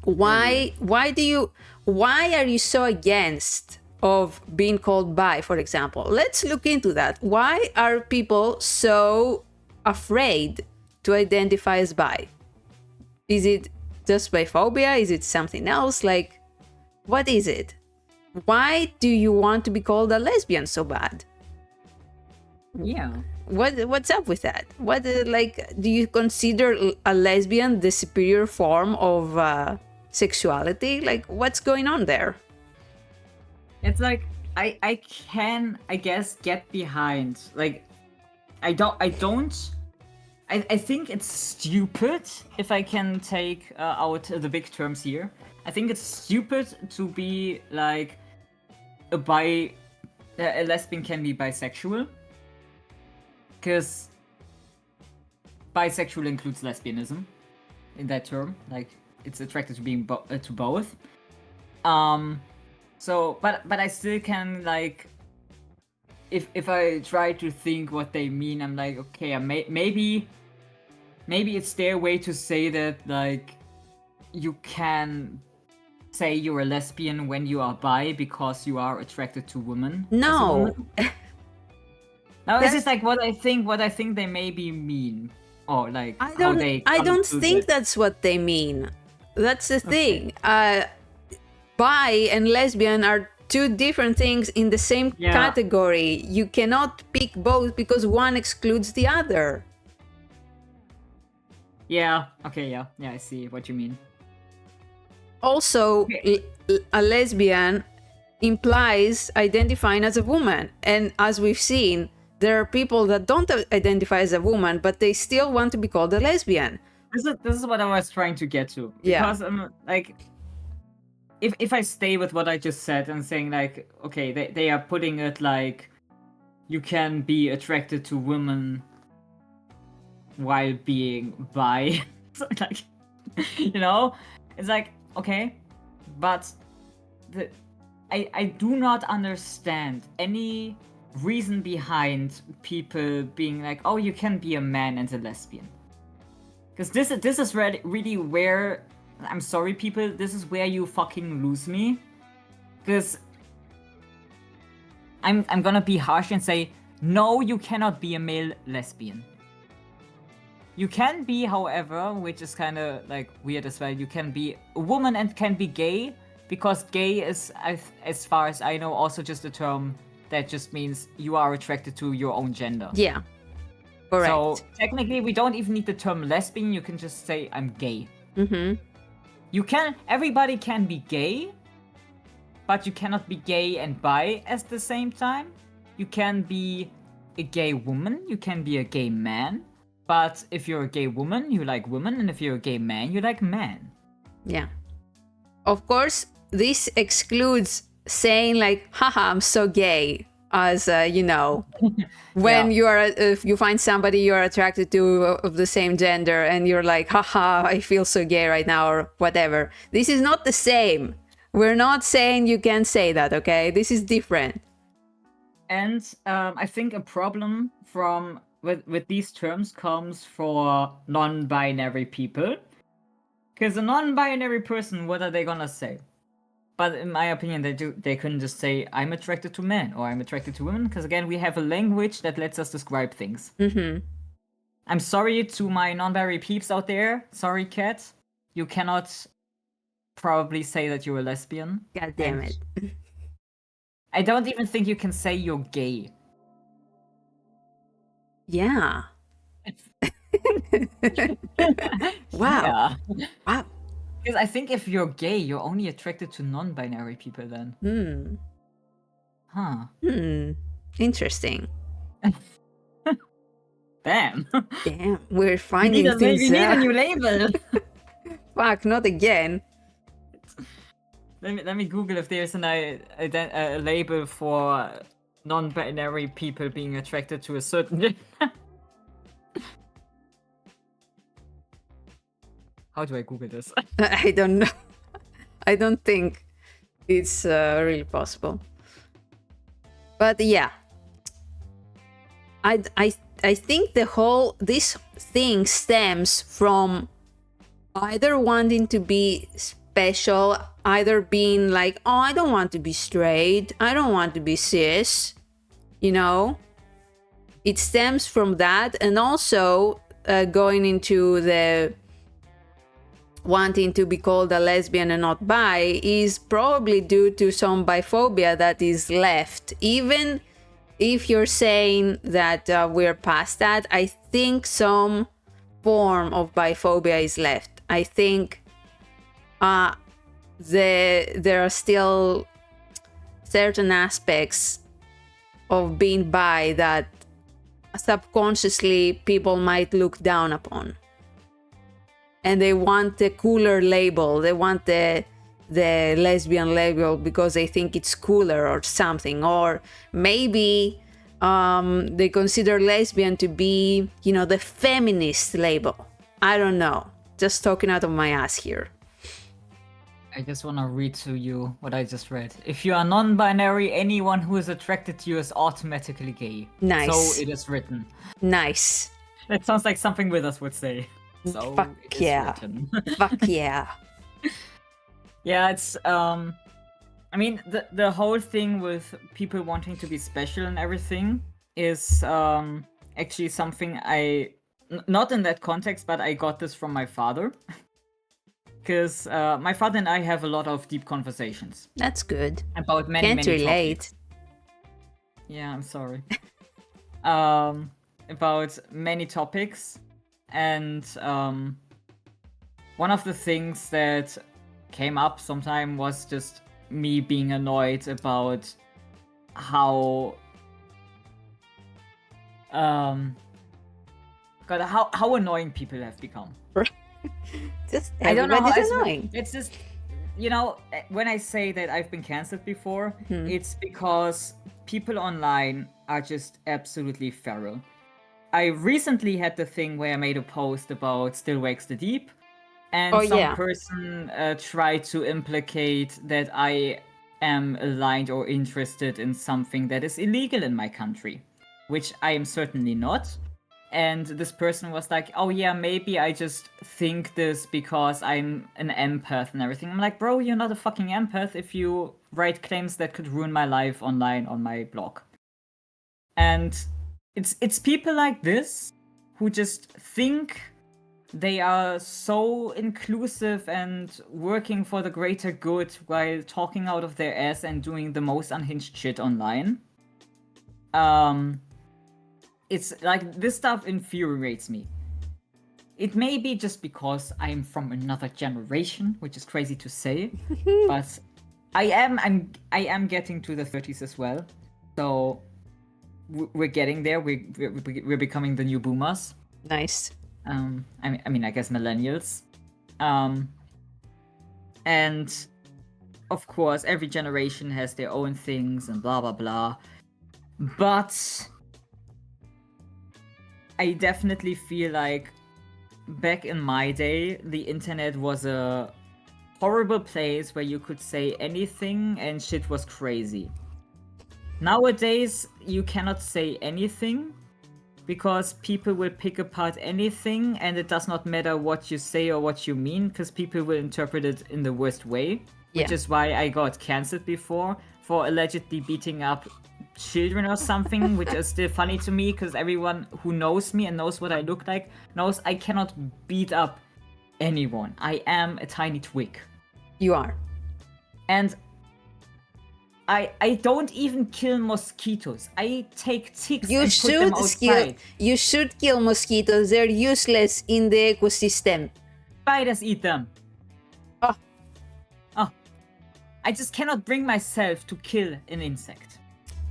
Why are you so against of being called bi, for example? Let's look into that. Why are people so afraid to identify as bi? Is it just biphobia? Is it something else? Like, what is it? Why do you want to be called a lesbian so bad? Yeah. What's up with that? What, like, do you consider a lesbian the superior form of sexuality? Like, what's going on there? It's like I can, I guess, get behind. Like, I think it's stupid, if I can take out the big terms here. I think it's stupid to be like a lesbian can be bisexual, because bisexual includes lesbianism in that term. Like, it's attracted to being to both. So, but I still can, like, if I try to think what they mean, I'm like, okay, maybe it's their way to say that, like, you can say you're a lesbian when you are bi because you are attracted to women. No. No, it's just like what I think they maybe mean, or like I don't think that's what they mean. That's the thing. Bi and lesbian are two different things in the same category. You cannot pick both because one excludes the other. Yeah. Okay. Yeah. I see what you mean. Also, a lesbian implies identifying as a woman, and as we've seen, there are people that don't identify as a woman, but they still want to be called a lesbian. This is what I was trying to get to. Because like, if I stay with what I just said and saying, like, okay, they are putting it like you can be attracted to women while being bi. So, like, you know, it's like, okay, but I do not understand any reason behind people being like, oh, you can be a man and a lesbian. Because this is really where, I'm sorry, people, this is where you fucking lose me. Because I'm gonna be harsh and say, no, you cannot be a male lesbian. You can be, however, which is kind of like weird as well. You can be a woman and can be gay, because gay is, as far as I know, also just a term that just means you are attracted to your own gender. Yeah. Correct. So technically, we don't even need the term lesbian. You can just say I'm gay. Everybody can be gay, but you cannot be gay and bi at the same time. You can be a gay woman, you can be a gay man, but if you're a gay woman, you like women, and if you're a gay man, you like men. Yeah. Of course, this excludes saying like, haha, I'm so gay, as when if you find somebody you're attracted to of the same gender and you're like, haha, I feel so gay right now, or whatever. This is not the same. We're not saying you can say that, okay? This is different. And I think a problem with these terms comes for non-binary people. Because a non-binary person, what are they gonna say? But in my opinion, they couldn't just say, I'm attracted to men, or I'm attracted to women, because again, we have a language that lets us describe things. I'm sorry to my non-binary peeps out there. Sorry, Kat. You cannot probably say that you're a lesbian. God damn it. I don't even think you can say you're gay. Yeah. Wow. Yeah. Wow. Because I think if you're gay, you're only attracted to non-binary people then. Huh. Interesting. Damn. Damn. We're finding things we need out. a new label. Fuck, not again. Let me Google if there's a label for non-binary people being attracted to a certain gender. How do I Google this? I don't know. I don't think it's really possible. But yeah, I think this thing stems from either wanting to be special, either being like, oh, I don't want to be straight, I don't want to be cis, It stems from that, and also going into the wanting to be called a lesbian and not bi is probably due to some biphobia that is left. Even if you're saying that we're past that, I think some form of biphobia is left. I think there are still certain aspects of being bi that subconsciously people might look down upon. And they want the cooler label. They want the lesbian label because they think it's cooler or something. Or maybe they consider lesbian to be, the feminist label. I don't know. Just talking out of my ass here. I just want to read to you what I just read. If you are non-binary, anyone who is attracted to you is automatically gay. Nice. So it is written. Nice. That sounds like something Withers would say. So fuck yeah. Fuck yeah. Yeah, it's I mean the whole thing with people wanting to be special and everything is actually something not in that context, but I got this from my father. Because my father and I have a lot of deep conversations. That's good. About many Can't relate. Topics. Yeah, I'm sorry. About many topics. And one of the things that came up sometime was just me being annoyed about how how annoying people have become. Just I don't know how annoying. It's just, when I say that I've been cancelled before, it's because people online are just absolutely feral. I recently had the thing where I made a post about Still Wakes the Deep, and person tried to implicate that I am aligned or interested in something that is illegal in my country, which I am certainly not. And this person was like, oh yeah, maybe I just think this because I'm an empath and everything. I'm like, bro, you're not a fucking empath if you write claims that could ruin my life online on my blog. And it's people like this who just think they are so inclusive and working for the greater good while talking out of their ass and doing the most unhinged shit online. It's like, this stuff infuriates me. It may be just because I'm from another generation, which is crazy to say, but I am getting to the 30s as well. So we're getting there. We're becoming the new boomers. Nice. I mean, I guess millennials. And of course, every generation has their own things and blah blah blah. But I definitely feel like back in my day, the internet was a horrible place where you could say anything and shit was crazy. Nowadays, you cannot say anything because people will pick apart anything, and it does not matter what you say or what you mean, because people will interpret it in the worst way. Which is why I got cancelled before for allegedly beating up children or something, which is still funny to me, because everyone who knows me and knows what I look like knows I cannot beat up anyone. I am a tiny twig. You are. And I don't even kill mosquitoes. I take ticks and put them outside. You should kill mosquitoes. They're useless in the ecosystem. Spiders eat them. Oh. I just cannot bring myself to kill an insect.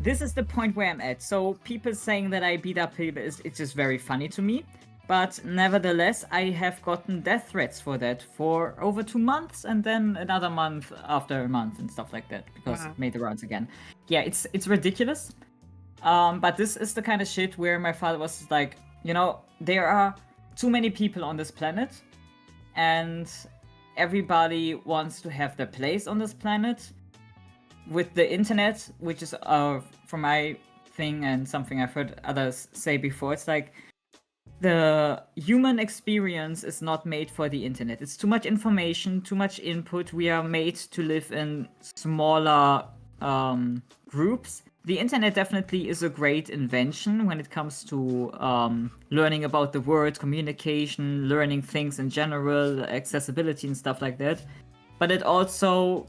This is the point where I'm at. So people saying that I beat up people, it's just very funny to me. But nevertheless, I have gotten death threats for that for over 2 months, and then another month after a month and stuff like that, because it made the rounds again. Yeah, it's ridiculous. But this is the kind of shit where my father was like, you know, there are too many people on this planet, and everybody wants to have their place on this planet. With the internet, which is from my thing and something I've heard others say before, it's like, the human experience is not made for the internet. It's too much information, too much input. We are made to live in smaller groups. The internet definitely is a great invention when it comes to learning about the world, communication, learning things in general, accessibility and stuff like that. But it also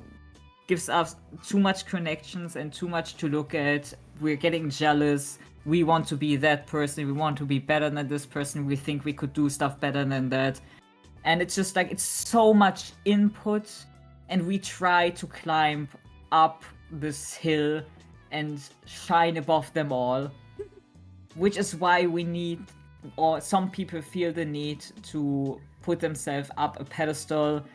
gives us too much connections and too much to look at. We're getting jealous. We want to be that person, we want to be better than this person, we think we could do stuff better than that. And it's just like, it's so much input, and we try to climb up this hill and shine above them all. Which is why we need, or some people feel the need to put themselves up a pedestal,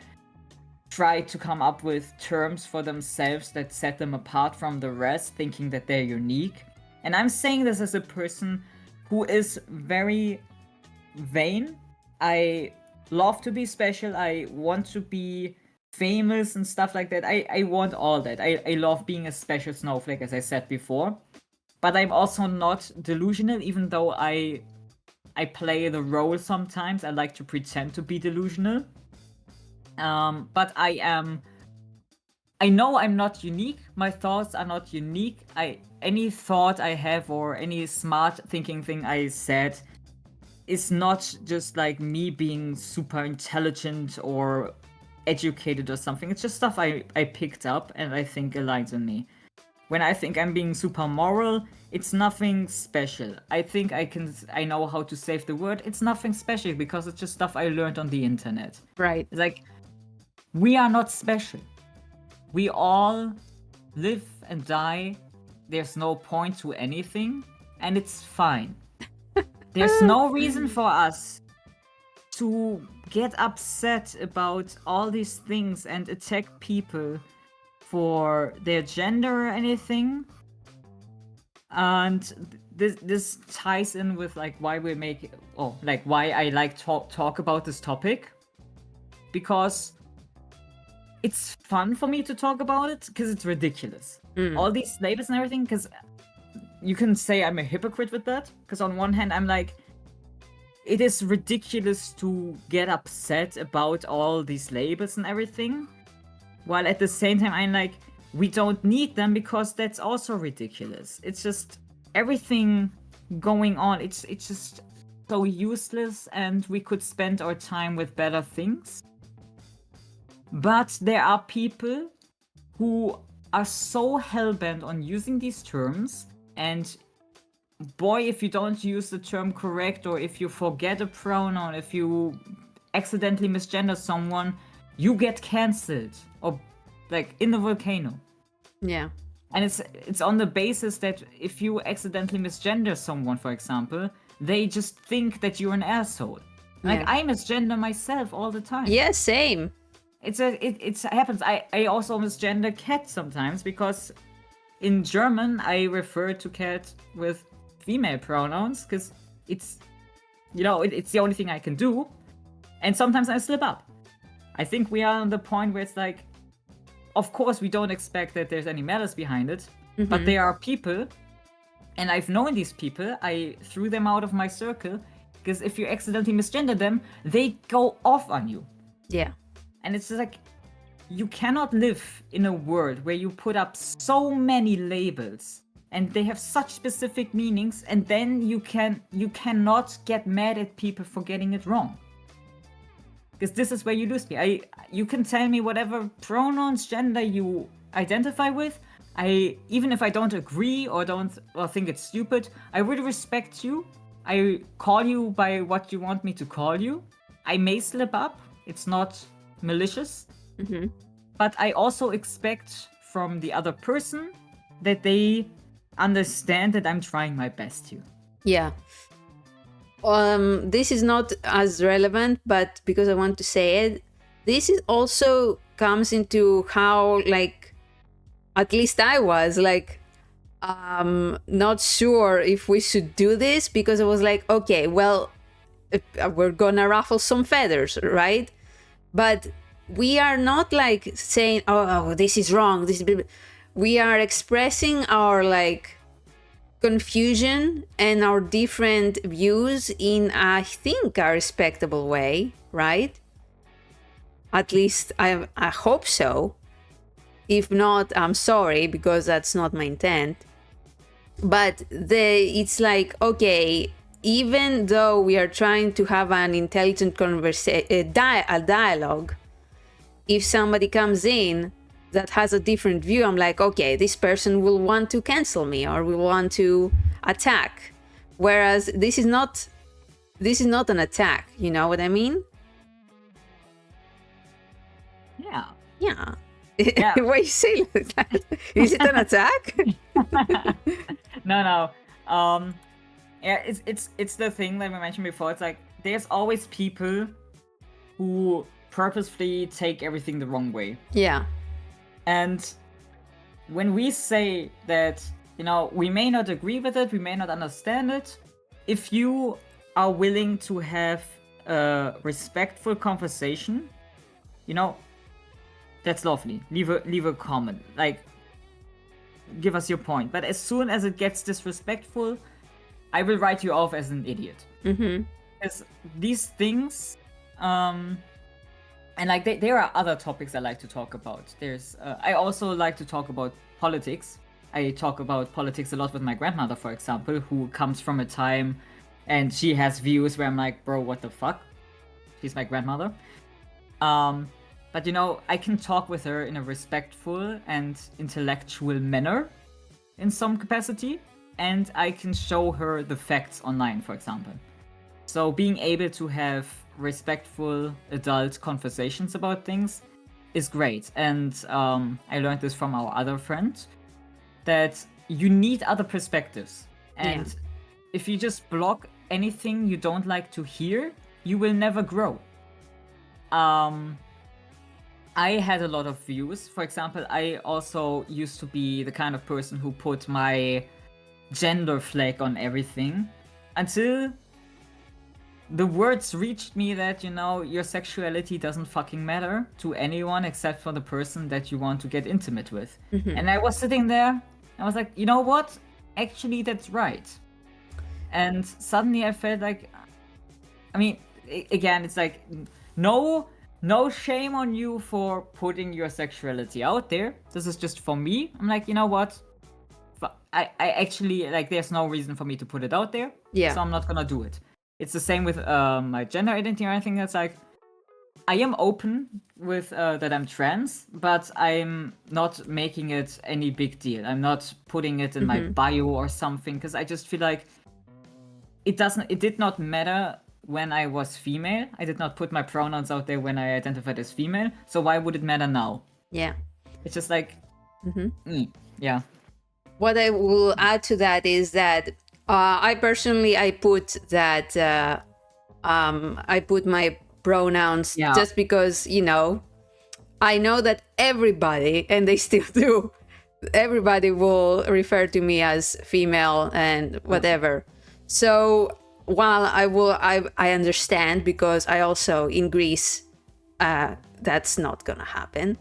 try to come up with terms for themselves that set them apart from the rest, thinking that they're unique. And I'm saying this as a person who is very vain. I love to be special. I want to be famous and stuff like that. I want all that. I love being a special snowflake, as I said before. But I'm also not delusional, even though I play the role sometimes. I like to pretend to be delusional. But I know I'm not unique. My thoughts are not unique. Any thought I have or any smart thinking thing I said is not just like me being super intelligent or educated or something. It's just stuff I picked up and I think aligns with me. When I think I'm being super moral, it's nothing special. I think I know how to save the world. It's nothing special because it's just stuff I learned on the internet. Right. It's like, we are not special. We all live and die. There's no point to anything, and it's fine. There's no reason for us to get upset about all these things and attack people for their gender or anything. And this ties in with like why we make why I like talk about this topic, because it's fun for me to talk about it because it's ridiculous. All these labels and everything, because you can say I'm a hypocrite with that, because on one hand I'm like, it is ridiculous to get upset about all these labels and everything, while at the same time I'm like, we don't need them because that's also ridiculous. It's just everything going on. It's just so useless and we could spend our time with better things. But there are people who are so hell-bent on using these terms, and boy, if you don't use the term correct, or if you forget a pronoun, if you accidentally misgender someone, you get cancelled, or like in the volcano. Yeah. And it's on the basis that if you accidentally misgender someone, for example, they just think that you're an asshole. Like, Yeah. I misgender myself all the time. Yeah, same. It happens. I also misgender cat sometimes, because in German I refer to cat with female pronouns, because it's, it's the only thing I can do. And sometimes I slip up. I think we are on the point where it's like, of course we don't expect that there's any malice behind it, but there are people, and I've known these people, I threw them out of my circle, because if you accidentally misgender them, they go off on you. Yeah. And it's just like, you cannot live in a world where you put up so many labels and they have such specific meanings, and then you cannot get mad at people for getting it wrong. Because this is where you lose me. You can tell me whatever pronouns, gender you identify with. Even if I don't agree or think it's stupid, I will respect you. I call you by what you want me to call you. I may slip up. It's not malicious. But I also expect from the other person that they understand that I'm trying my best here. Yeah. This is not as relevant, but because I want to say it, this is also comes into how, like, at least I was like, not sure if we should do this, because I was like, okay, well, we're gonna ruffle some feathers, right? But we are not like saying, oh, this is wrong. We are expressing our like confusion and our different views in, I think, a respectable way, right? At least I hope so. If not, I'm sorry, because that's not my intent. But it's like, okay, even though we are trying to have an intelligent a dialogue, if somebody comes in that has a different view, I'm like, okay, this person will want to cancel me or will want to attack. Whereas this is not an attack, you know what I mean? Yeah. Yeah. Yeah. Why you say like that? Is it an attack? No. Yeah, it's the thing that we mentioned before. It's like, there's always people who purposefully take everything the wrong way. Yeah. And when we say that, we may not agree with it, we may not understand it, if you are willing to have a respectful conversation, that's lovely. Leave a comment. Like, give us your point. But as soon as it gets disrespectful, I will write you off as an idiot. Because these things, and like there are other topics I like to talk about. I also like to talk about politics. I talk about politics a lot with my grandmother, for example, who comes from a time and she has views where I'm like, bro, what the fuck? She's my grandmother. But I can talk with her in a respectful and intellectual manner in some capacity, and I can show her the facts online, for example. So being able to have respectful adult conversations about things is great. And I learned this from our other friend, that you need other perspectives. And if you just block anything you don't like to hear, you will never grow. I had a lot of views. For example, I also used to be the kind of person who put my gender flag on everything, until the words reached me that, your sexuality doesn't fucking matter to anyone except for the person that you want to get intimate with. And I was sitting there, I was like, you know what? Actually, that's right. And suddenly I felt like, again, it's like, no shame on you for putting your sexuality out there. This is just for me. I'm like, you know what? I actually, like, there's no reason for me to put it out there. Yeah. So I'm not gonna do it. it's the same with my gender identity or anything. That's like, I am open with that I'm trans, but I'm not making it any big deal. I'm not putting it in my bio or something, because I just feel like it did not matter when I was female. I did not put my pronouns out there when I identified as female. So why would it matter now? Yeah. It's just like, yeah. What I will add to that is that I personally, I put that I put my pronouns just because, you know, I know that everybody, and they still do, everybody will refer to me as female and whatever. So while I understand, because I also in Greece, that's not gonna happen.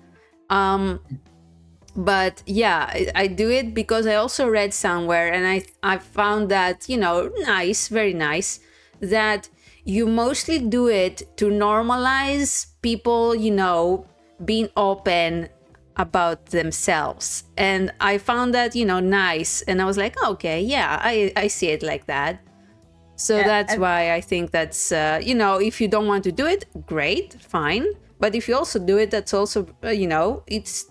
But yeah, I do it because I also read somewhere, and I found that, you know, nice, very nice, that you mostly do it to normalize people, you know, being open about themselves. And I found that, you know, nice. And I was like, okay, yeah, I see it like that. So that's why I think that's, you know, if you don't want to do it, great, fine. But if you also do it, that's also, you know, it's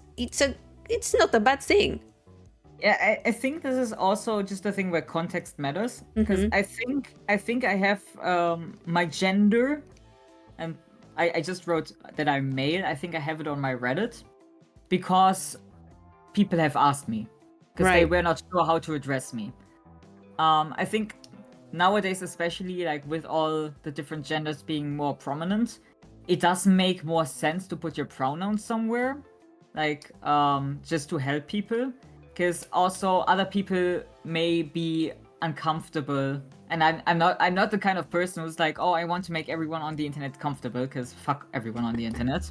not a bad thing. Yeah, I think this is also just a thing where context matters, because I think I have my gender, and I just wrote that I'm male. I think I have it on my Reddit because people have asked me, because they were not sure how to address me. I think nowadays, especially like with all the different genders being more prominent, it does make more sense to put your pronouns somewhere, like just to help people. Because also other people may be uncomfortable, and I'm not the kind of person who's like, oh, I want to make everyone on the internet comfortable, because fuck everyone on the internet.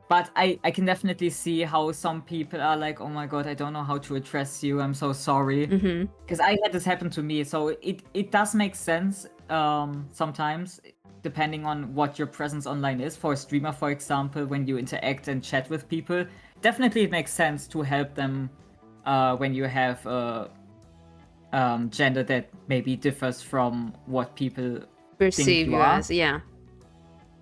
But I can definitely see how some people are like, oh my god, I don't know how to address you, I'm so sorry. Because I had this happen to me, so it does make sense sometimes, depending on what your presence online is. For a streamer, for example, when you interact and chat with people, definitely it makes sense to help them when you have a gender that maybe differs from what people perceive think you you are. as, yeah.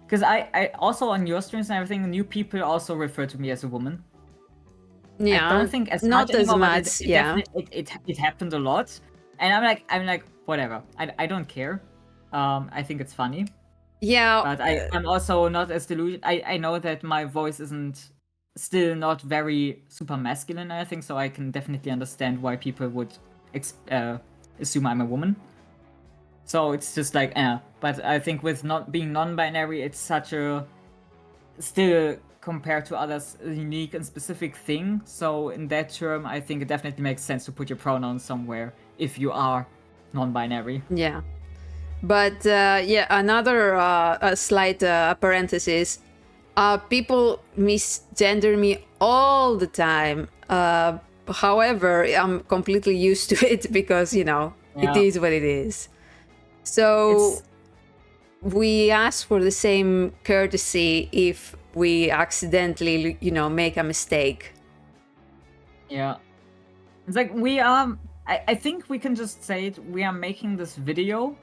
Because I also, on your streams and everything, new people also refer to me as a woman. Yeah, I don't think as not much as anymore, much. but Yeah, it happened a lot, and I'm like whatever. I don't care. I think it's funny. yeah. But I'm also not as delusional. I know that my voice isn't still not very super masculine, I think, so I can definitely understand why people would assume I'm a woman. So it's just like, but I think with not being non-binary, it's such a, still compared to others, a unique and specific thing. So in that term, I think it definitely makes sense to put your pronouns somewhere if you are non-binary. Yeah. But yeah, another a slight parenthesis. People misgender me all the time. However, I'm completely used to it because, you know, it is what it is. So we ask for the same courtesy if we accidentally, you know, make a mistake. Yeah. It's like we are, I think we can just say it, we are making this video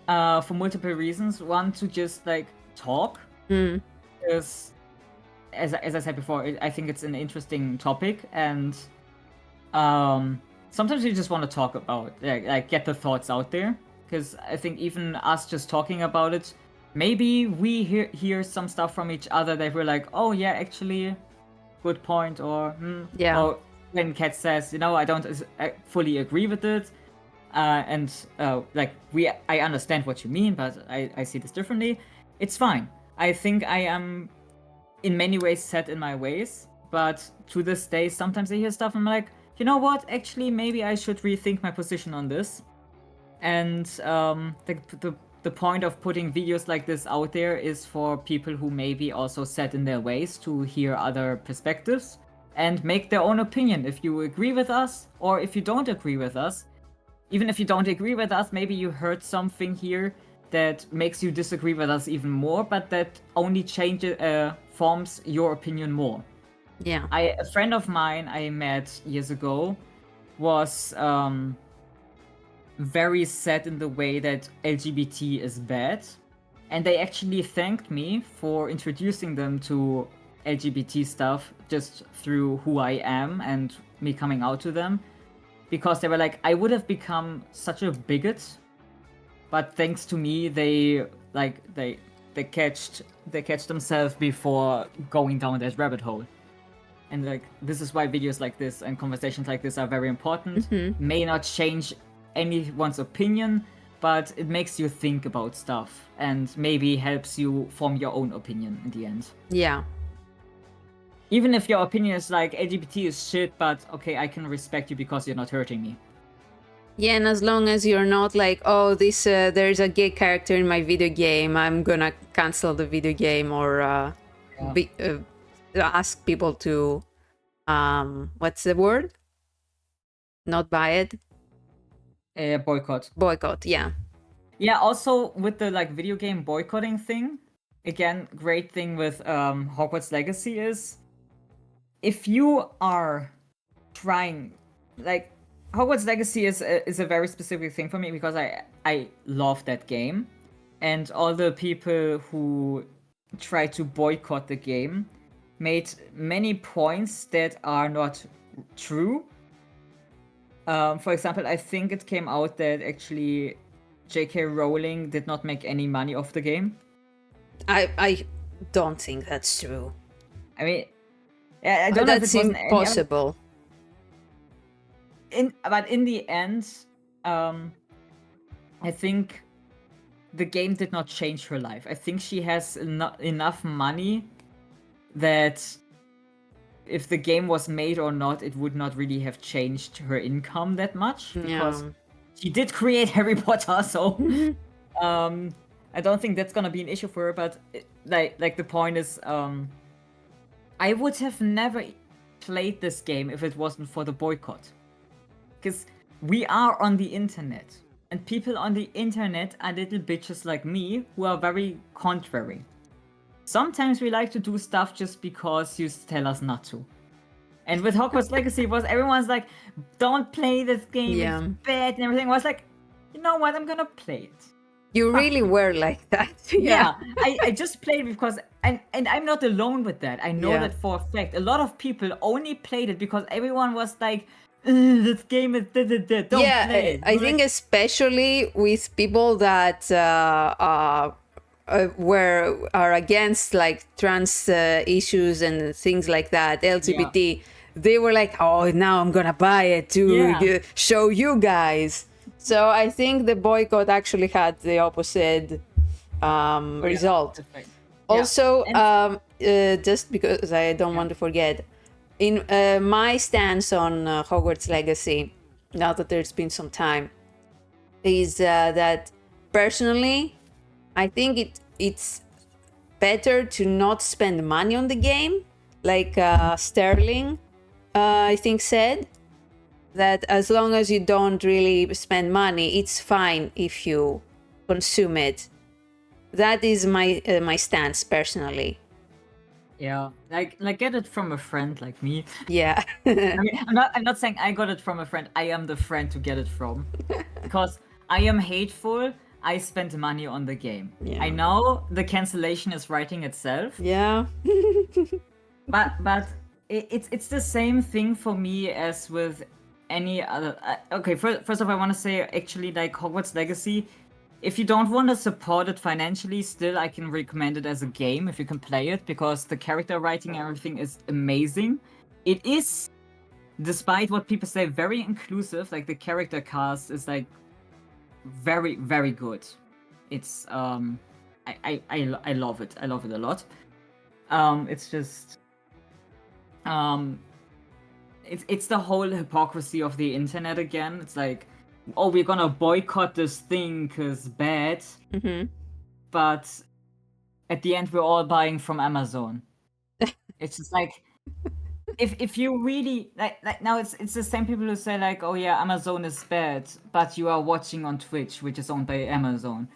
for multiple reasons. One, to just like talk. Because as I said before, I think it's an interesting topic, and sometimes you just want to talk about, like get the thoughts out there. Because I think even us just talking about it, maybe we hear some stuff from each other that we're like, oh yeah, actually, good point, or or when Kat says, you know, I don't fully agree with it, and like I understand what you mean, but I see this differently. It's fine. I think I am in many ways set in my ways, but to this day, sometimes I hear stuff and I'm like, you know what, actually, maybe I should rethink my position on this. And the point of putting videos like this out there is for people who maybe also set in their ways to hear other perspectives and make their own opinion. If you agree with us, or if you don't agree with us, even if you don't agree with us, maybe you heard something here that makes you disagree with us even more, but that only forms your opinion more. Yeah. A friend of mine I met years ago was very set in the way that LGBT is bad, and they actually thanked me for introducing them to LGBT stuff just through who I am and me coming out to them, because they were like, I would have become such a bigot, but thanks to me, they catch themselves before going down that rabbit hole. And like, this is why videos like this and conversations like this are very important. May not change anyone's opinion, but it makes you think about stuff and maybe helps you form your own opinion in the end. Yeah. Even if your opinion is like LGBT is shit, but okay, I can respect you because you're not hurting me. Yeah, and as long as you're not like, oh, this there's a gay character in my video game, I'm gonna cancel the video game, or ask people to, what's the word? Not buy it. Boycott. Boycott. Yeah. Yeah. Also, with the like video game boycotting thing, again, great thing with Hogwarts Legacy is, if you are trying, like, Hogwarts Legacy is a very specific thing for me because I love that game, and all the people who try to boycott the game made many points that are not true. For example, I think it came out that actually J.K. Rowling did not make any money off the game. I don't think that's true. I mean, I don't know if That's it wasn't impossible. but in the end, I think the game did not change her life. I think she has enough money that if the game was made or not, it would not really have changed her income that much, because she did create Harry Potter, so I don't think that's gonna be an issue for her. But like the point is, I would have never played this game if it wasn't for the boycott, because we are on the internet, and people on the internet are little bitches like me who are very contrary. Sometimes we like to do stuff just because you tell us not to. And with Hogwarts Legacy, everyone's like, don't play this game, it's bad and everything. I was like, you know what, I'm gonna play it. You really were like that. Yeah, I just played because, and I'm not alone with that. I know that for a fact. A lot of people only played it because everyone was like, this game is don't play it. I think especially with people that are against like trans issues and things like that, LGBT, they were like, oh, now I'm gonna buy it to show you guys. So I think the boycott actually had the opposite result. Also, just because I don't want to forget, in my stance on Hogwarts Legacy, now that there's been some time, is that personally, I think it's better to not spend money on the game, like Sterling, I think, said that as long as you don't really spend money, it's fine if you consume it. That is my stance personally. Yeah, like get it from a friend like me. Yeah. I mean, I'm not saying I got it from a friend. I am the friend to get it from, because I am hateful. I spent money on the game. Yeah. I know the cancellation is writing itself. Yeah. but it's the same thing for me as with any other. Okay, first off, I want to say actually, like Hogwarts Legacy, if you don't want to support it financially, still I can recommend it as a game if you can play it, because the character writing and everything is amazing. It is, despite what people say, very inclusive. Like the character cast is like very, very good. It's I love it. I love it a lot. It's just it's the whole hypocrisy of the internet again. It's like, oh, we're gonna boycott this thing because bad. But at the end, we're all buying from Amazon. It's just like, if you really like now, it's the same people who say like, oh yeah, Amazon is bad, but you are watching on Twitch, which is owned by Amazon.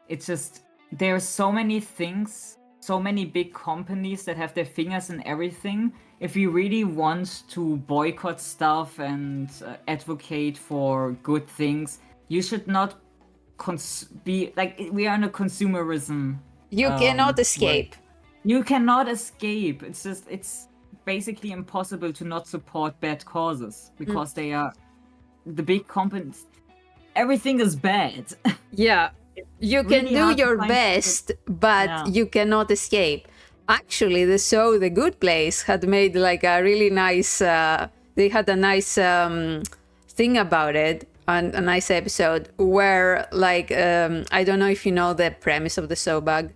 It's just, there are so many things, so many big companies that have their fingers in everything. If we really want to boycott stuff and advocate for good things, you should not be like, we are in a consumerism. You cannot world. escape. You cannot escape. It's basically impossible to not support bad causes because they are the big companies. Everything is bad. Yeah, you can really do hard to your find best, but Yeah. you cannot escape. Actually, the show The Good Place had made like a really nice, they had a nice thing about it, a nice episode where like, I don't know if you know the premise of the show, Bug.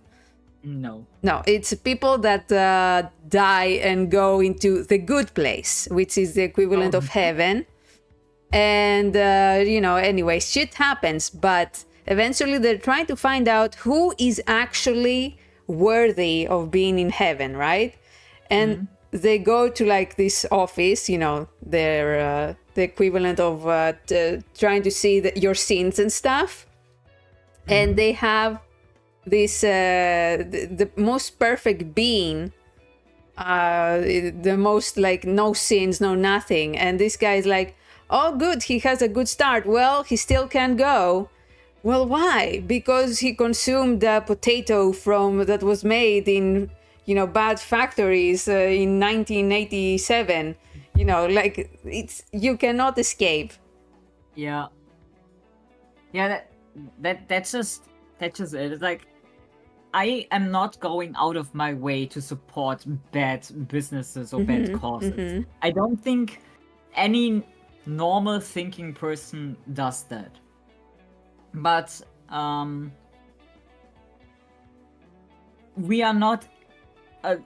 No. No, it's people that die and go into the good place, which is the equivalent of heaven. And, anyway, shit happens, but eventually they're trying to find out who is actually worthy of being in heaven, right? And they go to like this office, they're the equivalent of trying to see your sins and stuff. And they have this the most perfect being, the most like no sins, no nothing, and this guy is like, oh good, he has a good start. Well, he still can't go. Well, why? Because he consumed a potato that was made in bad factories in 1987. Like you cannot escape. Yeah, that's just it. It's like, I am not going out of my way to support bad businesses or bad causes. I don't think any normal thinking person does that. But we are not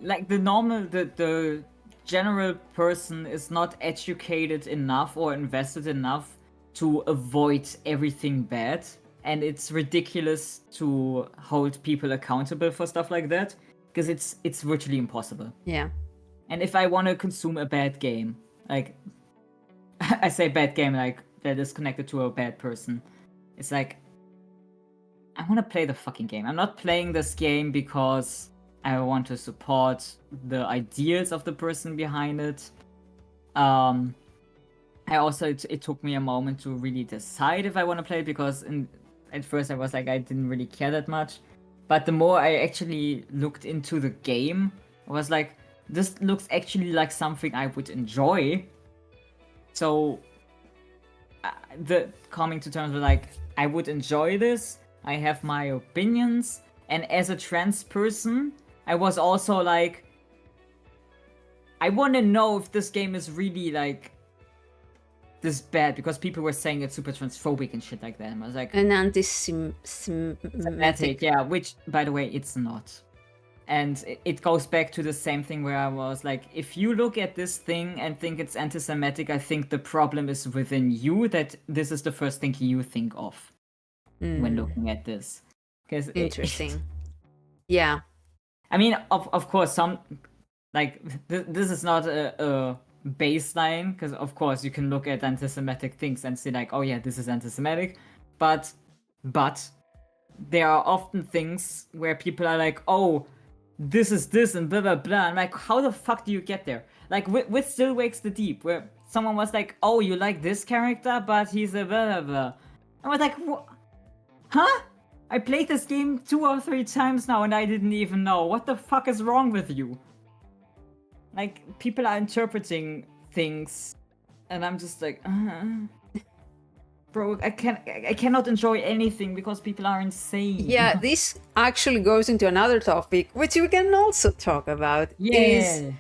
like the general person is not educated enough or invested enough to avoid everything bad. And it's ridiculous to hold people accountable for stuff like that, because it's virtually impossible. Yeah. And if I want to consume a bad game, like I say bad game like that is connected to a bad person, it's like, I want to play the fucking game. I'm not playing this game because I want to support the ideals of the person behind it. It took me a moment to really decide if I want to play it, because at first I was like, I didn't really care that much. But the more I actually looked into the game, I was like, this looks actually like something I would enjoy. So the coming to terms with like, I would enjoy this, I have my opinions, and as a trans person, I was also like, I want to know if this game is really like this bad, because people were saying it's super transphobic and shit like that. And I was like, An anti-Semitic. yeah, which by the way, it's not. And it goes back to the same thing where I was like, if you look at this thing and think it's anti-Semitic, I think the problem is within you, that this is the first thing you think of when looking at this. Because Interesting. Yeah. I mean, of course, some like this is not a baseline, because of course you can look at anti-Semitic things and say like, oh yeah, this is anti-Semitic, but there are often things where people are like, oh, this is this and blah blah blah. I'm like, how the fuck do you get there? Like with Still Wakes the Deep, where someone was like, oh, you like this character, but he's a blah blah blah. I was like, huh? I played this game 2 or 3 times now and I didn't even know. What the fuck is wrong with you? Like, people are interpreting things and I'm just like, bro, I cannot enjoy anything because people are insane. Yeah, this actually goes into another topic, which we can also talk about. Yeah.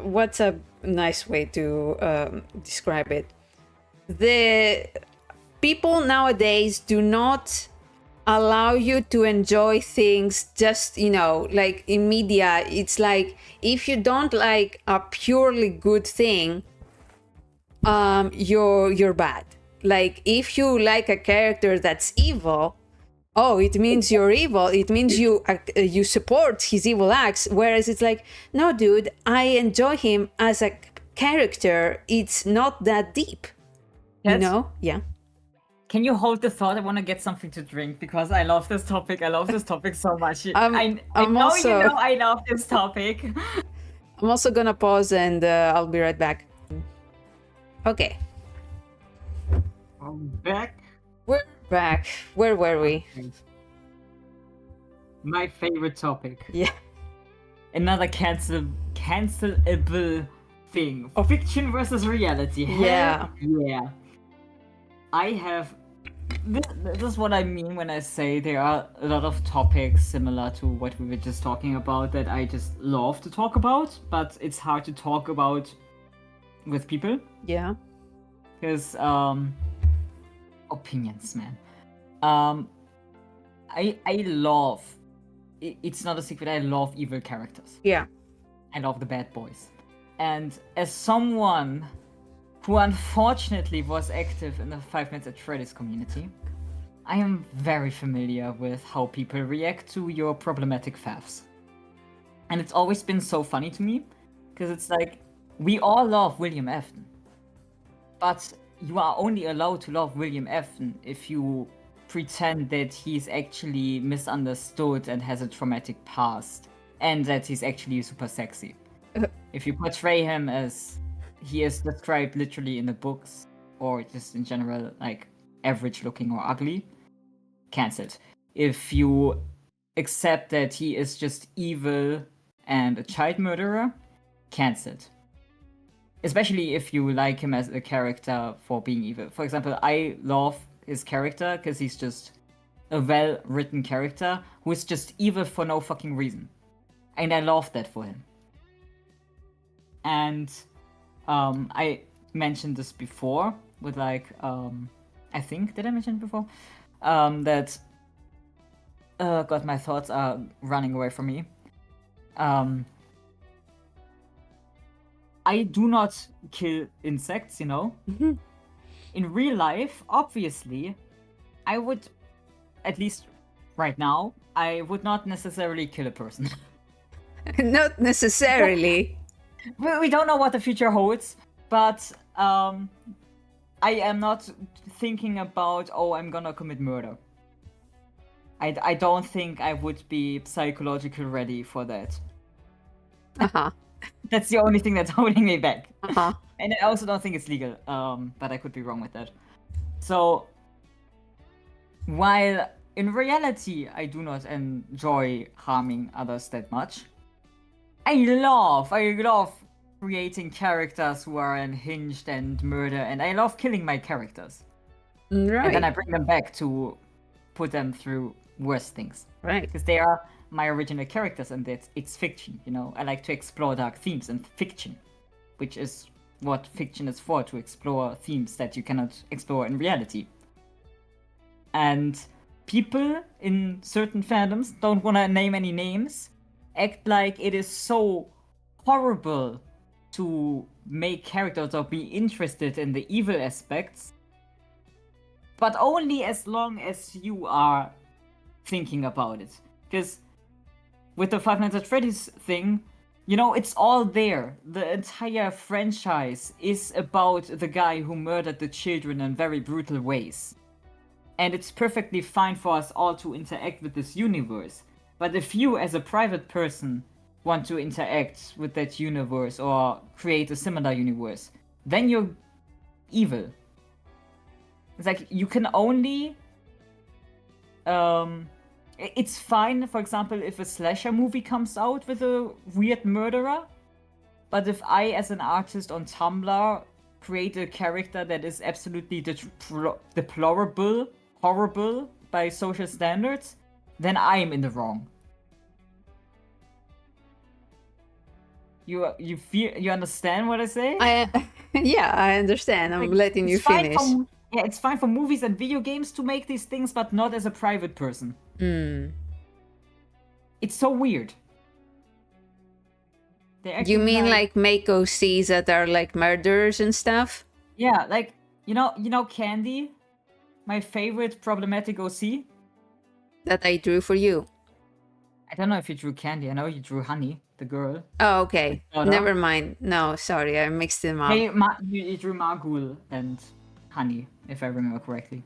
What's a nice way to describe it? The people nowadays do not allow you to enjoy things just, like in media. It's like, if you don't like a purely good thing, you're bad. Like, if you like a character that's evil, oh, it means you're evil. It means you support his evil acts. Whereas it's like, no, dude, I enjoy him as a character. It's not that deep. Yeah. Can you hold the thought? I want to get something to drink because I love this topic. I love this topic so much. I know you know I love this topic. I'm also gonna pause and I'll be right back. Okay. I'm back. We're back. Where were we? My favorite topic. Yeah. Another cancelable thing. Fiction versus reality. Yeah. Yeah. I have. This is what I mean when I say there are a lot of topics similar to what we were just talking about that I just love to talk about, but it's hard to talk about with people. Yeah. Because opinions, man. I love. It's not a secret. I love evil characters. Yeah. I love the bad boys. And as someone who unfortunately was active in the Five Nights at Freddy's community, I am very familiar with how people react to your problematic faffs. And it's always been so funny to me, because it's like, we all love William Afton. But you are only allowed to love William Afton if you pretend that he's actually misunderstood and has a traumatic past, and that he's actually super sexy. If you portray him as he is described literally in the books, or just in general, like average looking or ugly, cancelled. If you accept that he is just evil and a child murderer, cancelled. Especially if you like him as a character for being evil. For example, I love his character because he's just a well-written character who is just evil for no fucking reason. And I love that for him. And I mentioned this before with like, I think, did I mention it before? That, God, my thoughts are running away from me. I do not kill insects, you know? Mm-hmm. In real life, obviously, I would, at least right now, I would not necessarily kill a person. Not necessarily. We don't know what the future holds, but I am not thinking about, oh, I'm gonna commit murder. I don't think I would be psychologically ready for that. Uh-huh. That's the only thing that's holding me back. Uh-huh. And I also don't think it's legal, but I could be wrong with that. So, while in reality I do not enjoy harming others that much, I love creating characters who are unhinged and murder, and I love killing my characters. Right. And then I bring them back to put them through worse things. Right. Because they are my original characters, and it's fiction, you know? I like to explore dark themes in fiction, which is what fiction is for, to explore themes that you cannot explore in reality. And people in certain fandoms, don't want to name any names, act like it is so horrible to make characters or be interested in the evil aspects, but only as long as you are thinking about it. Because with the Five Nights at Freddy's thing, you know, it's all there. The entire franchise is about the guy who murdered the children in very brutal ways. And it's perfectly fine for us all to interact with this universe. But if you, as a private person, want to interact with that universe or create a similar universe, then you're evil. It's like, you can only... It's fine, for example, if a slasher movie comes out with a weird murderer. But if I, as an artist on Tumblr, create a character that is absolutely deplorable, horrible by social standards, then I'm in the wrong. You understand what I say? Yeah, I understand. I'm letting you finish. It's fine for movies and video games to make these things, but not as a private person. It's so weird. You mean like make OCs that are like murderers and stuff? Yeah, like, you know Candy? My favorite problematic OC? That I drew for you. I don't know if you drew Candy. I know you drew Honey, the girl. Oh, okay. Never mind. No, sorry, I mixed them up. Hey, you drew Margul and Honey, if I remember correctly.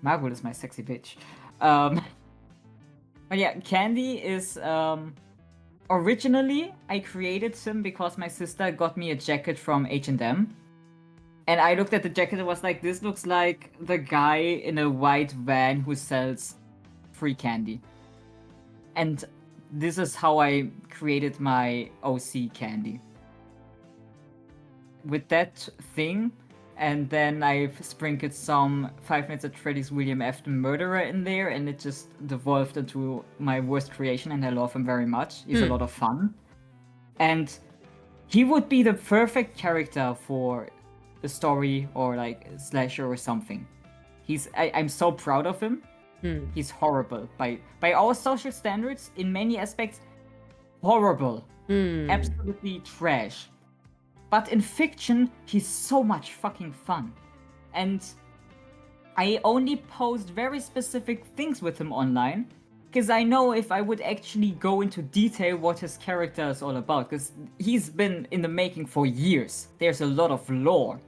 Margul is my sexy bitch. But yeah, Candy is... Originally, I created him because my sister got me a jacket from H&M. And I looked at the jacket and was like, this looks like the guy in a white van who sells free candy. And this is how I created my OC candy. With that thing, and then I've sprinkled some 5 Nights at Freddy's William F. the Murderer in there, and it just devolved into my worst creation, and I love him very much. He's a lot of fun. And he would be the perfect character for a story or like a slasher or something. I'm so proud of him. He's horrible by our social standards in many aspects. Horrible, absolutely trash. But in fiction, he's so much fucking fun, and I only post very specific things with him online because I know if I would actually go into detail what his character is all about, because he's been in the making for years. There's a lot of lore.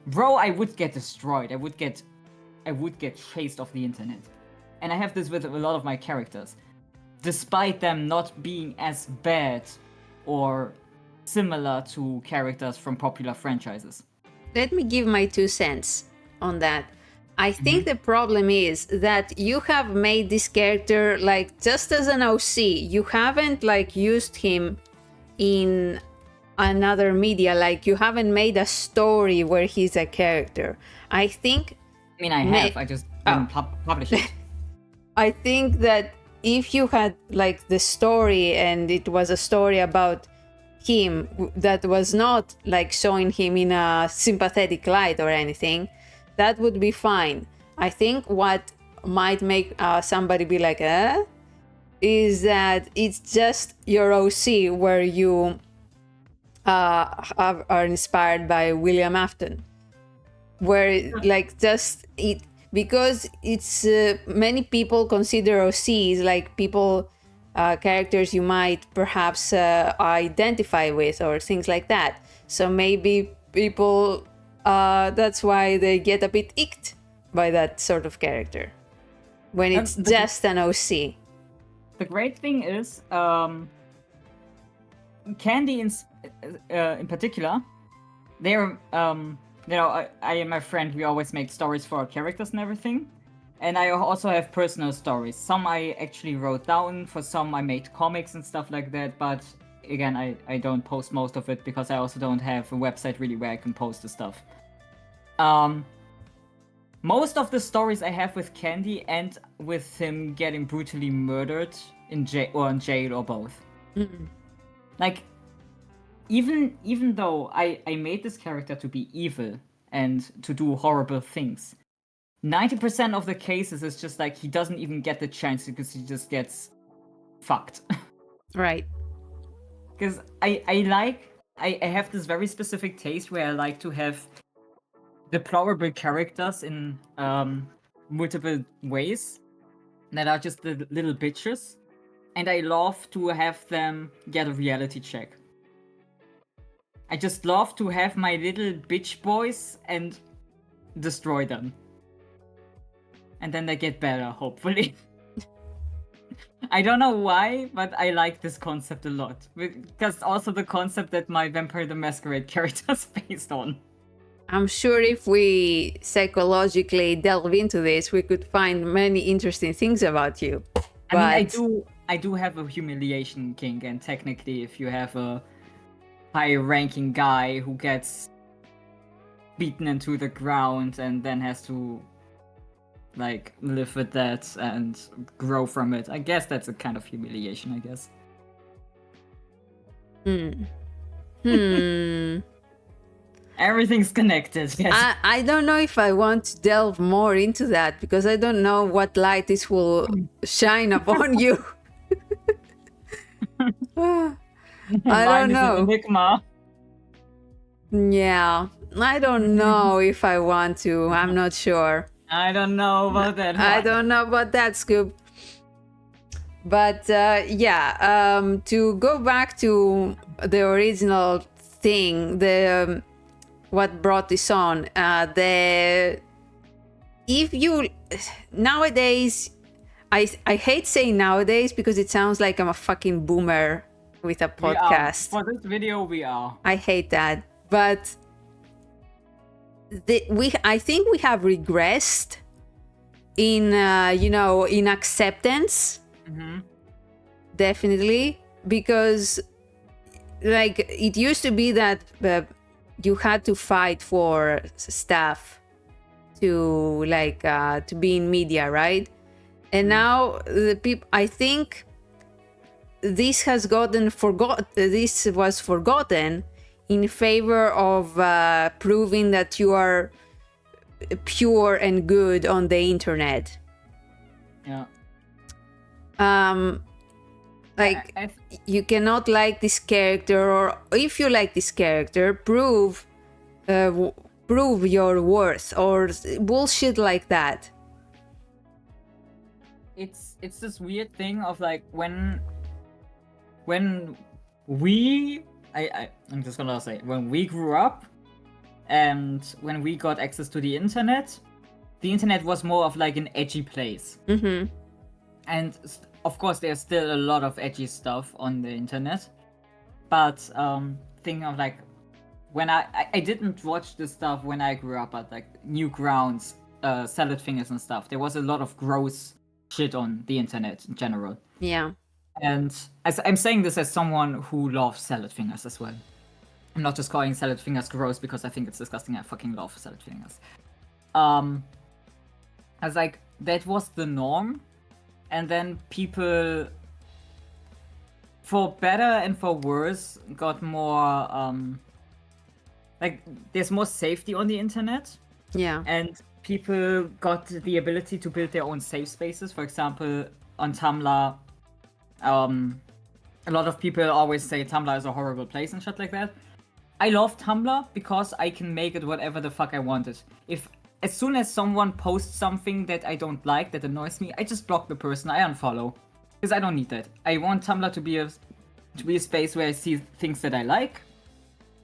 Bro, I would get destroyed. I would get chased off the internet. And I have this with a lot of my characters. Despite them not being as bad or similar to characters from popular franchises. Let me give my 2 cents on that. I think the problem is that you have made this character like just as an OC. You haven't like used him in another media, like you haven't made a story where he's a character. I think I mean, I have. I just didn't publish it. I think that if you had like the story and it was a story about him that was not like showing him in a sympathetic light or anything, that would be fine. I think what might make somebody be like, is that it's just your OC where you are inspired by William Afton, where like just it, because it's many people consider OCs like people characters you might perhaps identify with or things like that. So maybe people that's why they get a bit icked by that sort of character when it's just an OC. The great thing is Candy in particular, they're I and my friend, we always make stories for our characters and everything. And I also have personal stories. Some I actually wrote down, for some I made comics and stuff like that, but again, I don't post most of it because I also don't have a website really where I can post the stuff. Most of the stories I have with Candy end with him getting brutally murdered in jail or both. Like, even though I made this character to be evil and to do horrible things, 90% of the cases is just like he doesn't even get the chance because he just gets fucked. Right. Because I have this very specific taste where I like to have deplorable characters in multiple ways that are just the little bitches, and I love to have them get a reality check. I just love to have my little bitch boys and destroy them. And then they get better, hopefully. I don't know why, but I like this concept a lot. Because also the concept that my Vampire the Masquerade character is based on. I'm sure if we psychologically delve into this, we could find many interesting things about you. I mean, I do have a humiliation kink, and technically if you have a high-ranking guy who gets beaten into the ground and then has to like live with that and grow from it, I guess that's a kind of humiliation, I guess. Everything's connected. Yes. I don't know if I want to delve more into that because I don't know what light this will shine upon you. I don't know. Enigma. Yeah, I don't know if I want to. I'm not sure. I don't know about that. I don't know about that, Scoop. But to go back to the original thing, what brought this on, if you nowadays, I hate saying nowadays because it sounds like I'm a fucking boomer with a podcast. For this video, we are. I hate that, but I think we have regressed in in acceptance, definitely, because like it used to be that you had to fight for stuff to to be in media, right? And now the people, I think this was forgotten in favor of proving that you are pure and good on the internet. Yeah. Like you cannot like this character, or if you like this character, prove your worth, or bullshit like that. It's this weird thing of like when we I'm just gonna say, when we grew up and when we got access to the internet was more of like an edgy place. And of course there's still a lot of edgy stuff on the internet, but thinking of like when I didn't watch this stuff when I grew up at like Newgrounds, Salad Fingers and stuff. There was a lot of gross shit on the internet in general. Yeah. And I'm saying this as someone who loves salad fingers as well. I'm not just calling salad fingers gross because I think it's disgusting. I fucking love salad fingers. As like that was the norm, and then people, for better and for worse, got more like there's more safety on the internet. Yeah. And people got the ability to build their own safe spaces. For example, on Tumblr, a lot of people always say Tumblr is a horrible place and shit like that. I love Tumblr because I can make it whatever the fuck I wanted. As soon as someone posts something that I don't like, that annoys me, I just block the person, I unfollow. Because I don't need that. I want Tumblr to be a space where I see things that I like.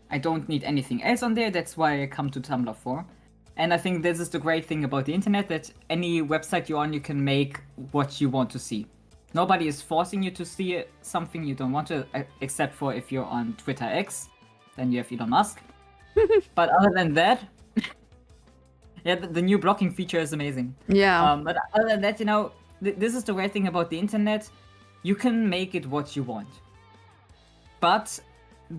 I don't need anything else on there, that's why I come to Tumblr for. And I think this is the great thing about the internet, that any website you're on, you can make what you want to see. Nobody is forcing you to see something you don't want to, except for if you're on Twitter X, then you have Elon Musk. But other than that, yeah, the new blocking feature is amazing. Yeah. But other than that, this is the great thing about the internet. You can make it what you want. But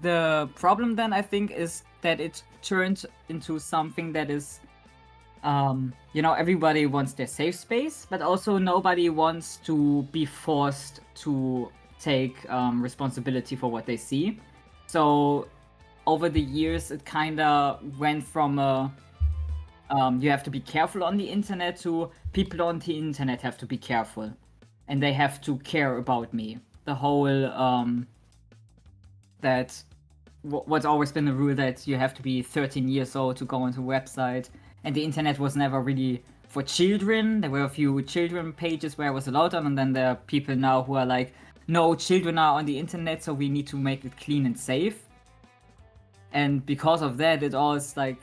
the problem then, I think, is that it turned into something that is, everybody wants their safe space, but also nobody wants to be forced to take responsibility for what they see. So over the years, it kind of went from you have to be careful on the internet to people on the internet have to be careful, and they have to care about me. The whole what's always been the rule that you have to be 13 years old to go onto a website, and the internet was never really for children. There were a few children pages where I was allowed on, and then there are people now who are like, no, children are on the internet, so we need to make it clean and safe. And because of that, it all is like,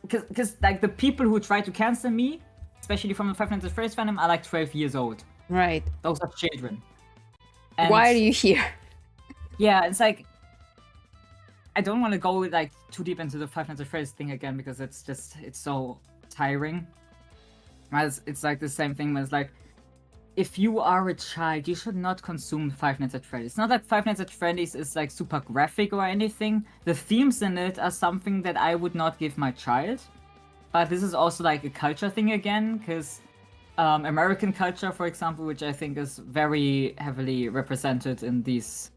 because like the people who try to cancel me, especially from the Five Nights at Freddy's fandom, are like 12 years old. Right. Those are children. And why are you here? Yeah, it's like, I don't want to go like too deep into the Five Nights at Freddy's thing again, because it's so tiring. It's like the same thing, it's like, if you are a child, you should not consume Five Nights at Freddy's. It's not like Five Nights at Freddy's is like super graphic or anything. The themes in it are something that I would not give my child. But this is also like a culture thing again, because American culture, for example, which I think is very heavily represented in these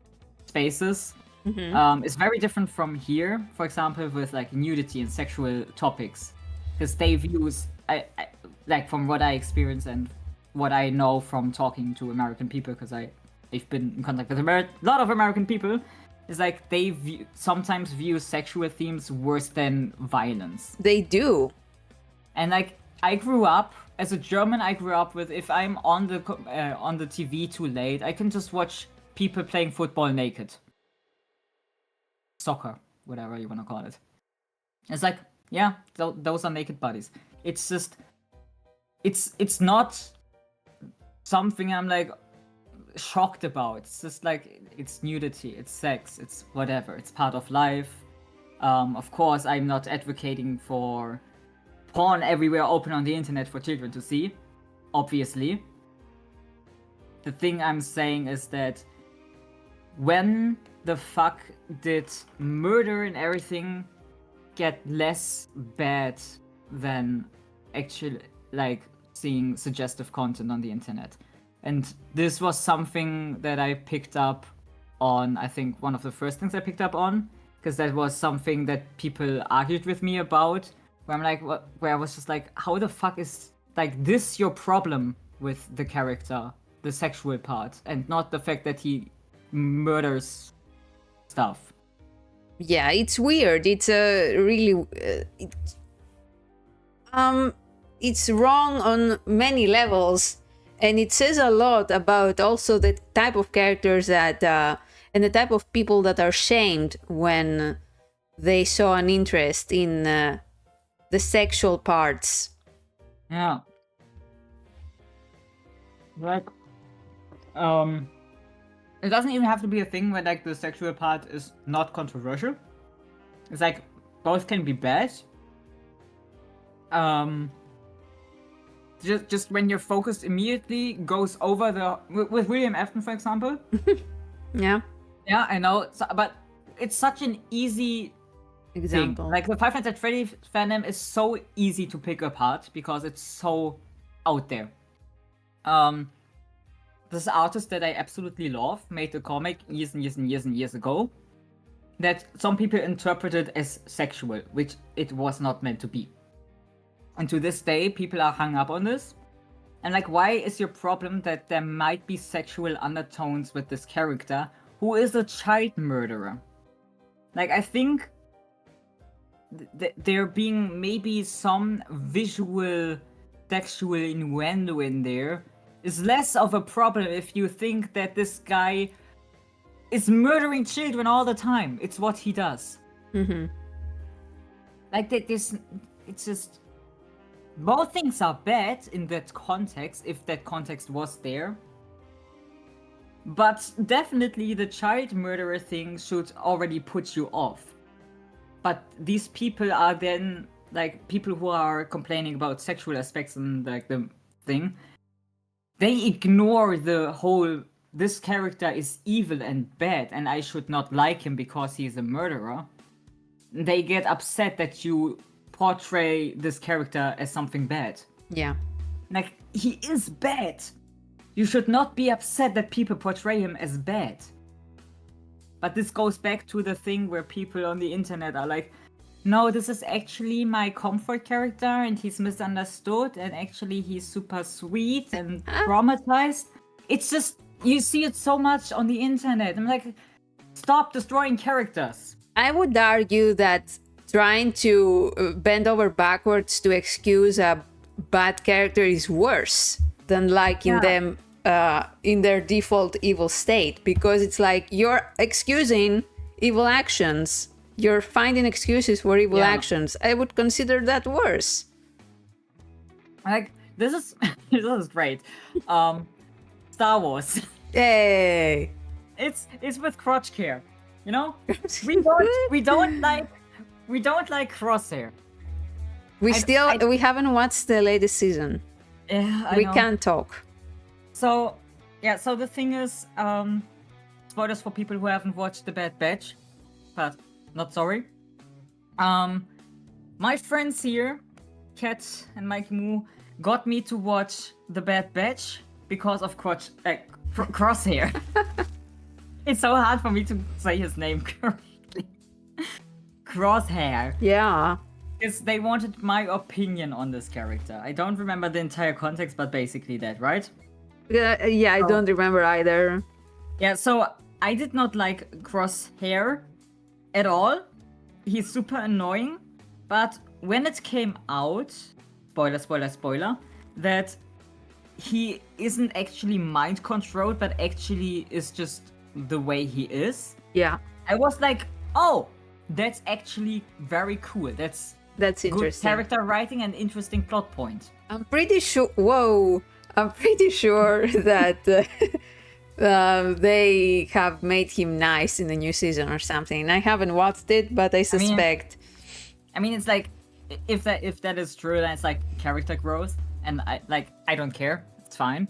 spaces, is very different from here. For example, with like nudity and sexual topics, because they views, I like from what I experience and what I know from talking to American people, because I've been in contact with a lot of American people, is like they sometimes view sexual themes worse than violence. They do. And like I grew up as a German, I grew up with, if I'm on the TV too late, I can just watch people playing football naked, soccer, whatever you want to call it. It's like, yeah, those are naked bodies. It's just, it's not something I'm like shocked about. It's just like, it's nudity, it's sex, it's whatever, it's part of life. Of course, I'm not advocating for porn everywhere open on the internet for children to see, obviously. The thing I'm saying is that when the fuck did murder and everything get less bad than actually like seeing suggestive content on the internet? And this was something that I picked up on, I think one of the first things I picked up on, because that was something that people argued with me about, where I'm like, where I was just like, how the fuck is like this your problem with the character, the sexual part, and not the fact that he murders stuff? Yeah, it's weird. It's really it's wrong on many levels, and it says a lot about also the type of characters that and the type of people that are shamed when they saw an interest in the sexual parts. Yeah. Like, it doesn't even have to be a thing where like the sexual part is not controversial. It's like both can be bad. Just when your focus immediately goes over the with William Afton, for example. Yeah. Yeah, I know, but it's such an easy Example. thing. Like the Five Nights at Freddy's fandom is so easy to pick apart because it's so out there. This artist that I absolutely love made a comic years and years and years and years ago that some people interpreted as sexual, which it was not meant to be. And to this day, people are hung up on this. And like, why is your problem that there might be sexual undertones with this character who is a child murderer? Like, I think there being maybe some visual sexual innuendo in there is less of a problem if you think that this guy is murdering children all the time. It's what he does. Mm-hmm. Like that, it's just both things are bad in that context, if that context was there. But definitely the child murderer thing should already put you off. But these people are then like people who are complaining about sexual aspects and like the thing. They ignore the whole, this character is evil and bad and I should not like him because he's a murderer. They get upset that you portray this character as something bad. Yeah. Like, he is bad. You should not be upset that people portray him as bad. But this goes back to the thing where people on the internet are like, no, this is actually my comfort character and he's misunderstood and actually he's super sweet and traumatized. It's just, you see it so much on the internet. I'm like, stop destroying characters. I would argue that trying to bend over backwards to excuse a bad character is worse than liking them in their default evil state, because it's like you're excusing evil actions. You're finding excuses for evil actions. I would consider that worse. Like, this is this is great. Star Wars. Hey. It's with crotch care. You know? we don't like Crosshair. We haven't watched the latest season. Yeah, we can't talk. So the thing is, spoilers for people who haven't watched The Bad Batch, but not sorry. My friends here, Kat and Mike Moo, got me to watch The Bad Batch because of Crosshair. It's so hard for me to say his name correctly. Crosshair. Yeah. Because they wanted my opinion on this character. I don't remember the entire context, but basically that, right? Yeah, I don't remember either. Yeah, so I did not like Crosshair at all. He's super annoying. But when it came out, spoiler, that he isn't actually mind controlled, but actually is just the way he is. Yeah. I was like, oh, that's actually very cool. That's interesting. Good character writing and interesting plot point. I'm pretty sure. Whoa. I'm pretty sure that they have made him nice in the new season or something. I haven't watched it, but I suspect. I mean, it's like if that is true, then it's like character growth, and I don't care. It's fine.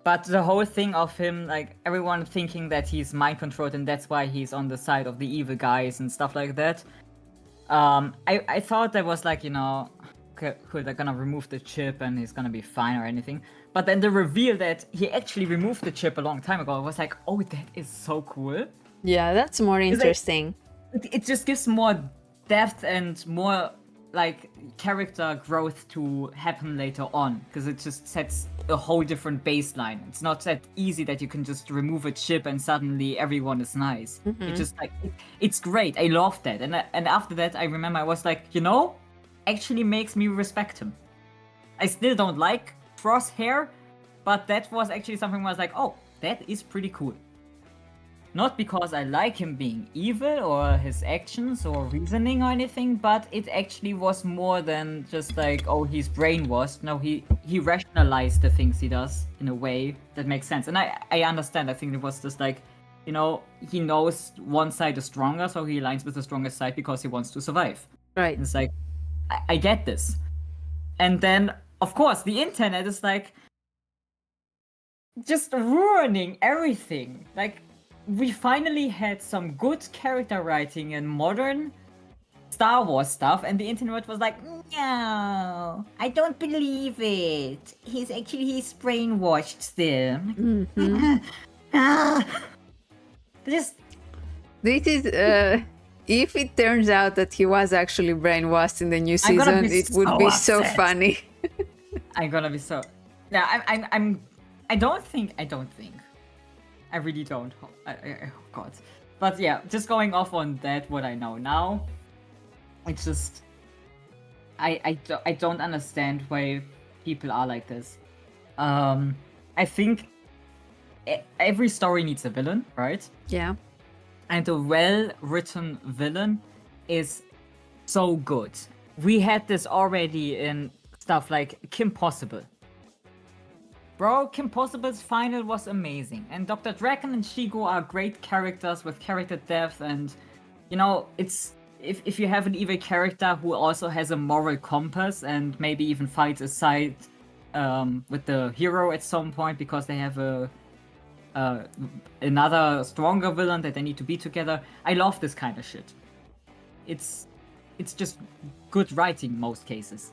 But the whole thing of him, like everyone thinking that he's mind controlled and that's why he's on the side of the evil guys and stuff like that. I thought that was like, okay, cool, they're gonna remove the chip and he's gonna be fine or anything. But then the reveal that he actually removed the chip a long time ago, I was like, oh, that is so cool. Yeah, that's more interesting. It just gives more depth and more like character growth to happen later on, because it just sets a whole different baseline. It's not that easy that you can just remove a chip and suddenly everyone is nice. It just like it's great. I love that, and after that I remember I was like, actually makes me respect him. I still don't like Crosshair, but that was actually something where I was like, oh, that is pretty cool. Not because I like him being evil or his actions or reasoning or anything, but it actually was more than just like, oh, he's brainwashed. No, he rationalized the things he does in a way that makes sense. And I understand. I think it was just like, he knows one side is stronger, so he aligns with the strongest side because he wants to survive. Right. And it's like, I get this. And then, of course, the internet is like, just ruining everything. Like, we finally had some good character writing in modern Star Wars stuff, and the internet was like, no, I don't believe it. He's brainwashed still. This is if it turns out that he was actually brainwashed in the new season, it would be so funny. I'm gonna be so. Yeah, I don't think. I really don't. Oh God. But yeah, just going off on that, what I know now, it's just I don't understand why people are like this. I think every story needs a villain, right? Yeah. And a well-written villain is so good. We had this already in stuff like Kim Possible. Bro, Kim Possible's final was amazing, and Dr. Draken and Shigo are great characters with character depth, and it's if you have an evil character who also has a moral compass and maybe even fights aside with the hero at some point because they have another stronger villain that they need to be together. I love this kind of shit. It's just good writing most cases.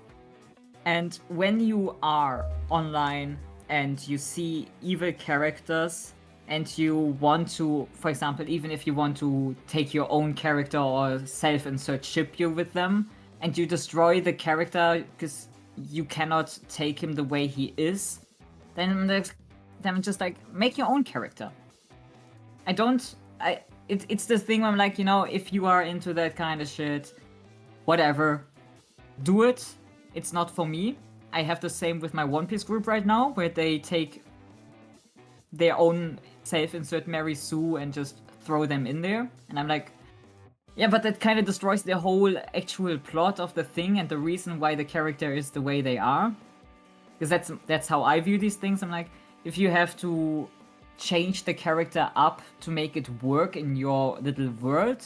And when you are online and you see evil characters and you want to, for example, even if you want to take your own character or self-insert ship you with them, and you destroy the character because you cannot take him the way he is, then just like, make your own character. It's this thing where I'm like, if you are into that kind of shit, whatever, do it. It's not for me. I have the same with my One Piece group right now, where they take their own self-insert Mary Sue and just throw them in there. And I'm like, yeah, but that kind of destroys the whole actual plot of the thing and the reason why the character is the way they are. Because that's how I view these things. I'm like, if you have to change the character up to make it work in your little world,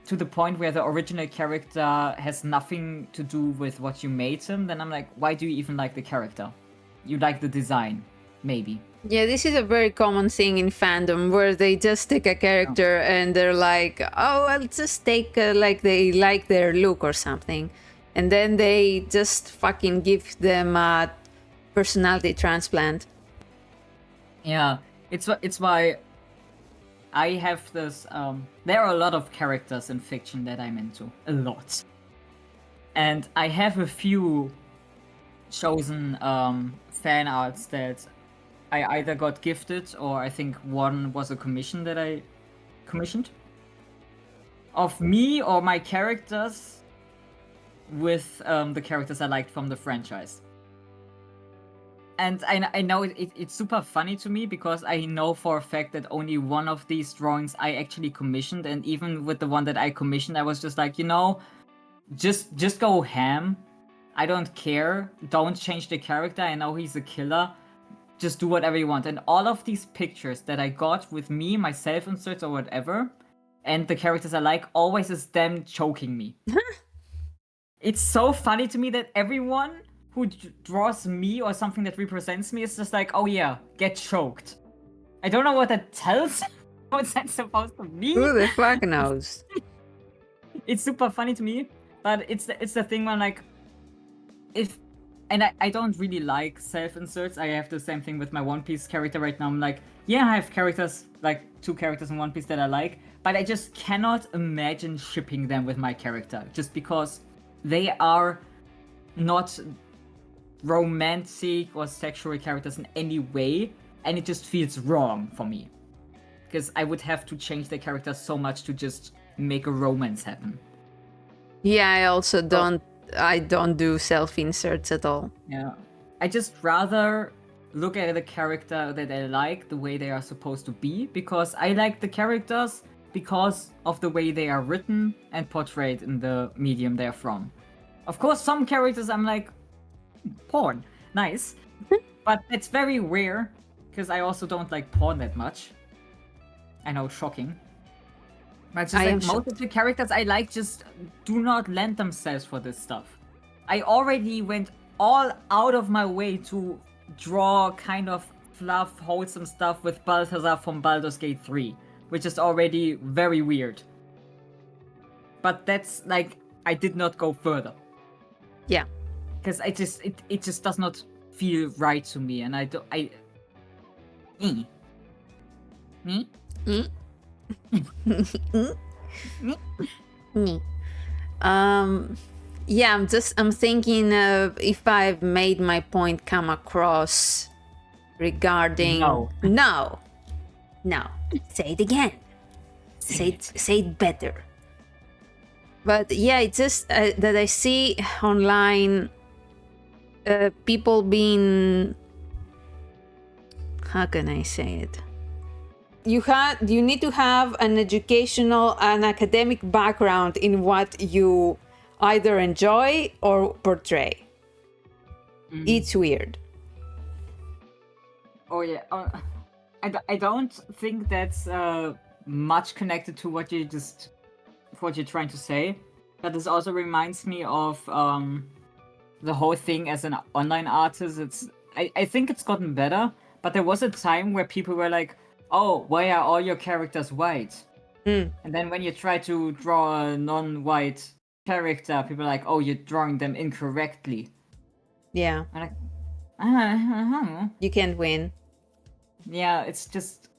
to the point where the original character has nothing to do with what you made him, then I'm like, why do you even like the character? You like the design, maybe. Yeah, this is a very common thing in fandom where they just take a character and they're like, oh, I'll just take like they like their look or something. And then they just fucking give them a personality transplant. Yeah, it's why I have this, there are a lot of characters in fiction that I'm into. A lot. And I have a few chosen fan arts that I either got gifted or I think one was a commission that I commissioned. Of me or my characters with the characters I liked from the franchise. And I know it's super funny to me because I know for a fact that only one of these drawings I actually commissioned, and even with the one that I commissioned, I was just like, just go ham. I don't care. Don't change the character. I know he's a killer. just do whatever you want. And all of these pictures that I got with me, my self-inserts or whatever, and the characters I like, always is them choking me. It's so funny to me that everyone who draws me or something that represents me is just like, oh yeah, get choked. I don't know what that tells. What's that supposed to mean? Who the fuck knows? It's super funny to me, but it's the thing when like, I don't really like self-inserts. I have the same thing with my One Piece character right now. I'm like, yeah, I have characters, like 2 characters in One Piece that I like, but I just cannot imagine shipping them with my character, just because they are not romantic or sexual characters in any way, and it just feels wrong for me. Because I would have to change the character so much to just make a romance happen. Yeah, I also don't do self-inserts at all. Yeah. I just rather look at the character that I like the way they are supposed to be, because I like the characters because of the way they are written and portrayed in the medium they're from. Of course, some characters I'm like, porn, nice. But it's very rare, because I also don't like porn that much. I know, shocking. But just like most of the characters I like just do not lend themselves for this stuff. I already went all out of my way to draw kind of fluff, wholesome stuff with Balthazar from Baldur's Gate 3, which is already very weird. But that's like, I did not go further. Yeah. Because it just does not feel right to me, and Yeah, I'm thinking of if I've made my point come across regarding no. Say it again. Say it better. But yeah, it's just that I see online people being, how can I say it? You need to have an academic background in what you either enjoy or portray. It's weird. Oh yeah, I don't think that's much connected to what you're trying to say, but this also reminds me of the whole thing as an online artist. I think it's gotten better, but there was a time where people were like, oh, why are all your characters white? And then when you try to draw a non-white character, people are like, oh, you're drawing them incorrectly. Yeah. I'm like, you can't win. Yeah, it's just,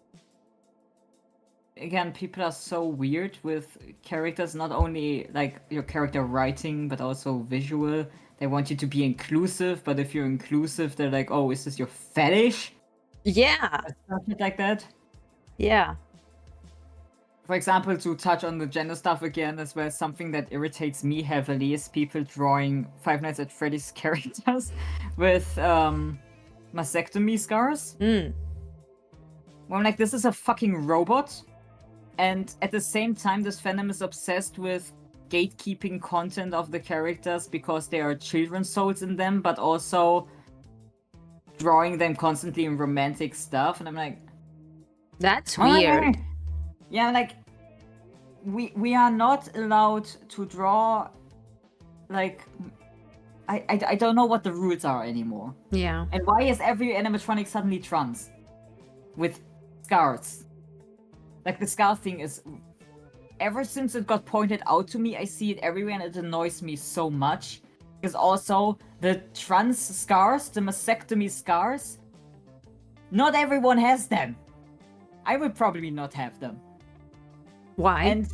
again, people are so weird with characters, not only like your character writing, but also visual. They want you to be inclusive, but if you're inclusive, they're like, oh, is this your fetish? Yeah. Something like that. Yeah. For example, to touch on the gender stuff again, as well, something that irritates me heavily is people drawing Five Nights at Freddy's characters with mastectomy scars. Well, I'm like, this is a fucking robot. And at the same time, this fandom is obsessed with gatekeeping content of the characters because there are children's souls in them, but also drawing them constantly in romantic stuff. And I'm like, that's weird. Yeah, like, we are not allowed to draw, like, I don't know what the rules are anymore. Yeah. And why is every animatronic suddenly trans? With scars. Like, the scar thing is, ever since it got pointed out to me, I see it everywhere and it annoys me so much. Because also, the trans scars, the mastectomy scars, not everyone has them. I would probably not have them. Why? And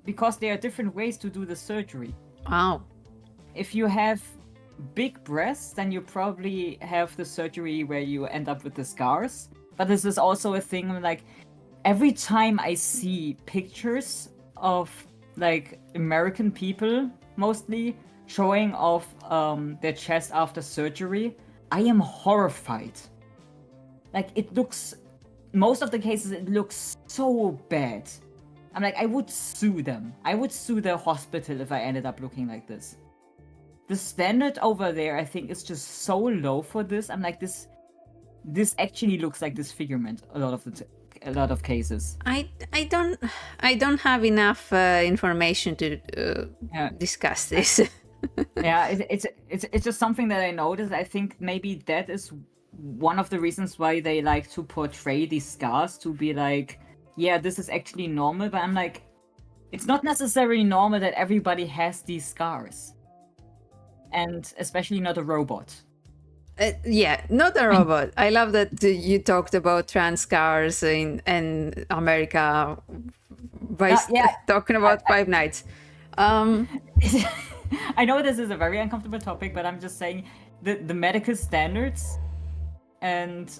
because there are different ways to do the surgery. Wow. If you have big breasts, then you probably have the surgery where you end up with the scars. But this is also a thing, like, every time I see pictures of, like, American people, mostly, showing off their chest after surgery, I am horrified. Like, it looks... Most of the cases, it looks so bad. I'm like, I would sue them. I would sue the hospital if I ended up looking like this. The standard over there, I think, is just so low for this. I'm like, this this actually looks like disfigurement a lot of cases. I don't have enough information to Yeah. discuss this. Yeah, it's just something that I noticed. I think maybe that is one of the reasons why they like to portray these scars to be like, yeah, this is actually normal. But I'm like, it's not necessarily normal that everybody has these scars, and especially not a robot. Yeah, not a robot. I love that you talked about trans cars in America by talking about Five Nights. I know this is a very uncomfortable topic, but I'm just saying the medical standards, and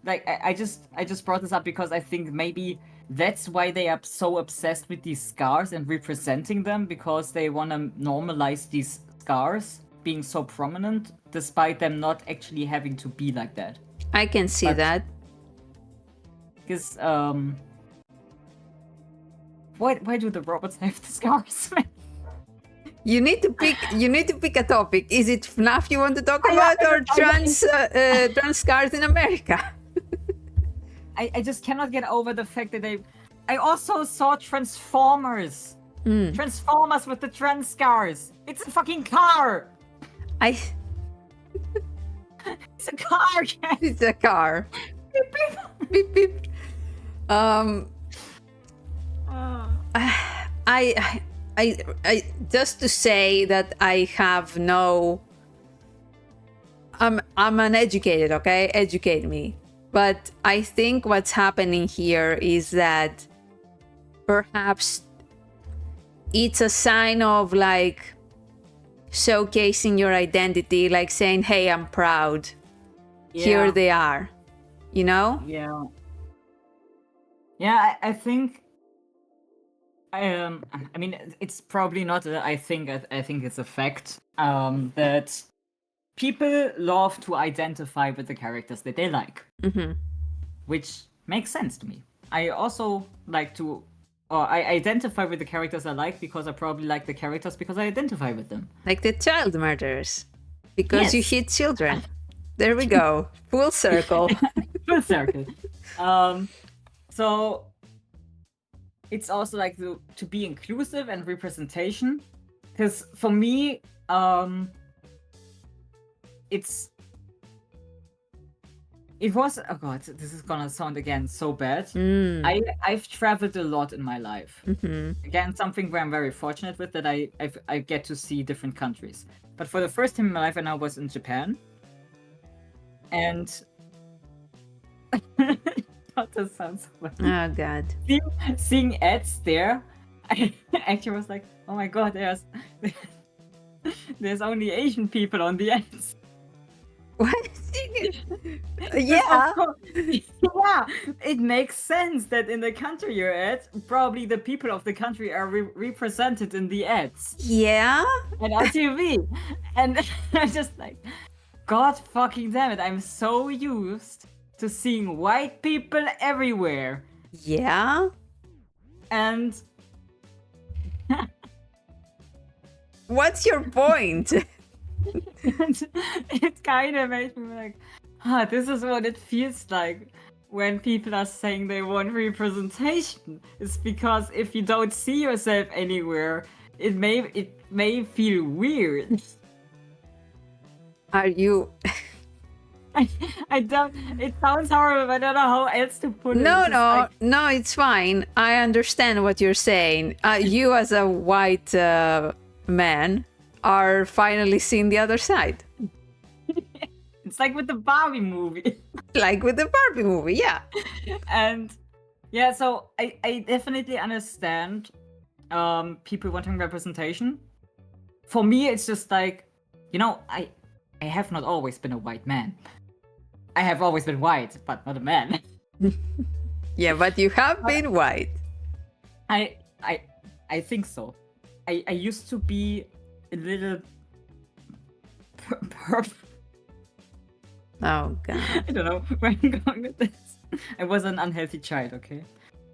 like I just brought this up because I think maybe that's why they are so obsessed with these scars and representing them, because they want to normalize these scars being so prominent, despite them not actually having to be like that. I can see that. Because why do the robots have the scars? You need to pick a topic. Is it FNAF you want to talk about, or trans scars in America? I just cannot get over the fact that I also saw Transformers. Transformers with the trans scars. It's a fucking car. It's a car. Yes. It's a car. Beep, beep beep. I just to say that I have no. I'm uneducated. Okay, educate me. But I think what's happening here is that perhaps it's a sign of like showcasing your identity, like saying, hey, I'm proud. Yeah. Here they are, you know? Yeah. Yeah, I think I mean, it's probably not I think it's a fact that people love to identify with the characters that they like, which makes sense to me. I also like to, or I identify with the characters I like because I probably like the characters because I identify with them. Like the child murderers, because you hit children. There we go, full circle. Full circle. So it's also like to be inclusive and representation, because for me, it was, oh god, this is gonna sound again so bad. I've traveled a lot in my life. Again, something where I'm very fortunate with, that I get to see different countries. But for the first time in my life, I was in Japan, and that sounds so bad. Oh god. Seeing ads there, I actually was like, oh my god, there's only Asian people on the ads. What? Yeah. Yeah, it makes sense that in the country you're at, probably the people of the country are represented in the ads. Yeah. And on TV. And I'm just like, god fucking damn it, I'm so used to seeing white people everywhere. Yeah. And what's your point? It kind of made me like, this is what it feels like when people are saying they want representation. It's because if you don't see yourself anywhere, it may feel weird. Are you? I don't. It sounds horrible. I don't know how else to put it. No, it's fine. I understand what you're saying. You, as a white man, are finally seeing the other side. It's like with the Barbie movie. Like with the Barbie movie, yeah. And yeah, so I definitely understand people wanting representation. For me, it's just like, I have not always been a white man. I have always been white, but not a man. Yeah, but you have been white. I think so. I used to be a little Oh god. I don't know where I'm going with this. I was an unhealthy child, okay?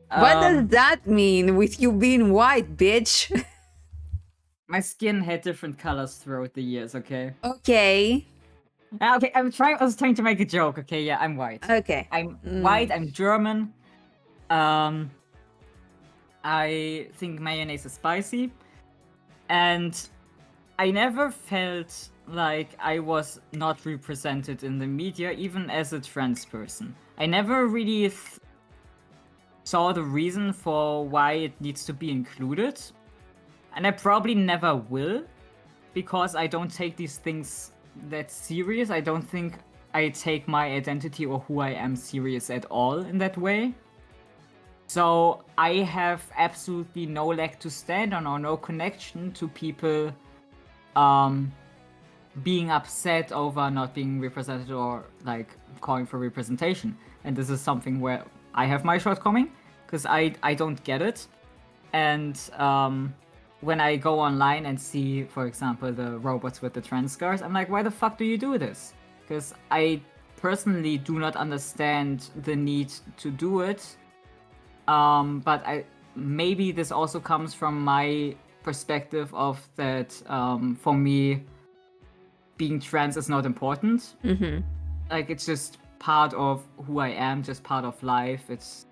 What does that mean with you being white, bitch? My skin had different colors throughout the years, okay? Okay. Okay, I was trying to make a joke. Okay, yeah, I'm white. Okay. I'm white. I'm German. Um, I think mayonnaise is spicy, and I never felt like I was not represented in the media, even as a trans person. I never really saw the reason for why it needs to be included, and I probably never will, because I don't take these things that serious. I don't think I take my identity or who I am serious at all in that way. So I have absolutely no leg to stand on or no connection to people being upset over not being represented or like calling for representation. And this is something where I have my shortcoming, because I don't get it. And when I go online and see, for example, the robots with the trans scars, I'm like, why the fuck do you do this? Because I personally do not understand the need to do it. But maybe this also comes from my perspective of that, for me, being trans is not important. Mm-hmm. Like, it's just part of who I am, just part of life. It's,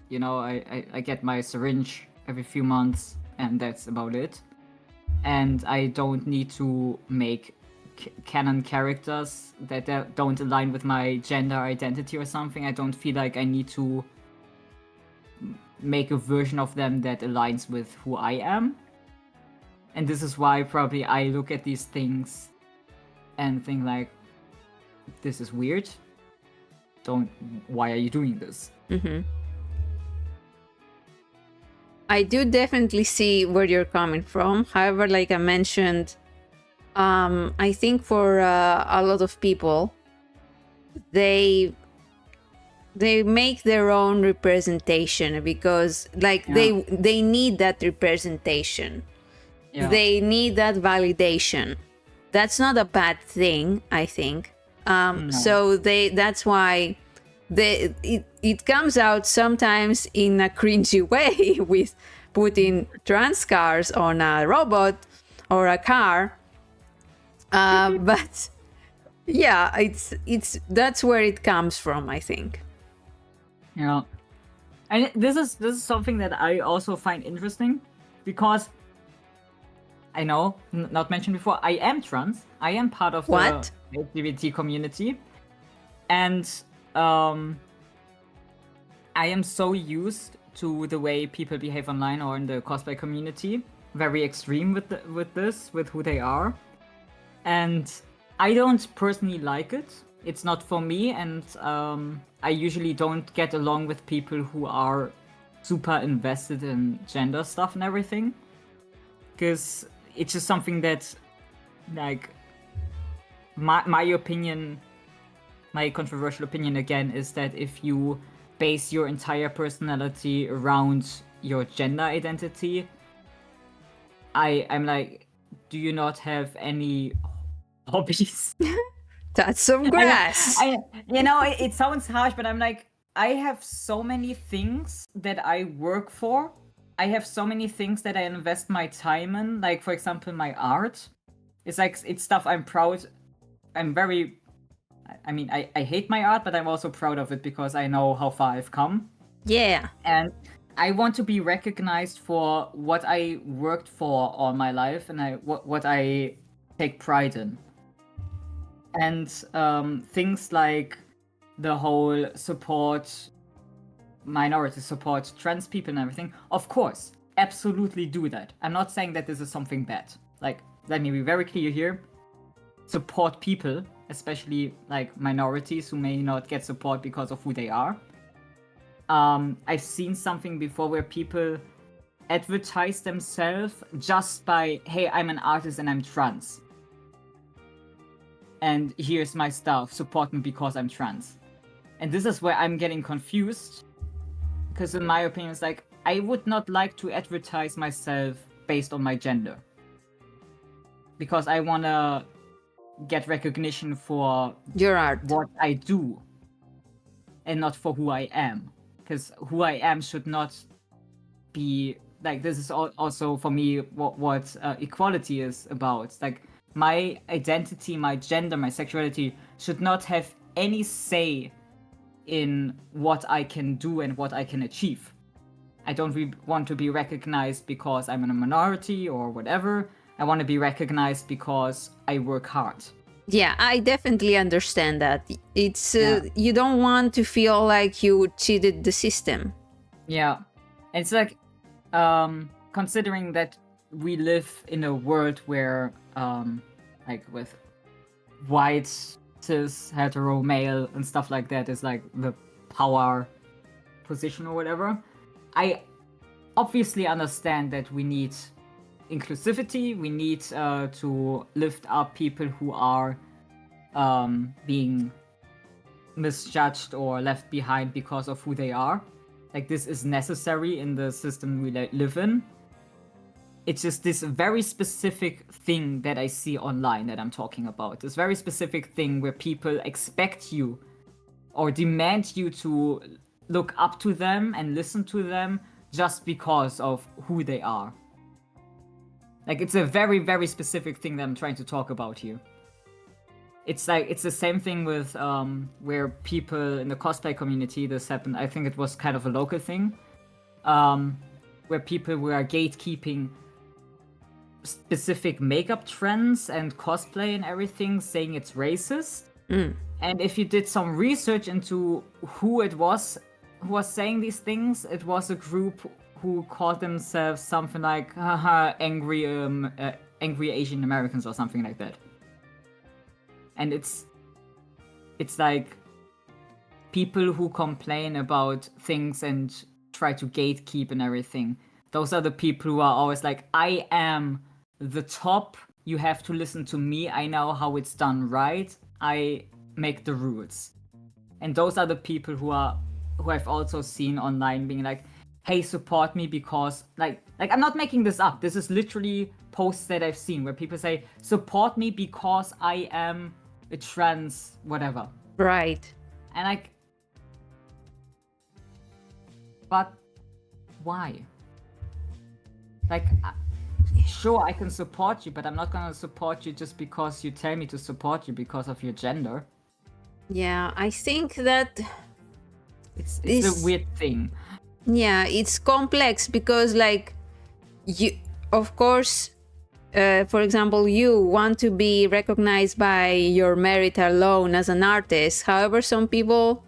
you know, I get my syringe every few months, and that's about it. And I don't need to make canon characters that don't align with my gender identity or something. I don't feel like I need to make a version of them that aligns with who I am. And this is why probably I look at these things and think like, this is weird. Why are you doing this? Mm-hmm. I do definitely see where you're coming from. However, like I mentioned, I think for a lot of people, they make their own representation because like they need that representation. Yeah. They need that validation. That's not a bad thing, I think. No. So that's why it comes out sometimes in a cringy way with putting trans cars on a robot or a car. But yeah, it's that's where it comes from, I think. Yeah. And this is something that I also find interesting, because I know, not mentioned before, I am trans. I am part of What? the LGBT community. And I am so used to the way people behave online or in the cosplay community. Very extreme with who they are. And I don't personally like it. It's not for me, and I usually don't get along with people who are super invested in gender stuff and everything. Because it's just something that, like, my opinion, my controversial opinion again, is that if you base your entire personality around your gender identity, I'm like, do you not have any hobbies? That's some grass. It sounds harsh, but I'm like, I have so many things that I work for. I have so many things that I invest my time in. Like, for example, my art. It's like, it's stuff I'm proud. I'm very, I mean, I hate my art, but I'm also proud of it because I know how far I've come. Yeah. And I want to be recognized for what I worked for all my life, and what I take pride in. And things like the whole minority support trans people and everything, of course, absolutely do that. I'm not saying that this is something bad. Like, let me be very clear here. Support people, especially like minorities who may not get support because of who they are. I've seen something before where people advertise themselves just by, hey, I'm an artist and I'm trans. And here's my stuff, support me because I'm trans. And this is where I'm getting confused, because in my opinion, it's like, I would not like to advertise myself based on my gender. Because I want to get recognition for Your art. what I do, and not for who I am. Because who I am should not be, like, this is also for me what equality is about. It's like, my identity, my gender, my sexuality should not have any say in what I can do and what I can achieve. I don't want to be recognized because I'm in a minority or whatever. I want to be recognized because I work hard. Yeah, I definitely understand that. It's Yeah. you don't want to feel like you cheated the system. Yeah. It's like, considering that we live in a world where, like with white, cis, hetero, male, and stuff like that is like the power position or whatever. I obviously understand that we need inclusivity. We need to lift up people who are being misjudged or left behind because of who they are. Like, this is necessary in the system we live in. It's just this very specific thing that I see online that I'm talking about. This very specific thing where people expect you or demand you to look up to them and listen to them just because of who they are. Like, it's a very, very specific thing that I'm trying to talk about here. It's like, it's the same thing with where people in the cosplay community, this happened, I think it was kind of a local thing, where people were gatekeeping specific makeup trends and cosplay and everything, saying it's racist. And if you did some research into who it was who was saying these things, it was a group who called themselves something like angry Asian Americans or something like that. And it's like people who complain about things and try to gatekeep and everything. Those are the people who are always like, I am the top, you have to listen to me, I know how it's done right, I make the rules. And those are the people who I've also seen online being like, hey, support me because like I'm not making this up. This is literally posts that I've seen where people say, support me because I am a trans whatever. Right. And like, but why? Like, sure, I can support you, but I'm not gonna support you just because you tell me to support you because of your gender. Yeah, I think that It's this- a weird thing. yeah, it's complex because like you, of course, for example, you want to be recognized by your merit alone as an artist. However, some people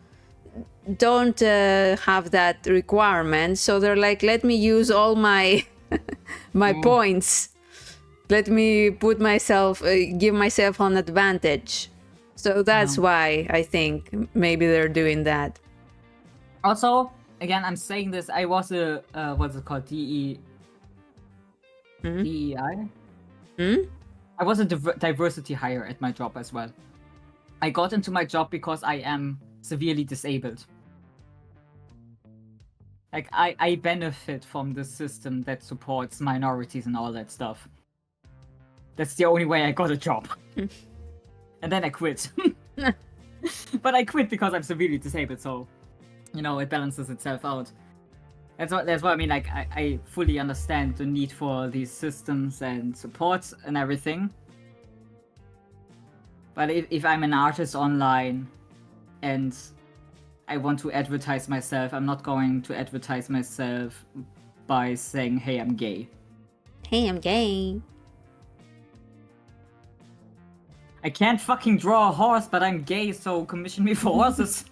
don't have that requirement, so they're like, let me use all my my points, let me put myself give myself an advantage. So that's why I think maybe they're doing that. Also, again, I'm saying this, I was a what's it called, DEI? I was a diversity hire at my job as well. I got into my job because I am severely disabled. Like, I benefit from the system that supports minorities and all that stuff. That's the only way I got a job. And then I quit. But I quit because I'm severely disabled, so, you know, it balances itself out. That's what I mean, like, I fully understand the need for these systems and supports and everything. But if I'm an artist online and I want to advertise myself, I'm not going to advertise myself by saying, hey, I'm gay. Hey, I'm gay. I can't fucking draw a horse, but I'm gay, so commission me for horses.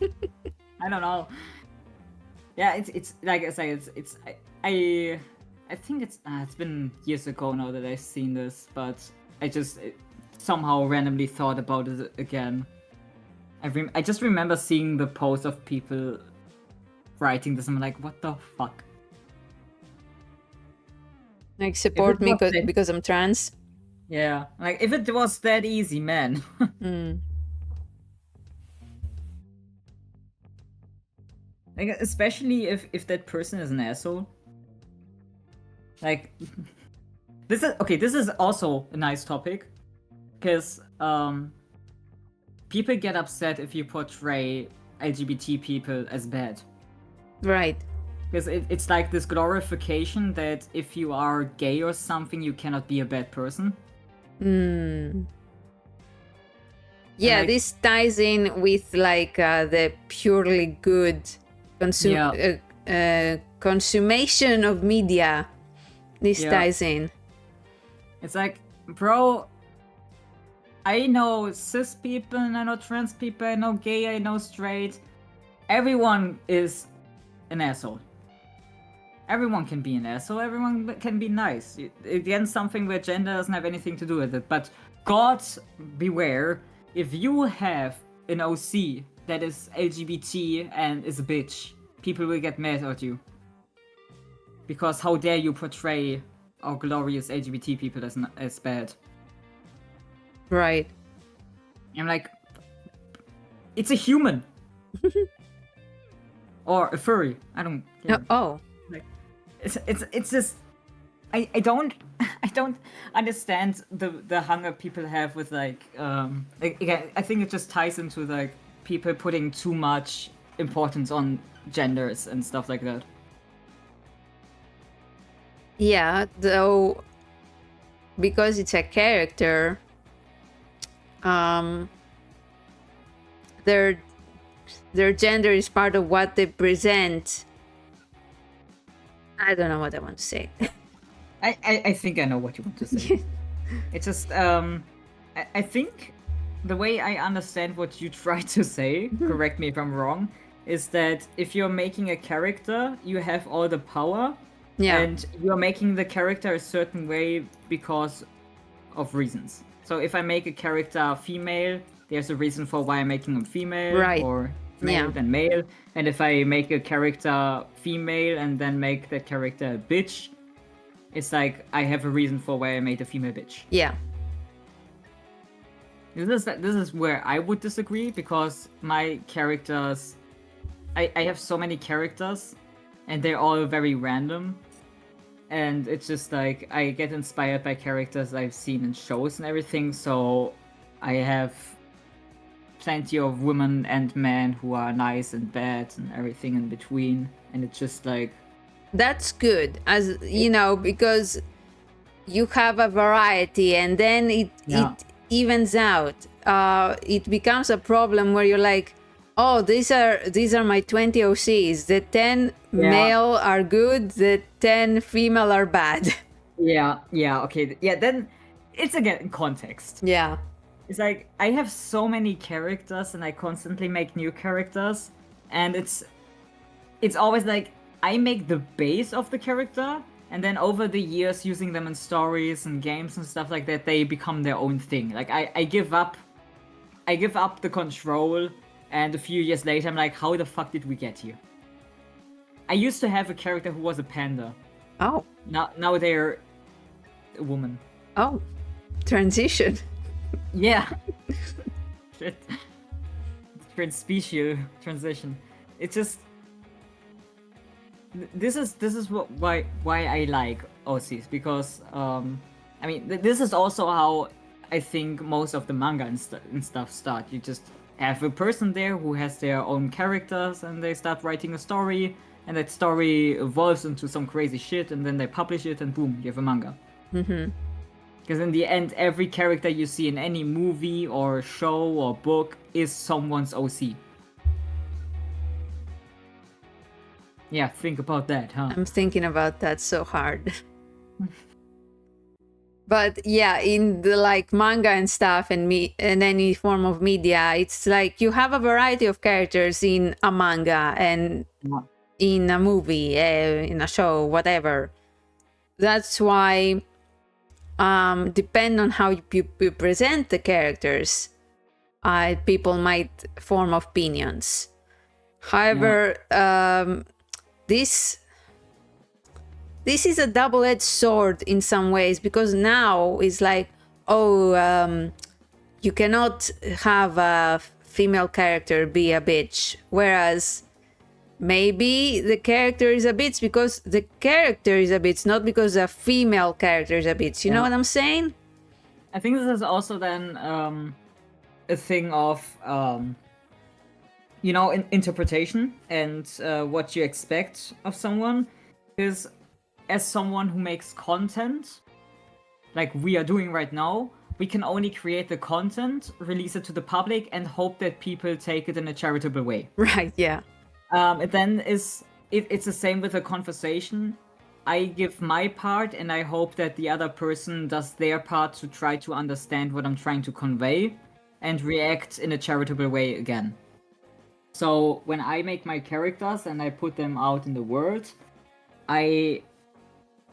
I don't know. Yeah, it's like I say, I think it's been years ago now that I've seen this, but I just somehow randomly thought about it again. I just remember seeing the post of people writing this, and I'm like, what the fuck? Like, support me was it- because I'm trans. Yeah, like, if it was that easy, man. Like, especially if that person is an asshole. Like, this is also a nice topic, because people get upset if you portray LGBT people as bad. Right. Because it's like this glorification that if you are gay or something, you cannot be a bad person. Yeah, like- this ties in with like the purely good consummation of media. This Yeah. ties in. It's like, bro, I know cis people, and I know trans people, I know gay, I know straight. Everyone is an asshole. Everyone can be an asshole, everyone can be nice. Again, something where gender doesn't have anything to do with it. But God beware, if you have an OC that is LGBT and is a bitch, people will get mad at you. Because how dare you portray our glorious LGBT people as bad. Right. I'm like, it's a human. Or a furry. I don't care. Oh. Like, it's just I don't understand the hunger people have with like again, I think it just ties into like people putting too much importance on genders and stuff like that. Yeah, though, because it's a character, their gender is part of what they present. I don't know what I want to say. I think I know what you want to say. It's just I think the way I understand what you try to say, correct me if I'm wrong, is that if you're making a character, you have all the power. Yeah. And you're making the character a certain way because of reasons. So if I make a character female, there's a reason for why I'm making them female, Right. or male than male. And if I make a character female and then make that character a bitch, it's like I have a reason for why I made a female bitch. Yeah. This is where I would disagree, because my characters, I have so many characters, and they're all very random. And it's just like I get inspired by characters I've seen in shows and everything, so I have plenty of women and men who are nice and bad and everything in between. And it's just like, that's good, as you know, because you have a variety, and then it evens out. It becomes a problem where you're like, oh, these are my 20 OCs. The 10 male are good, the 10 female are bad. Yeah, okay. Yeah, then it's again context. Yeah. It's like I have so many characters and I constantly make new characters, and it's always like I make the base of the character, and then over the years, using them in stories and games and stuff like that, they become their own thing. Like I give up the control, and a few years later I'm like, how the fuck did we get here? I used to have a character who was a panda. Oh. Now they're a woman. Oh. Transition. Yeah. Shit. Transspecial transition. It's just this is why I like OCs, because I mean this is also how I think most of the manga and stuff start. You just have a person there who has their own characters, and they start writing a story, and that story evolves into some crazy shit, and then they publish it, and boom, you have a manga. Because in the end, every character you see in any movie or show or book is someone's OC. Yeah, think about that, huh? I'm thinking about that so hard. But yeah, in the like manga and stuff, and any form of media, it's like you have a variety of characters in a manga and in a movie, in a show, whatever. That's why, depend on how you present the characters, people might form opinions. However, this is a double-edged sword in some ways, because now it's like, oh, you cannot have a female character be a bitch, whereas maybe the character is a bitch because the character is a bitch, not because a female character is a bitch. You know what I'm saying? I think this is also then a thing of interpretation and what you expect of someone. Because as someone who makes content, like we are doing right now, we can only create the content, release it to the public, and hope that people take it in a charitable way. Right, yeah. It's the same with a conversation. I give my part, and I hope that the other person does their part to try to understand what I'm trying to convey and react in a charitable way again. So when I make my characters and I put them out in the world, I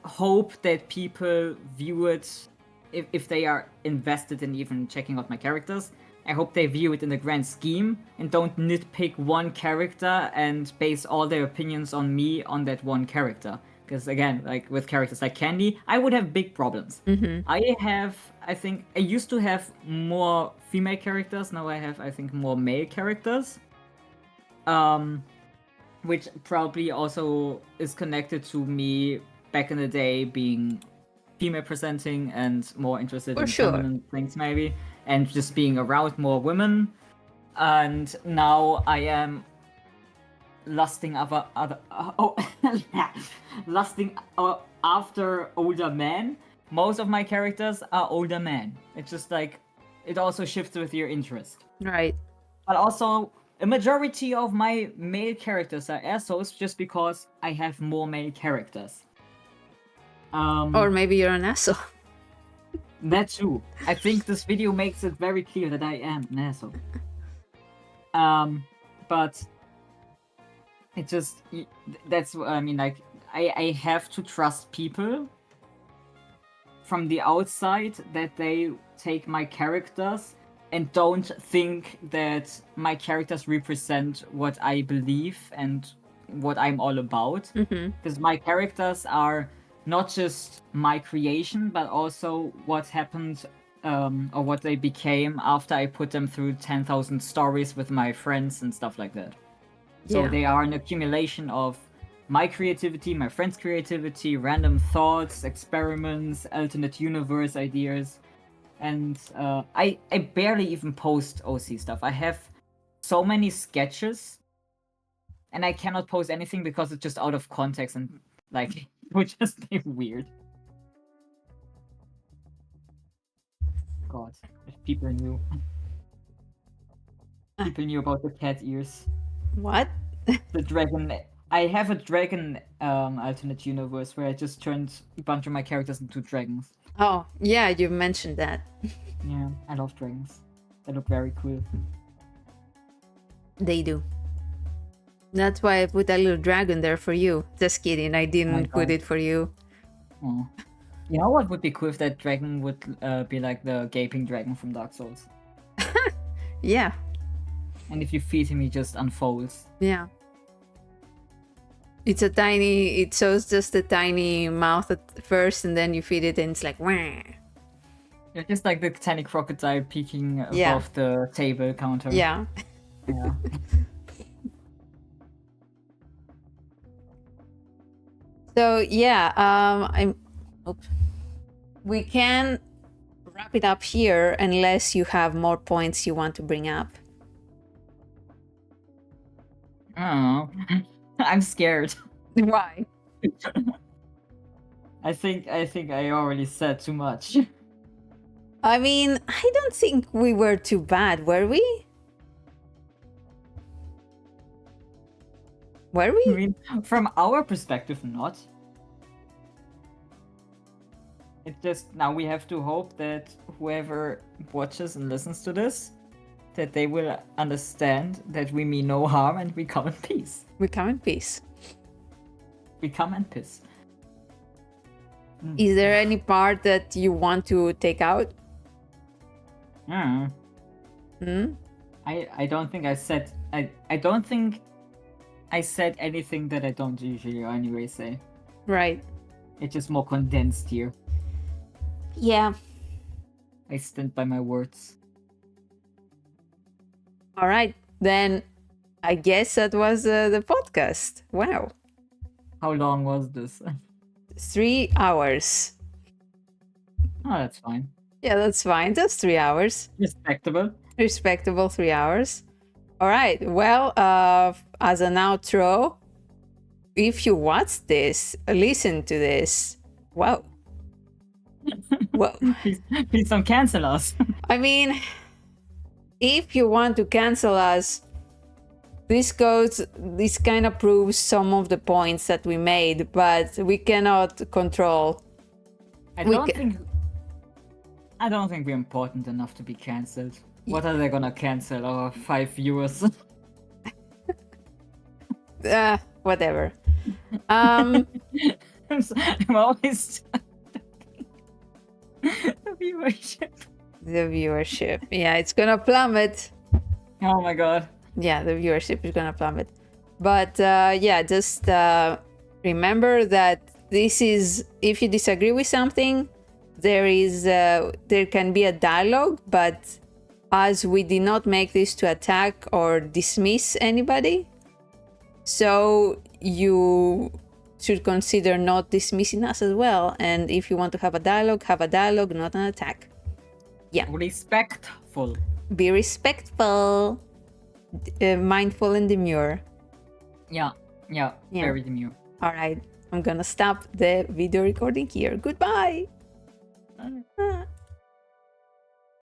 hope that people view it, if they are invested in even checking out my characters, I hope they view it in the grand scheme and don't nitpick one character and base all their opinions on me on that one character. Because again, like with characters like Candy, I would have big problems. I think I used to have more female characters, now I have, I think, more male characters. Which probably also is connected to me back in the day being female presenting and more interested in feminine things maybe, and just being around more women. And now I am lusting lusting after older men. Most of my characters are older men. It's just like, it also shifts with your interest. Right. But also, a majority of my male characters are assholes just because I have more male characters. Or maybe you're an asshole. That too. I think this video makes it very clear that I am an asshole. But it just, that's what I mean, like, I have to trust people from the outside that they take my characters and don't think that my characters represent what I believe and what I'm all about. Because my characters are not just my creation, but also what happened or what they became after I put them through 10,000 stories with my friends and stuff like that. So they are an accumulation of my creativity, my friends' creativity, random thoughts, experiments, alternate universe ideas. And I barely even post OC stuff. I have so many sketches, and I cannot post anything because it's just out of context and like it would just be weird. God, if people knew. People knew about the cat ears. What? The dragon. I have a dragon alternate universe where I just turned a bunch of my characters into dragons. Oh, yeah, you mentioned that. Yeah, I love dragons. They look very cool. They do. That's why I put a little dragon there for you. Just kidding, I didn't put it for you. Oh. You know what would be cool if that dragon would be like the gaping dragon from Dark Souls? Yeah. And if you feed him, he just unfolds. Yeah. It's a tiny, it shows just a tiny mouth at first, and then you feed it and it's like, wah. Yeah, just like the tiny crocodile peeking above the table counter. Yeah. Yeah. So yeah, we can wrap it up here unless you have more points you want to bring up. Oh, I'm scared. Why? I think I already said too much. I mean, I don't think we were too bad, were we? Were we? I mean, from our perspective, not. It's just now we have to hope that whoever watches and listens to this, that they will understand that we mean no harm and we come in peace. We come in peace. We come and piss. Is there any part that you want to take out? I don't think I said I don't think I said anything that I don't usually anyway say. Right. It's just more condensed here. Yeah. I stand by my words. All right, then I guess that was the podcast. Wow. How long was this? 3 hours. Oh, that's fine. Yeah, that's fine. That's 3 hours. Respectable. Respectable 3 hours. All right. Well, as an outro, if you watch this, listen to this. Wow. Well, Please don't cancel us. I mean, if you want to cancel us, this kind of proves some of the points that we made, but we cannot control. I don't think we're important enough to be cancelled. What are they gonna cancel? Our 5 viewers? Whatever. I'm always the viewership. The viewership. Yeah, it's gonna plummet. Oh my god. Yeah, the viewership is gonna plummet. But yeah, just remember that this is, if you disagree with something, there can be a dialogue, but as we did not make this to attack or dismiss anybody, so you should consider not dismissing us as well. And if you want to have a dialogue, not an attack. Yeah. Respectful. Be respectful, mindful and demure. Yeah, very demure. All right, I'm gonna stop the video recording here. Goodbye.